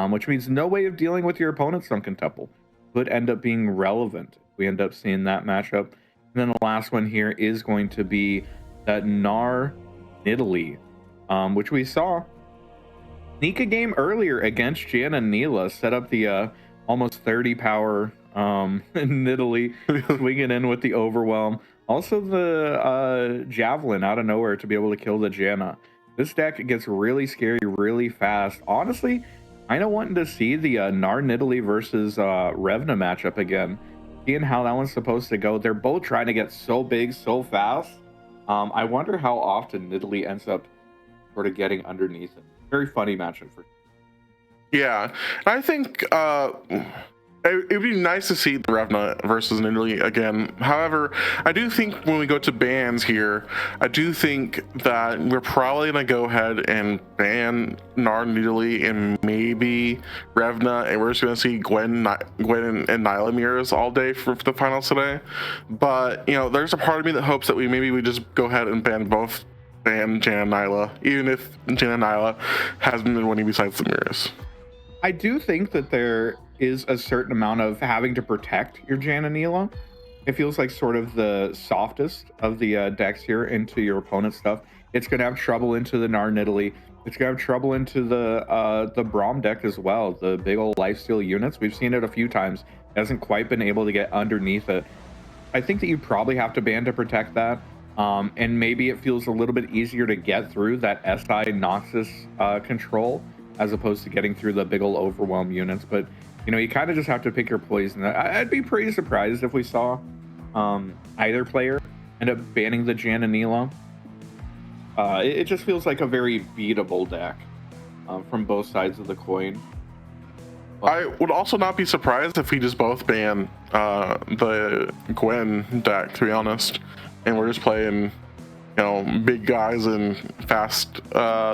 which means no way of dealing with your opponent's Sunken Temple. Could end up being relevant if we end up seeing that matchup. And then the last one here is going to be that Nar Italy, which we saw sneak a game earlier against Jananila, set up the almost 30 power Nidalee, swinging in with the Overwhelm. Also the Javelin out of nowhere to be able to kill the Janna. This deck gets really scary really fast. Honestly, kind of wanting to see the Nar Nidalee versus Revna matchup again. Seeing how that one's supposed to go. They're both trying to get so big so fast. I wonder how often Nidalee ends up sort of getting underneath it. Very funny matchup for. Yeah, I think It would be nice to see the Revna versus Nidalee again. However, I do think when we go to bans here, I do think that we're probably going to go ahead and ban Gnar, Nidalee, and maybe Revna, and we're just going to see Gwen and Nyla mirrors all day for the finals today. But, you know, there's a part of me that hopes that we just go ahead and ban both Jan and Nyla, even if Jan and Nyla hasn't been winning besides the mirrors. I do think that there is a certain amount of having to protect your Jan and Neela. It feels like sort of the softest of the decks here into your opponent's stuff. It's going to have trouble into the Gnar Nidalee. It's going to have trouble into the Braum deck as well. The big old lifesteal units. We've seen it a few times. It hasn't quite been able to get underneath it. I think that you probably have to ban to protect that. And maybe it feels a little bit easier to get through that SI Noxus control as opposed to getting through the big ol' overwhelm units. But you know, you kind of just have to pick your poison. I'd be pretty surprised if we saw either player end up banning the Jan and Neela. It just feels like a very beatable deck from both sides of the coin. But I would also not be surprised if we just both ban the Gwen deck, to be honest, and we're just playing, you know, big guys and fast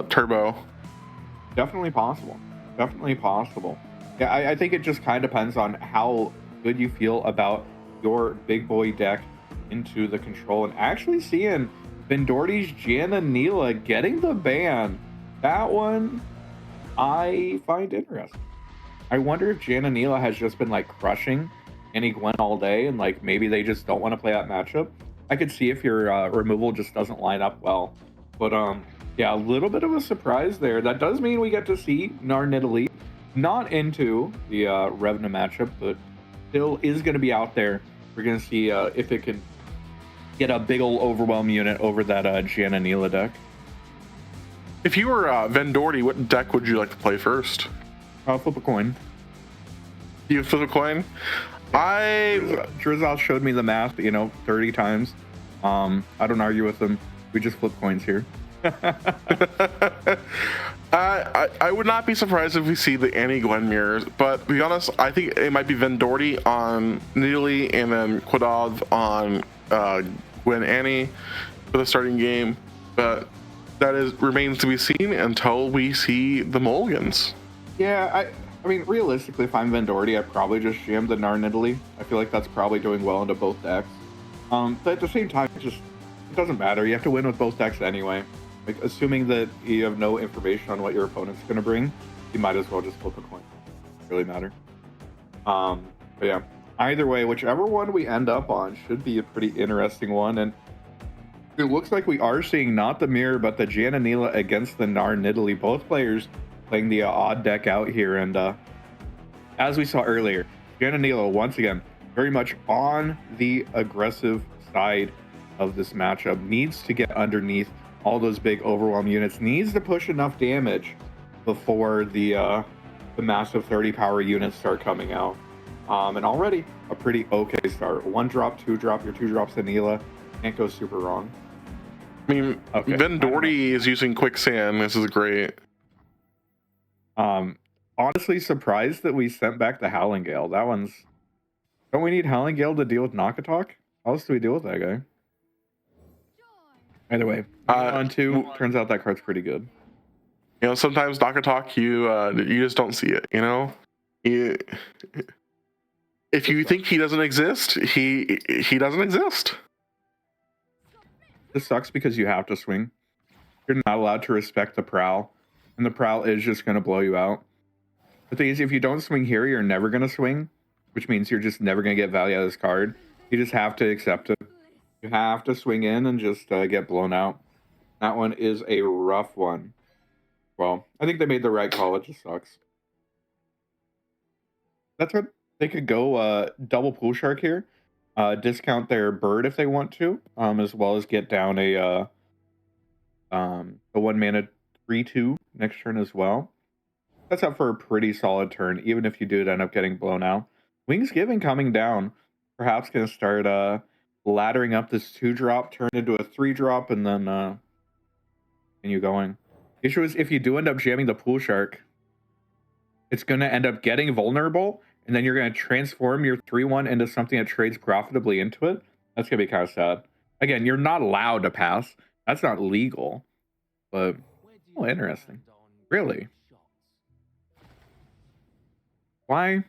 turbo. definitely possible. Definitely possible. Yeah, I think it just kind of depends on how good you feel about your big boy deck into the control. And actually seeing Vendorti's Jan and Neela getting the ban, that one I find interesting. I wonder if Jan and Neela has just been like crushing Annie Gwen all day, and like maybe they just don't want to play that matchup. I could see if your removal just doesn't line up well. But yeah, a little bit of a surprise there. That does mean we get to see Gnar Nidalee not into the Revna matchup, but still is going to be out there. We're going to see if it can get a big old overwhelm unit over that Jan and Neela deck. If you were Vendorti, what deck would you like to play first? I'll flip a coin. You flip a coin? Drizal showed me the math, 30 times. I don't argue with him. We just flip coins here. I would not be surprised if we see the Annie Gwen mirrors, but to be honest, I think it might be Vendorti on Nidalee and then Quadov on Gwen Annie for the starting game. But that remains to be seen until we see the mulligans. Yeah, I mean, realistically, if I'm Vendorti, I'd probably just jam the Gnar Nidalee. I feel like that's probably doing well into both decks. But at the same time, it doesn't matter. You have to win with both decks anyway. Like, assuming that you have no information on what your opponent's going to bring, you might as well just flip a coin. Doesn't really matter. But yeah, either way, whichever one we end up on should be a pretty interesting one. And it looks like we are seeing not the mirror, but the Jan and Neela against the Gnar Nidalee. Both players playing the odd deck out here. And as we saw earlier, Jan and Neela, once again, very much on the aggressive side of this matchup. Needs to get underneath all those big overwhelm units, needs to push enough damage before the massive 30 power units start coming out. And already a pretty okay start. 1 drop, 2 drop, your 2 drops to Neela. Can't go super wrong. I mean, okay, Vendorti is using quicksand. This is great. Honestly surprised that we sent back the Howling Gale. That one's... Don't we need Howling Gale to deal with Nakatok? How else do we deal with that guy? Either way, on 2, turns out that card's pretty good. You know, sometimes Nakatok, you just don't see it, you know? If you think he doesn't exist, he doesn't exist. This sucks because you have to swing. You're not allowed to respect the Prowl, and the Prowl is just going to blow you out. The thing is, if you don't swing here, you're never going to swing, which means you're just never going to get value out of this card. You just have to accept it. You have to swing in and just get blown out. That one is a rough one. Well, I think they made the right call. It just sucks. That's what they could go double Pool Shark here. Discount their bird if they want to, as well as get down a 1 mana 3/2 next turn as well. That's up for a pretty solid turn, even if you do end up getting blown out. Wingsgiving coming down, perhaps going to start laddering up this 2-drop, turn into a 3-drop, and then continue going. The issue is if you do end up jamming the Pool Shark, it's going to end up getting vulnerable and then you're going to transform your 3/1 into something that trades profitably into it. That's going to be kind of sad. Again, you're not allowed to pass. That's not legal. But, oh, interesting. Really? Why?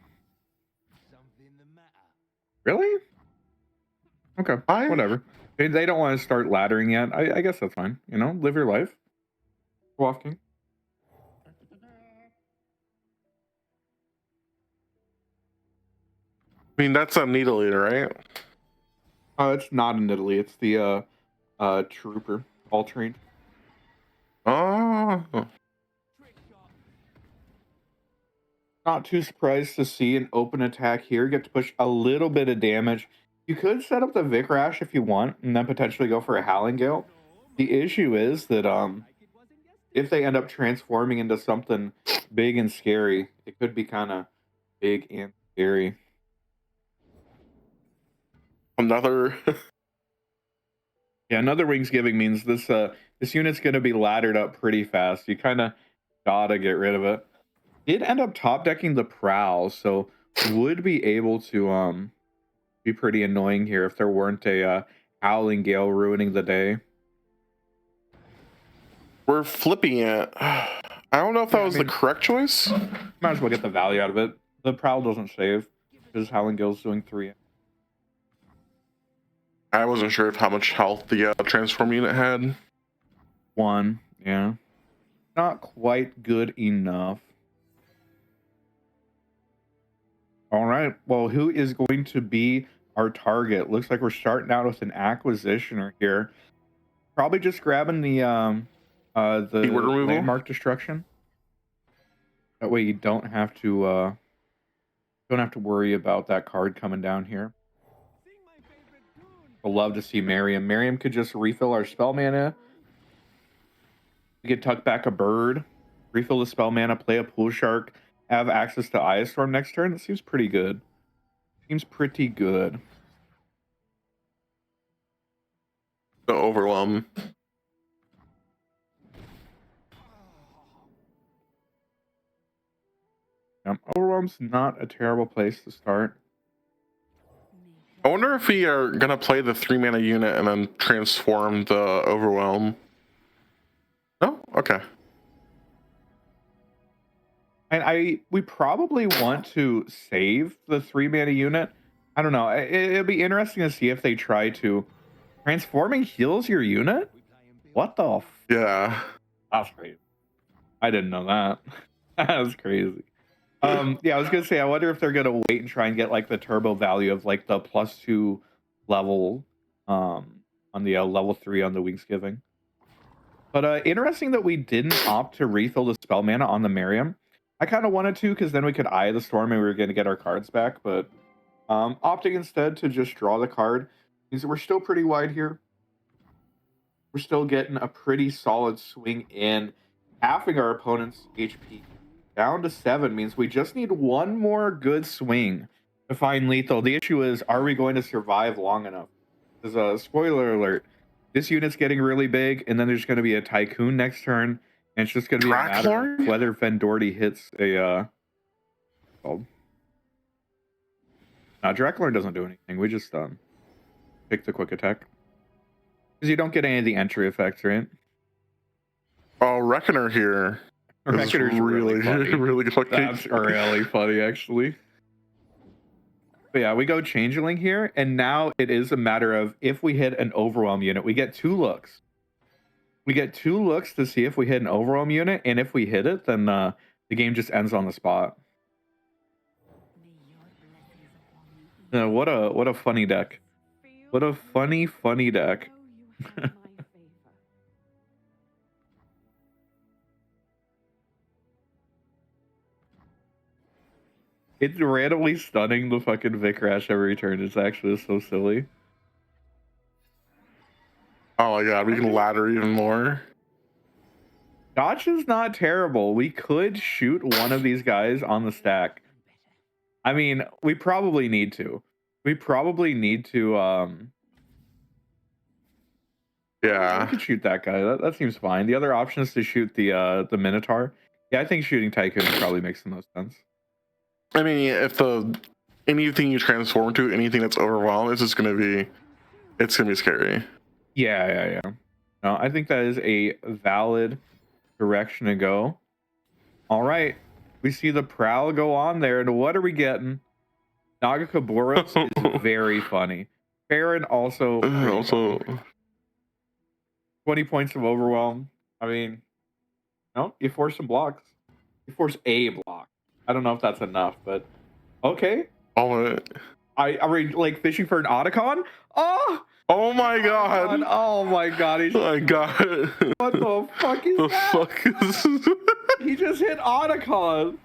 Really? Okay, Why? whatever. They don't want to start laddering yet. I guess that's fine. You know, live your life. Walking. I mean, that's a needle eater, right? It's not in Italy. It's the trooper, all trained. Oh. Not too surprised to see an open attack here. Get to push a little bit of damage. You could set up the Vic Rash if you want, and then potentially go for a Howling Gale. The issue is that if they end up transforming into something big and scary, it could be kind of big and scary. Another. Yeah, another Wingsgiving means this unit's going to be laddered up pretty fast. You kind of gotta get rid of it. Did end up top decking the Prowl, so would be able to be pretty annoying here if there weren't a Howling Gale ruining the day. We're flipping it. I don't know if that was the correct choice. Might as well get the value out of it. The Prowl doesn't save because Howling Gale's doing 3. I wasn't sure of how much health the transform unit had. 1, yeah. Not quite good enough. All right. Well, who is going to be our target? Looks like we're starting out with an acquisitioner here. Probably just grabbing the Keyword removal? landmark destruction. That way you don't have to worry about that card coming down here. I'd love to see Miriam. Miriam could just refill our spell mana. We could tuck back a bird, refill the spell mana, play a pool shark, have access to Eye Storm next turn. That seems pretty good. Seems pretty good. The overwhelm. Overwhelm's not a terrible place to start. I wonder if we are gonna play the 3 mana unit and then transform the overwhelm. No? Okay. And we probably want to save the 3 mana unit. I don't know. It'll be interesting to see if they try to transforming heals your unit. What the? Yeah. That's crazy. I didn't know that. That was crazy. Yeah, I was gonna say, I wonder if they're gonna wait and try and get like the turbo value of like the +2 level on the level 3 on the Wingsgiving. But interesting that we didn't opt to refill the spell mana on the Miriam. I kind of wanted to, because then we could Eye the Storm and we were going to get our cards back. But opting instead to just draw the card means that we're still pretty wide here. We're still getting a pretty solid swing in, halving our opponent's HP down to 7 means we just need one more good swing to find lethal. The issue is, are we going to survive long enough? There's a spoiler alert. This unit's getting really big, and then there's going to be a Tycoon next turn, and it's just going to be a matter of whether Vendorti hits a no, Draculor doesn't do anything. We just pick the quick attack. Because you don't get any of the entry effects, right? Oh, Reckoner here. Reckoner's really funny. really fucking. That's really funny, actually. But yeah, we go Changeling here, and now it is a matter of if we hit an Overwhelm unit, we get 2 looks. We get 2 looks to see if we hit an Overwhelm unit, and if we hit it, then the game just ends on the spot. What a funny deck. What a funny deck. It's randomly stunning the fucking Vic Rash every turn. It's actually so silly. Oh my god, we can ladder even more. Dodge is not terrible. We could shoot one of these guys on the stack. I mean, we probably need to. We probably need to Yeah. we could shoot that guy. That seems fine. The other option is to shoot the Minotaur. Yeah, I think shooting Tycoon probably makes the most sense. I mean, if anything you transform to, anything that's overwhelmed, it's gonna be scary. Yeah. No, I think that is a valid direction to go. All right, we see the prowl go on there, and what are we getting? Nagakaboros is very funny. Farron also pretty funny. 20 points of overwhelm. I mean, no, you force some blocks. You force a block. I don't know if that's enough, but okay. All of it. Are we like fishing for an Otacon? Oh! Oh my god! Oh my god! Oh my god! What the fuck is the that? fuck is? He just hit Otacon.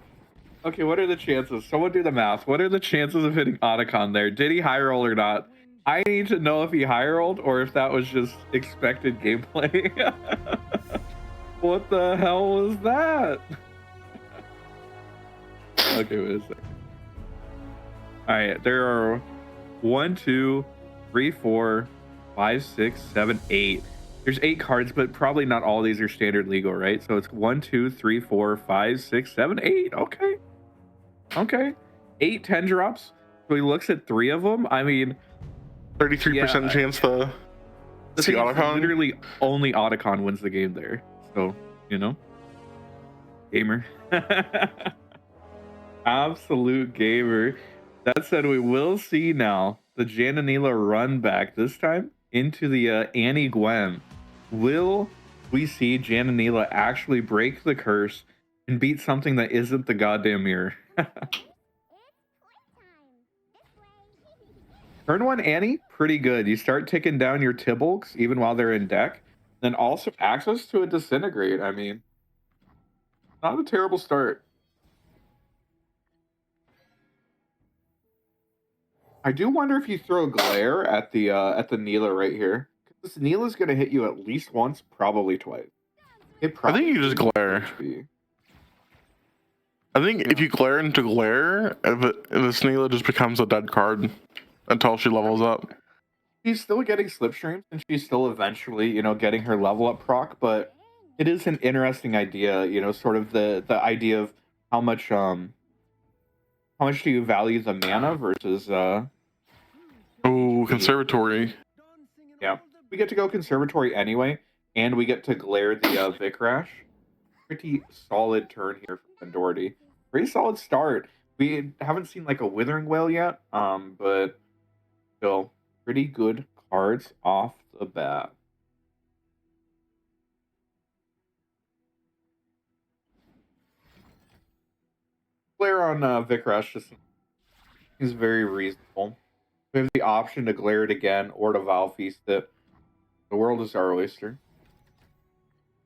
Okay, what are the chances? Someone do the math. What are the chances of hitting Otacon there? Did he high roll or not? I need to know if he high rolled or if that was just expected gameplay. What the hell was that? Okay, wait a second. Alright, there are 1, 2, 3, 4, 5, 6, 7, 8. There's 8 cards, but probably not all of these are standard legal, right? So it's 1, 2, 3, 4, 5, 6, 7, 8. Okay. 8 10 drops. So he looks at 3 of them. I mean, 33% chance to see Otacon. Literally only Otacon wins the game there. So, you know. Gamer. Absolute gamer. That said, we will see now the Jananila run back this time into the Annie Gwen. Will we see Jananila actually break the curse and beat something that isn't the goddamn mirror? Turn 1 Annie, pretty good. You start ticking down your Tibbles even while they're in deck. Then also access to a Disintegrate. I mean, not a terrible start. I do wonder if you throw Glare at the Neela right here. This Neela's gonna hit you at least once, probably twice. I think you just glare. I think if you glare into glare, this Neela just becomes a dead card until she levels up. She's still getting slipstreams, and she's still eventually, you know, getting her level up proc. But it is an interesting idea, you know, sort of the idea of how much do you value the mana versus Conservatory. Yeah, we get to go Conservatory anyway, and we get to glare the Vic Rash. Pretty solid turn here from Doherty. Pretty solid start. We haven't seen like a Withering Whale yet, but still pretty good cards off the bat. Glare on Vic Rash just is very reasonable. We have the option to glare it again or to Val Feast it. The world is our oyster.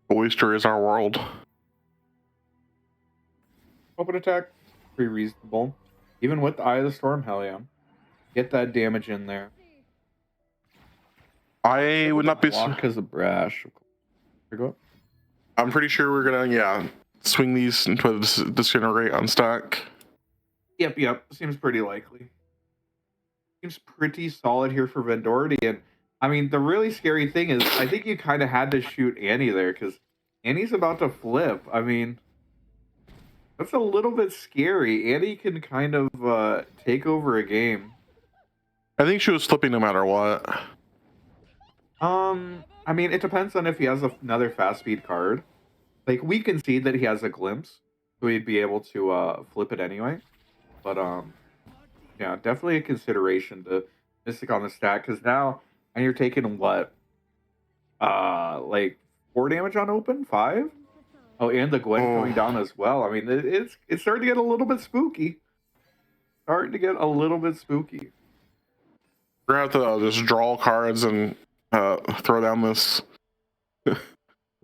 The oyster is our world. Open attack, pretty reasonable. Even with the Eye of the Storm, hell yeah. Get that damage in there. I would not be because of Brash. I'm pretty sure we're gonna swing these into a Disintegrate on stack. Yep. Seems pretty likely. Seems pretty solid here for Vendority. And I mean, the really scary thing is I think you kind of had to shoot Annie there because Annie's about to flip. I mean, that's a little bit scary. Annie can kind of take over a game. I think she was flipping no matter what. I mean, it depends on if he has another fast speed card. Like, we can see that he has a glimpse, so he'd be able to flip it anyway. But yeah, definitely a consideration to Mystic on the stack because now, and you're taking what, like 4 damage on open, 5. Oh, and the Gwen coming down as well. I mean, it's starting to get a little bit spooky. We're gonna have to just draw cards and throw down this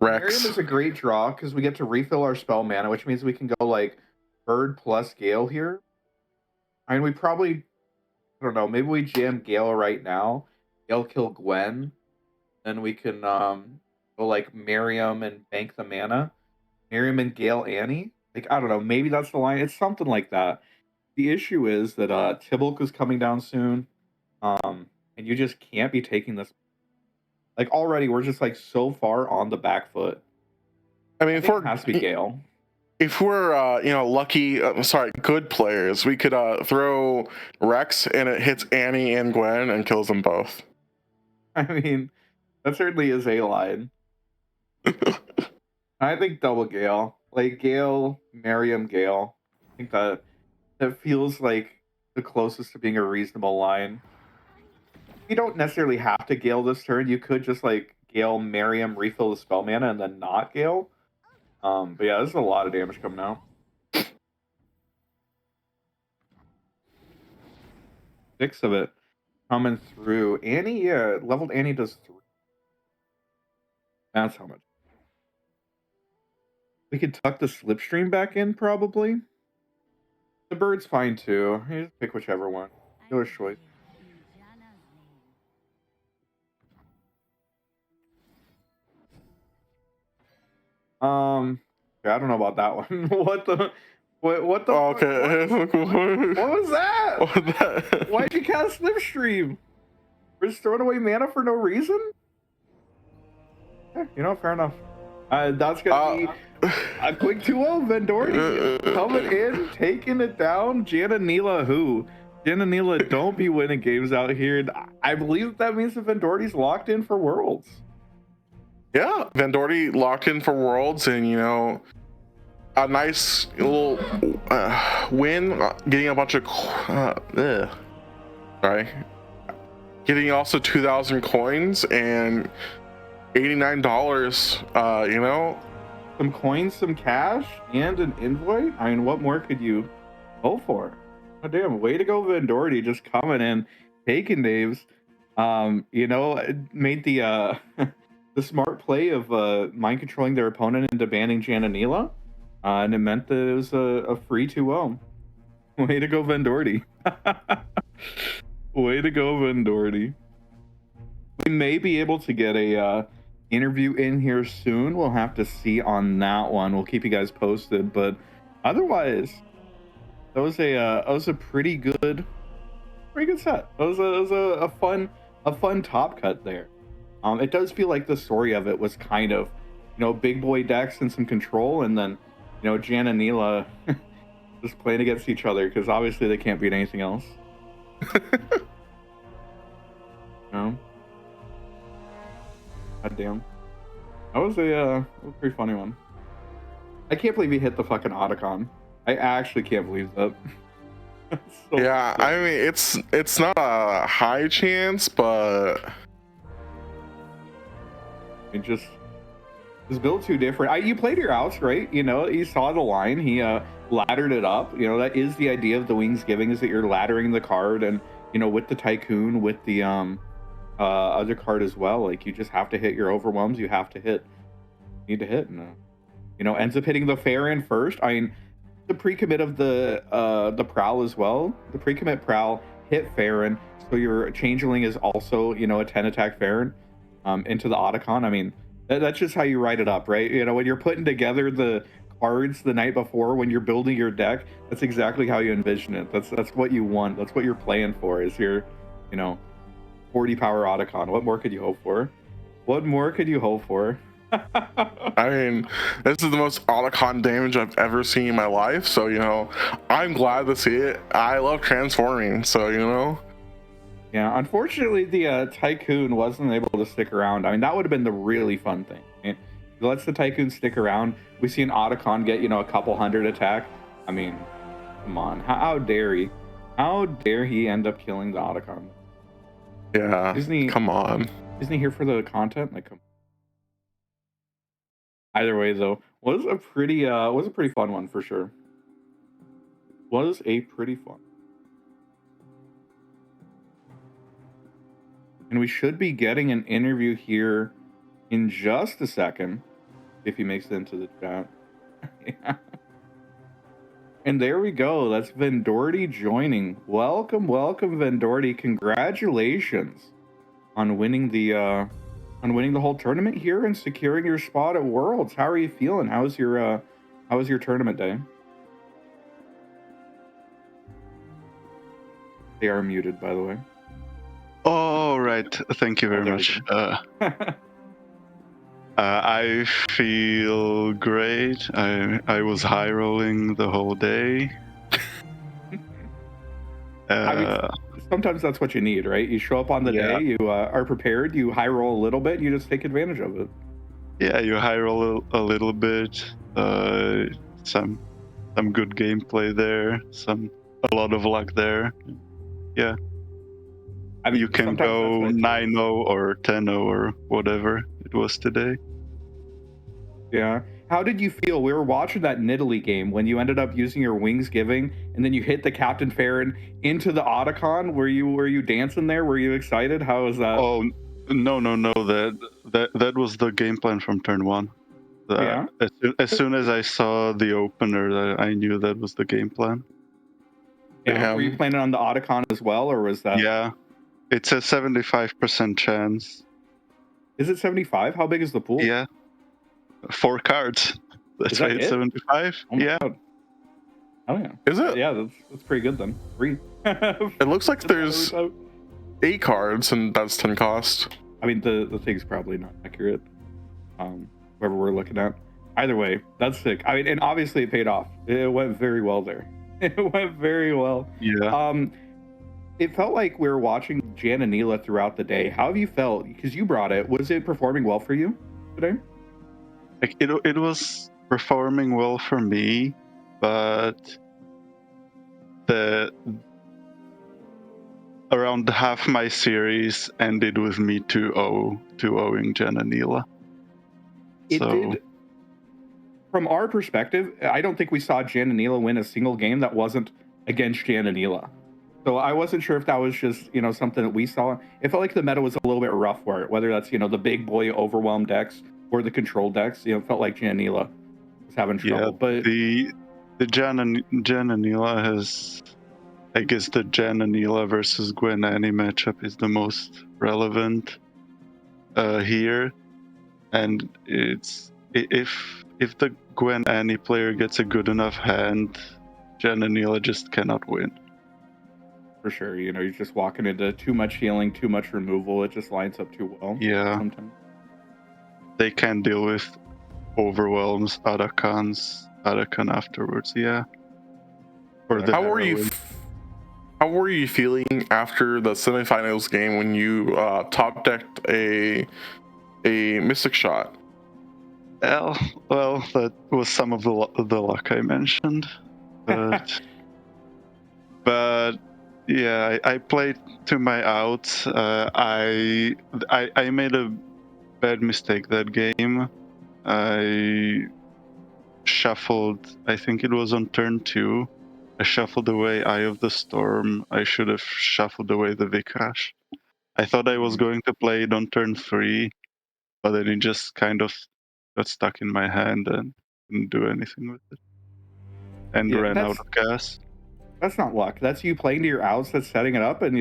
Rex. Miriam is a great draw because we get to refill our spell mana, which means we can go like Bird plus Gale here. I mean, we probably, I don't know, maybe we jam Gale right now. Gale kill Gwen. Then we can go like Miriam and bank the mana. Miriam and Gale Annie. Like, I don't know, maybe that's the line. It's something like that. The issue is that Tibulk is coming down soon. And you just can't be taking this. Like, already we're just like so far on the back foot. I mean, it has to be Gale. if we're lucky, sorry, good players, we could throw Rex and it hits Annie and Gwen and kills them both. I mean, that certainly is a line. I think double Gale, like Gale, Miriam, Gale. I think that feels like the closest to being a reasonable line. You don't necessarily have to Gale this turn. You could just like Gale, Miriam, refill the spell mana, and then not Gale. But yeah, this is a lot of damage coming out. 6 of it coming through. Annie, yeah, leveled Annie does 3. That's how much. We could tuck the slipstream back in, probably. The bird's fine too. You just pick whichever one. Your choice. Yeah, I don't know about that one. What the? Okay. What was that? What was that? Why'd you cast Slipstream? We're just throwing away mana for no reason? Yeah, fair enough. That's gonna be a quick 2-0. Vendordi coming in, taking it down. Jananila, who? Jananila, don't be winning games out here. I believe that means that Vendordi's locked in for Worlds. Yeah, Vendordi locked in for Worlds, and a nice little win, getting a bunch of getting also 2,000 coins and $89. Some coins, some cash, and an invoice. I mean, what more could you go for? Oh, damn, way to go, Vendordi, just coming in, taking names. Made the the smart play of mind controlling their opponent into banning Jananila. And it meant that it was a free 2-0. Way to go, Vendordi. Way to go, Vendordi. We may be able to get a interview in here soon. We'll have to see on that one. We'll keep you guys posted. But otherwise, that was a pretty good set. That was a fun top cut there. It does feel like the story of it was kind of, big boy decks and some control, and then Jan and Neela just playing against each other because obviously they can't beat anything else. God damn. That was a pretty funny one. I can't believe he hit the fucking Otacon. I actually can't believe that. Yeah, I mean it's not a high chance, but it just built too different. You played your outs, right? You saw the line. He laddered it up. That is the idea of the Wings Giving, is that you're laddering the card, and with the Tycoon, with the other card as well. Like, you just have to hit your overwhelms. You have to hit. You need to hit, and ends up hitting the Farron first. I mean, the pre-commit of the Prowl as well. The pre-commit Prowl hit Farron, so your Changeling is also a 10 attack Farron into the Otacon. I mean, that's just how you write it up, right? When you're putting together the cards the night before, when you're building your deck, that's exactly how you envision it. That's what you want. That's what you're playing for, is your 40 power Otacon. What more could you hope for? What more could you hope for? I mean, this is the most Otacon damage I've ever seen in my life, so I'm glad to see it. I love transforming, so Yeah, unfortunately, the Tycoon wasn't able to stick around. I mean, that would have been the really fun thing. I mean, he lets the Tycoon stick around. We see an Otacon get, a couple hundred attack. I mean, come on. How dare he? How dare he end up killing the Otacon? Yeah, come on. Isn't he here for the content? Like, either way, though, was a pretty fun one for sure. Was a pretty fun. And we should be getting an interview here in just a second, if he makes it into the chat. Yeah. And there we go. That's Vendordi joining. Welcome, Vendordi. Congratulations on winning the whole tournament here and securing your spot at Worlds. How are you feeling? How was your tournament day? They are muted, by the way. Oh, right. Thank you very much. I feel great. I was high rolling the whole day. I mean, sometimes that's what you need, right? You show up on the Yeah. day, you are prepared, you high roll a little bit, you just take advantage of it. Yeah, you high roll a little bit. Some good gameplay there. A lot of luck there. Yeah. I mean, You can sometimes that's go what it takes. 9-0 or 10-0 or whatever it was today. Yeah. How did you feel? We were watching that Nidalee game when you ended up using your wings giving, and then you hit the Captain Farron into the Otacon. Were you dancing there? Were you excited? How was that? Oh no! That was the game plan from turn one. Yeah. As soon as I saw the opener, I knew that was the game plan. Yeah. Were you planning on the Otacon as well, or was that? Yeah, it's a 75% chance. Is it 75? How big is the pool? Yeah, 4 cards. That's Is why that it's it? 75. Oh my Yeah. God. Oh yeah. Is it? Yeah, that's pretty good then. 3. It looks like there's 8 cards, and that's 10 cost. I mean, the thing's probably not accurate. Whatever we're looking at. Either way, that's sick. I mean, and obviously it paid off. It went very well there. It went very well. Yeah. It felt like we were watching Jan and Neela throughout the day. How have you felt? Because you brought it. Was it performing well for you today? Like it was performing well for me, but around half my series ended with me 2-0ing Jen and Neela. It did. From our perspective, I don't think we saw Jan and Neela win a single game that wasn't against Jan and Neela. So I wasn't sure if that was just, something that we saw. It felt like the meta was a little bit rough for it, whether that's, the big boy overwhelm decks or the control decks. It felt like Jan and Neela was having trouble. Yeah, but the Jan and Neela has, I guess the Jan and Neela versus Gwen Annie matchup is the most relevant here, and it's if the Gwen Annie player gets a good enough hand, Jan and Neela just cannot win. For sure, you're just walking into too much healing, too much removal. It just lines up too well. Yeah, sometimes they can deal with overwhelms, Otacon afterwards. Yeah. Or the How were you feeling after the semifinals game when you top decked a Mystic Shot? Well, that was some of the luck I mentioned, but yeah, I played to my outs. I made a bad mistake that game. I shuffled. I think it was on turn 2. I shuffled away Eye of the Storm. I should have shuffled away the Vikrash. I thought I was going to play it on turn 3, but then it just kind of got stuck in my hand and didn't do anything with it. And ran out of gas. That's not luck. That's you playing to your outs. That's setting it up, and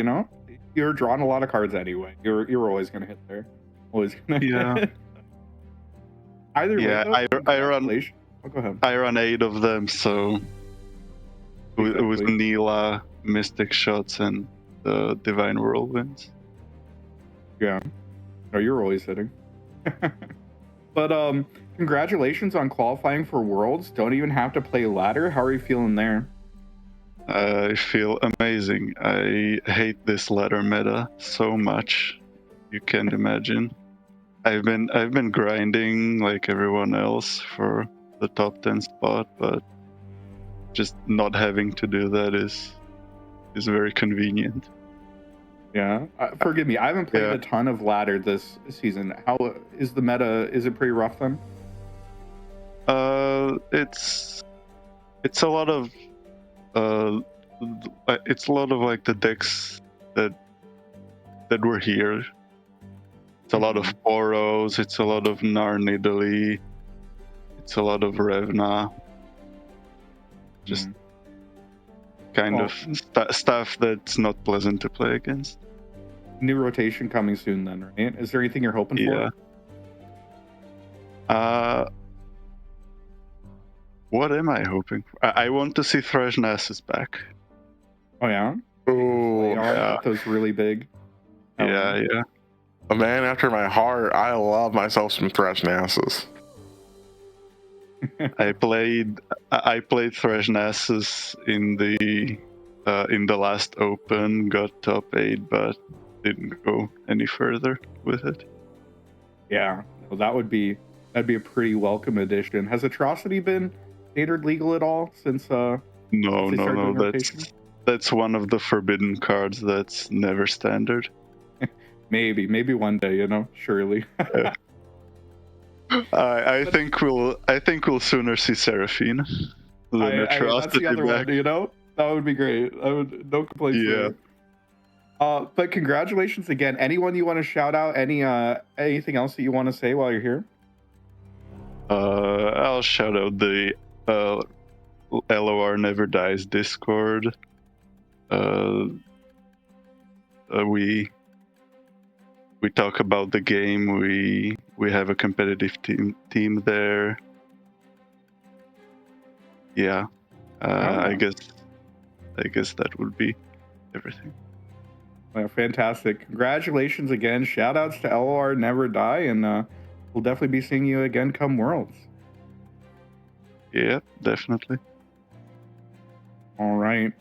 you're drawing a lot of cards anyway. You're always gonna hit there. Always gonna. Yeah. Either Yeah, way, though, I run. Oh, go ahead. I run 8 of them, so with Neela, Mystic Shots, and the Divine Whirlwinds. Yeah. No, you're always hitting. But congratulations on qualifying for Worlds. Don't even have to play ladder. How are you feeling there? I feel amazing. I hate this ladder meta so much. You can't imagine. I've been grinding like everyone else for the top 10 spot, but just not having to do that is very convenient. Yeah. Forgive me. I haven't played a ton of ladder this season. How is the meta? Is it pretty rough then? It's a lot of like the decks that were here. It's a lot of Poros, it's a lot of Nidalee, it's a lot of Revna. Just kind of stuff that's not pleasant to play against. New rotation coming soon then, right? Is there anything you're hoping for? What am I hoping for? I want to see Thresh Nasus back. Oh yeah? Oh, Those really big. Yeah. A man after my heart. I love myself some Thresh Nasus. I played Thresh Nasus in the last Open, got top 8, but didn't go any further with it. Yeah, well, that'd be a pretty welcome addition. Has Atrocity been standard legal at all since No, they started doing rotation? that's one of the forbidden cards that's never standard. Maybe one day, you know, surely. I think we'll sooner see Seraphine than That's Atrocity the other back. one, you know? That would be great. I would no complaints Yeah. there. But congratulations again. Anyone you want to shout out? Anything else that you want to say while you're here? I'll shout out the LOR Never Dies Discord. We talk about the game. We have a competitive team there. Yeah. I guess that would be everything. Well, fantastic. Congratulations again. Shout outs to LOR Never Die, and we'll definitely be seeing you again come Worlds. Yeah, definitely. All right.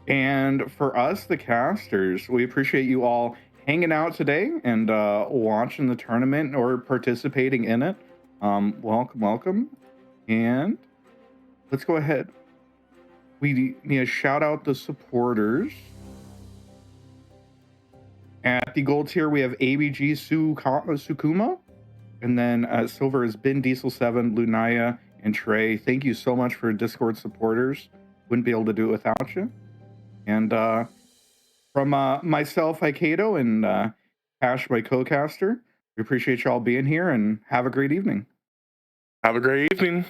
And for us, the casters, we appreciate you all hanging out today and watching the tournament or participating in it. Welcome. And let's go ahead. We need to shout out the supporters. At the gold tier, we have ABG Sukuma. And then silver is Bin Diesel 7, Lunaya, and Trey. Thank you so much for Discord supporters. Wouldn't be able to do it without you. And from myself, Ikato, and Cash, my co-caster, we appreciate y'all being here and have a great evening. Have a great evening.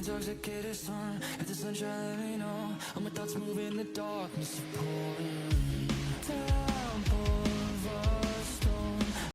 intoxicated sun. If the sunshine, let me know. All my thoughts move in the darkness of pouring.